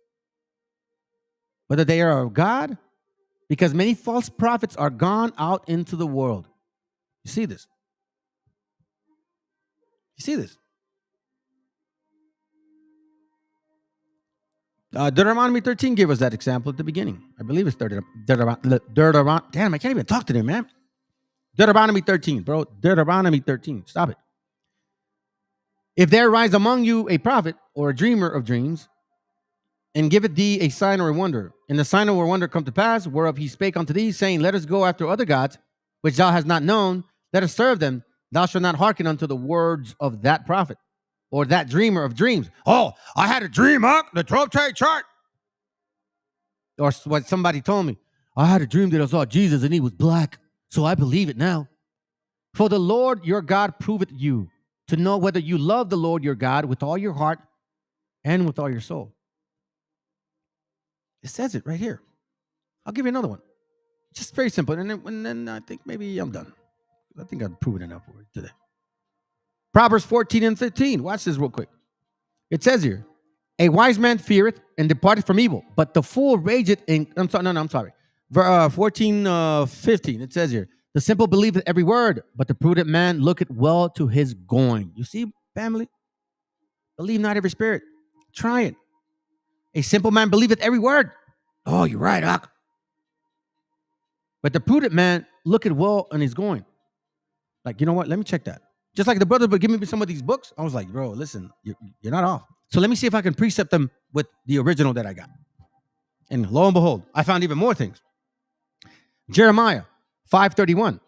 whether they are of God, because many false prophets are gone out into the world. You see this? You see this? Deuteronomy 13 gave us that example at the beginning. I believe it's Deuteronomy. Damn, I can't even talk to them, man. Deuteronomy 13, bro. Deuteronomy 13. Stop it. If there arise among you a prophet or a dreamer of dreams, and giveth thee a sign or a wonder, and the sign or wonder come to pass, whereof he spake unto thee, saying, let us go after other gods, which thou hast not known, let us serve them, thou shalt not hearken unto the words of that prophet, or that dreamer of dreams. Oh, I had a dream, the 12-trade chart. Or what somebody told me, I had a dream that I saw Jesus and he was black, so I believe it now. For the Lord your God proveth you, to know whether you love the Lord your God with all your heart and with all your soul. It says it right here. I'll give you another one. Just very simple. And then I think maybe I'm done. I think I've proven enough for it today. Proverbs 14 and 15. Watch this real quick. It says here, a wise man feareth and departeth from evil, but the fool rageth in... I'm sorry. 14, 15. It says here, the simple believeth every word, but the prudent man looketh well to his going. You see, family? Believe not every spirit. Try it. A simple man believeth every word. Oh, you're right, Ak. But the prudent man looketh well on his going. Like, you know what? Let me check that. Just like the brother would give me some of these books. I was like, bro, listen, you're not off. So let me see if I can precept them with the original that I got. And lo and behold, I found even more things. Jeremiah 5:31.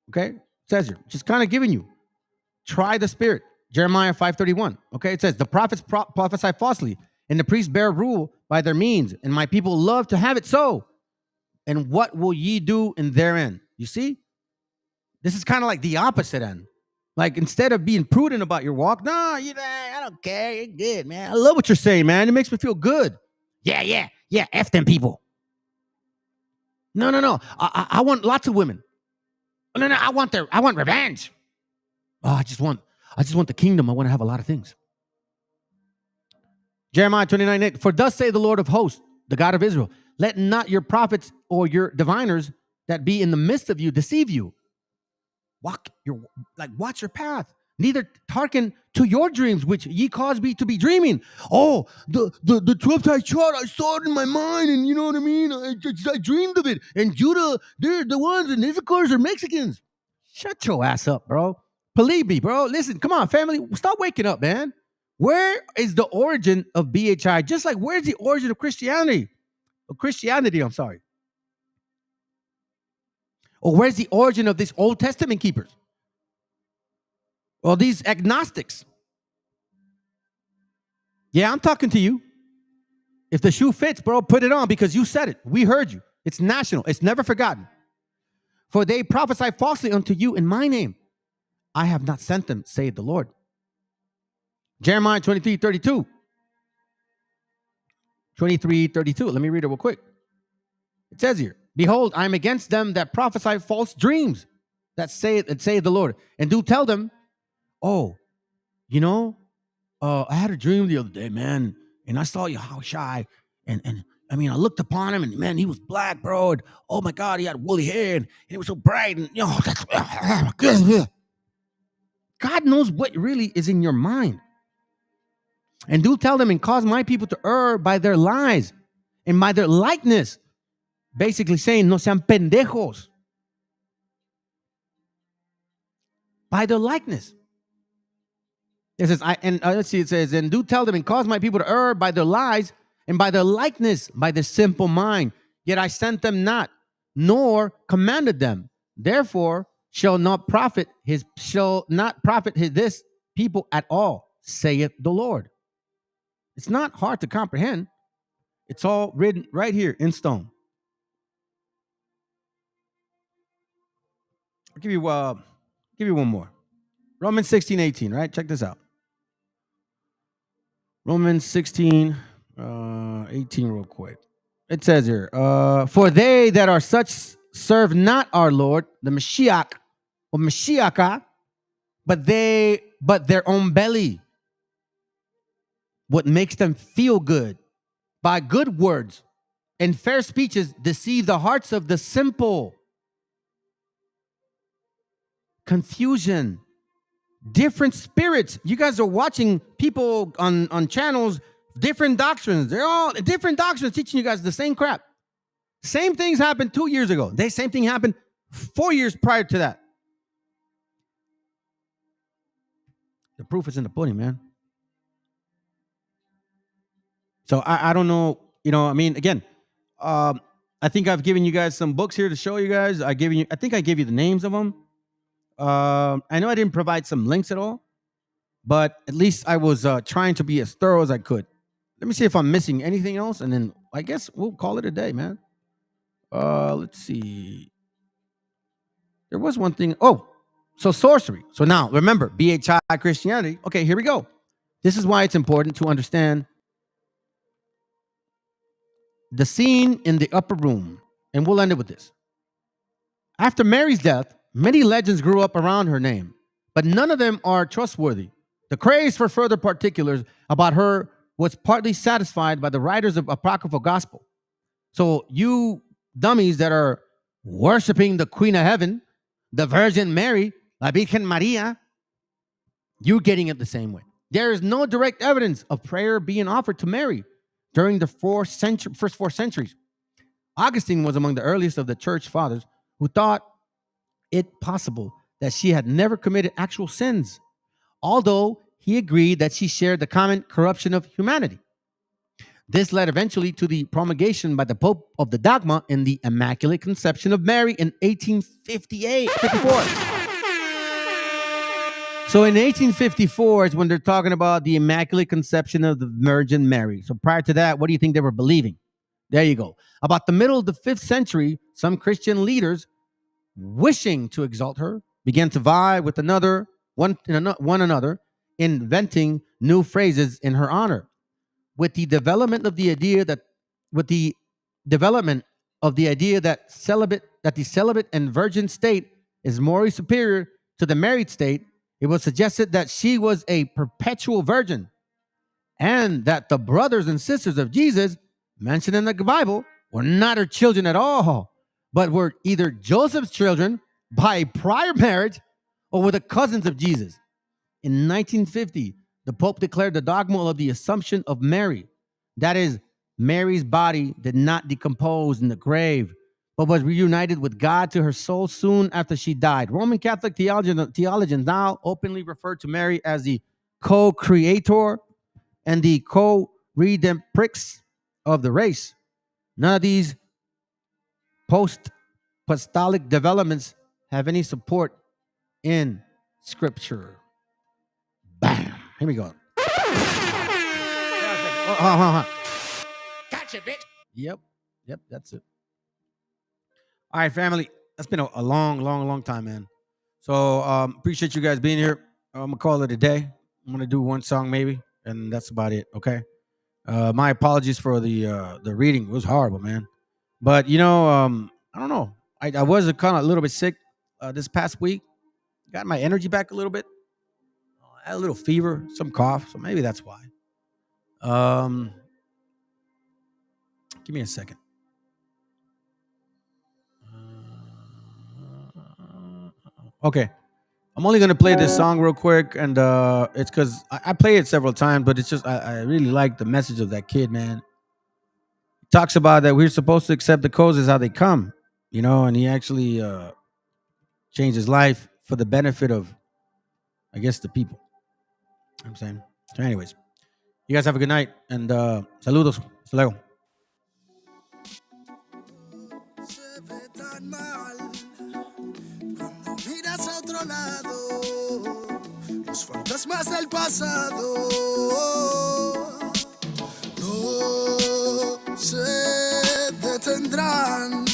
Okay? It says here, just kind of giving you, try the spirit. Jeremiah 5:31. Okay? It says, the prophets prophesy falsely, and the priests bear rule by their means, and my people love to have it so. And what will ye do in their end? You see? This is kind of like the opposite end. Like, instead of being prudent about your walk, no, I don't care. You're good, man. I love what you're saying, man. It makes me feel good. Yeah. F them people. No. I want lots of women. No. I want revenge. Oh, I just want the kingdom. I want to have a lot of things. Jeremiah 29:8. For thus say the Lord of hosts, the God of Israel, let not your prophets or your diviners that be in the midst of you deceive you. Watch your path. Neither hearken to your dreams, which ye cause me to be dreaming. Oh, the 12th chart, I saw it in my mind, and you know what I mean? I dreamed of it. And Judah, they're the ones, and Issachar are Mexicans. Shut your ass up, bro. Believe me, bro. Listen, come on, family. Stop waking up, man. Where is the origin of BHI? Just like where's the origin of Christianity? I'm sorry. Or where's the origin of these Old Testament keepers? Or these agnostics? Yeah, I'm talking to you. If the shoe fits, bro, put it on because you said it. We heard you. It's national. It's never forgotten. For they prophesy falsely unto you in my name. I have not sent them, saith the Lord. Jeremiah 23:32. 23:32. Let me read it real quick. It says here, behold, I am against them that prophesy false dreams, that say the Lord, and do tell them, oh, I had a dream the other day, man, and I saw Yahushua, and I mean, I looked upon him, and man, he was black, bro, and oh my God, he had woolly hair, and it was so bright, and God knows what really is in your mind. And do tell them and cause my people to err by their lies and by their likeness. Basically saying, no sean pendejos. By their likeness. It says, it says, and do tell them and cause my people to err by their lies and by their likeness, by the simple mind. Yet I sent them not, nor commanded them. Therefore shall not profit this people at all, saith the Lord. It's not hard to comprehend. It's all written right here in stone. I'll give you one more. Romans 16:18, right? Check this out. Romans 16:18 real quick. It says here, for they that are such serve not our Lord, the Meshiach, or Meshiacha, but their own belly. What makes them feel good by good words and fair speeches deceive the hearts of the simple. Confusion, different spirits. You guys are watching people on channels, different doctrines. They're all different doctrines teaching you guys the same crap. Same things happened 2 years ago. The same thing happened 4 years prior to that. The proof is in the pudding, man. So I don't know, I mean, again, I think I've given you guys some books here to show you guys. I think I gave you the names of them. I know I didn't provide some links at all, but at least I was trying to be as thorough as I could. Let me see if I'm missing anything else, and then I guess we'll call it a day, man. Let's see. There was one thing. Oh, so sorcery. So now, remember, BHI Christianity. Okay, here we go. This is why it's important to understand the scene in the upper room, and we'll end it with this. After Mary's death, many legends grew up around her name, but none of them are trustworthy. The craze for further particulars about her was partly satisfied by the writers of apocryphal gospel. So you dummies that are worshiping the Queen of Heaven, the Virgin Mary, La Virgen Maria, you're getting it the same way. There is no direct evidence of prayer being offered to Mary during the first 4 centuries. Augustine was among the earliest of the church fathers who thought it possible that she had never committed actual sins, although he agreed that she shared the common corruption of humanity. This led eventually to the promulgation by the Pope of the dogma in the Immaculate Conception of Mary in 1854. So in 1854 is when they're talking about the Immaculate Conception of the Virgin Mary. So prior to that, what do you think they were believing? There you go. About the middle of the 5th century, some Christian leaders, wishing to exalt her, began to vie with one another, inventing new phrases in her honor. With the development of the idea that the celibate and virgin state is morally superior to the married state, it was suggested that she was a perpetual virgin, and that the brothers and sisters of Jesus mentioned in the Bible were not her children at all, but were either Joseph's children by prior marriage or were the cousins of Jesus. In 1950, the Pope declared the dogma of the Assumption of Mary. That is, Mary's body did not decompose in the grave, but was reunited with God to her soul soon after she died. Roman Catholic theologians now openly refer to Mary as the co-creator and the co-redemptrix of the race. None of these post-apostolic developments have any support in Scripture. Bam. Here we go. Gotcha, bitch. Yep, that's it. All right, family. That's been a long time, man. So appreciate you guys being here. I'm gonna call it a day. I'm gonna do one song maybe, and that's about it. Okay. My apologies for the reading. It was horrible, man. But I don't know. I was kind of a little bit sick this past week. Got my energy back a little bit. I had a little fever, some cough, so maybe that's why. Give me a second. Okay. I'm only going to play this song real quick, and it's because I play it several times, but it's just I really like the message of that kid, man. He talks about that we're supposed to accept the causes how they come, and he actually changed his life for the benefit of, I guess, the people. You know what I'm saying? So anyways, you guys have a good night, and saludos. Hasta luego. Los fantasmas del pasado no se detendrán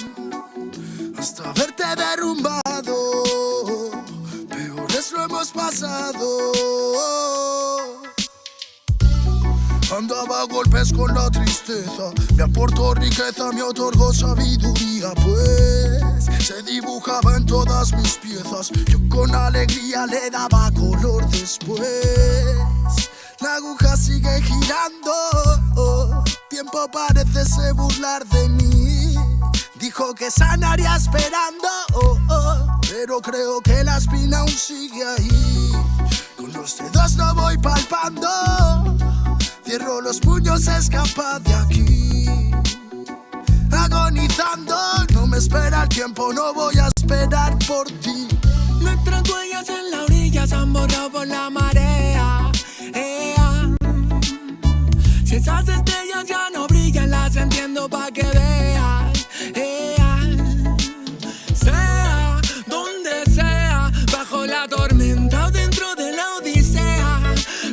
hasta verte derrumbado. Peores lo hemos pasado. Andaba a golpes con la tristeza, me aportó riqueza, me otorgó sabiduría, pues se dibujaba en todas mis piezas. Yo con alegría le daba color después. La aguja sigue girando, tiempo parece se burlar de mí. Dijo que sanaría esperando, pero creo que la espina aún sigue ahí. Con los dedos no voy palpando, cierro los puños, escapa de aquí. Agonizando, no me espera el tiempo, no voy a esperar por ti. Nuestras huellas en la orilla se han borrado por la marea. Si esas estrellas ya no brillan, las entiendo pa' que veas. Sea donde sea, bajo la tormenta o dentro de la odisea,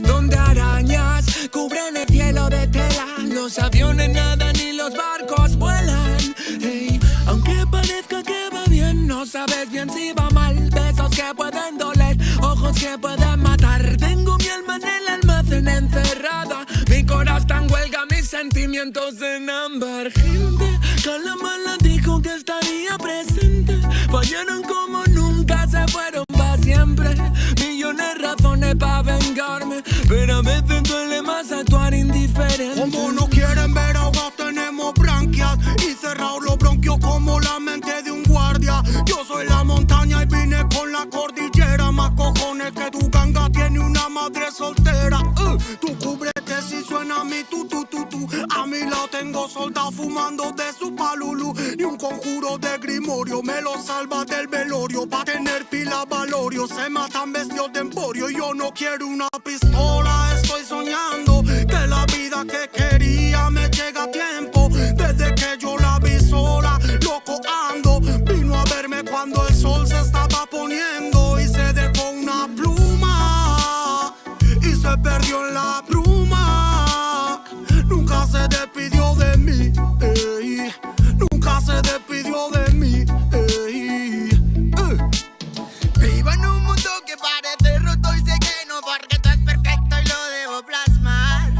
donde arañas cubren el cielo de tela, los aviones nadan y los barcos vuelan. Aunque parezca que va bien, no sabes bien si va mal. Besos que pueden doler, ojos que pueden matar. Tengo mi alma en el almacén encerrada, mi corazón está en huelga, mis sentimientos en ámbar. Gente, Calamala dijo que estaría presente. Fallaron como nunca, se fueron para siempre. Millones de razones para vengarme, pero a veces duele más actuar indiferente. Como no quieren ver ahogados, tenemos branquias y cerrados los bronquios como la mente de un guardia. Yo soy la montaña y vine con la cordillera. Más cojones que tu ganga tiene una madre soltera. Tú cúbrete si suena a mí, tú. A mí la tengo soldados fumando de su palulú. Ni un conjuro de grimorio me lo salva del velorio. Pa' tener pila valorio se matan vestidos de emporio. Y yo no quiero una pistola, estoy soñando que la vida que quería me llega a tiempo. Desde que yo la vi sola, loco ando. Vino a verme cuando el sol se estaba poniendo y se dejó una pluma y se perdió en la bruma. Nunca se despidió de mí, ey. Nunca se despidió de mí, ey. Vivo en un mundo que parece roto y sé que no, porque todo es perfecto y lo debo plasmar.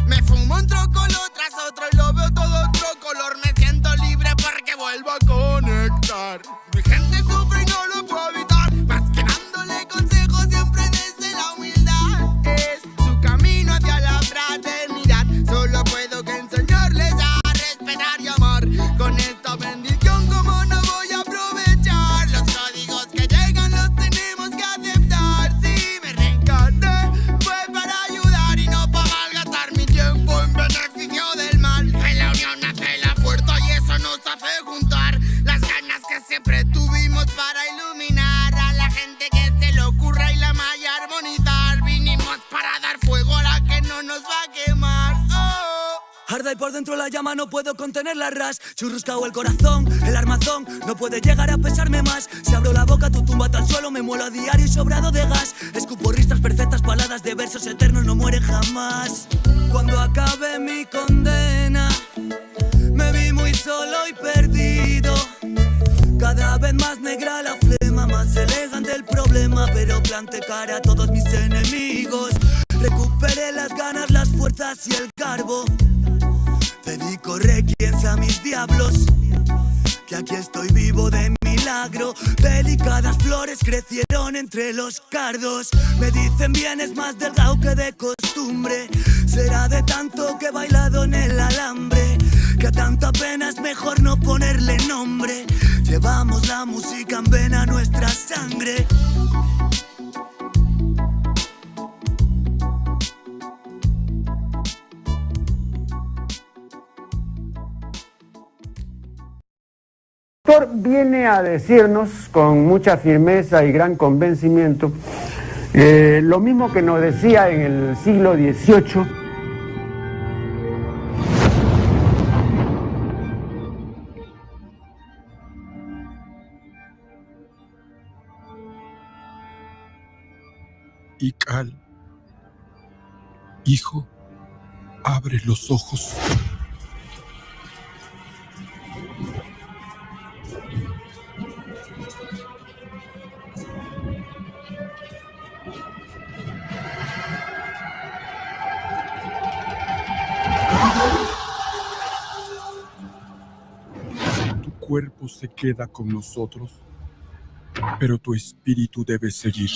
Me fumo un trocolor tras otro y lo veo todo otro color. Me siento libre porque vuelvo a conectar. Mi gente sufre y no lo puedo evitar. Más que dándole consejos siempre desde la humildad. Es su camino hacia la fraternidad. Solo puedo que enseñarles a respetar y amar. Con esta bendición como no voy a aprovechar. Los códigos que llegan los tenemos que aceptar. Si me reencarné fue para ayudar y no para malgastar mi tiempo en beneficio del mal. En la unión nace la fuerza y eso nos hace juntar las ganas que siempre tuvimos para iluminar a la gente que se le ocurra y la malla armonizar. Vinimos para dar fuego a la que no nos va a quemar. Arda y por dentro la llama, no puedo contener la ras. Churruscao el corazón, el armazón no puede llegar a pesarme más. Si abro la boca, tu tumba al suelo, me muelo a diario y sobrado de gas. Escupo ristas perfectas, paladas de versos eternos, no mueren jamás. Cuando acabe mi condena, me vi muy solo y perdido. Cada vez más negra la flema, más elegante el problema. Pero planté cara a todos mis enemigos. Recuperé las ganas, las fuerzas y el garbo. Dedico requienes a mis diablos, que aquí estoy vivo de milagro. Delicadas flores crecieron entre los cardos. Me dicen bien es más delgado que de costumbre. Será de tanto que he bailado en el alambre, que a tanta pena es mejor no ponerle nombre. Llevamos la música en vena, nuestra sangre. Viene a decirnos con mucha firmeza y gran convencimiento lo mismo que nos decía en el siglo XVIII. Ical, hijo, abre los ojos. Tu cuerpo se queda con nosotros, pero tu espíritu debe seguir.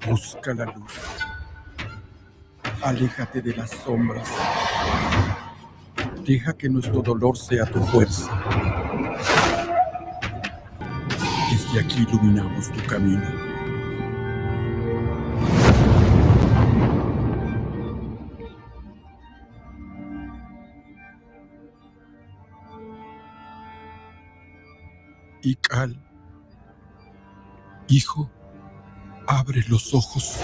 Busca la luz. Aléjate de las sombras. Deja que nuestro dolor sea tu fuerza. Desde aquí iluminamos tu camino. Ical, hijo, abre los ojos.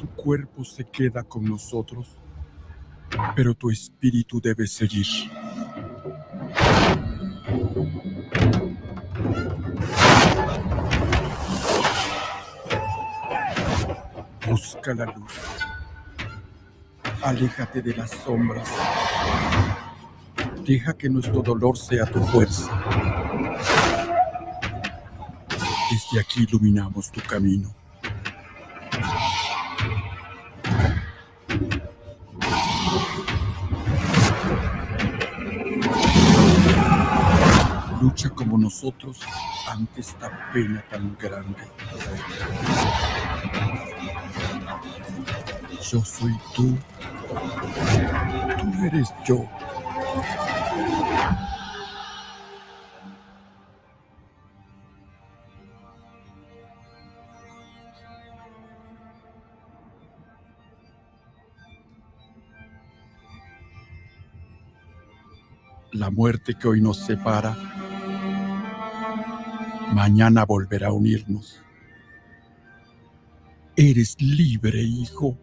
Tu cuerpo se queda con nosotros, pero tu espíritu debe seguir. Busca la luz. Aléjate de las sombras. Deja que nuestro dolor sea tu fuerza. Desde aquí iluminamos tu camino. Lucha como nosotros ante esta pena tan grande. Yo soy tú eres yo. La muerte que hoy nos separa, mañana volverá a unirnos. Eres libre, hijo.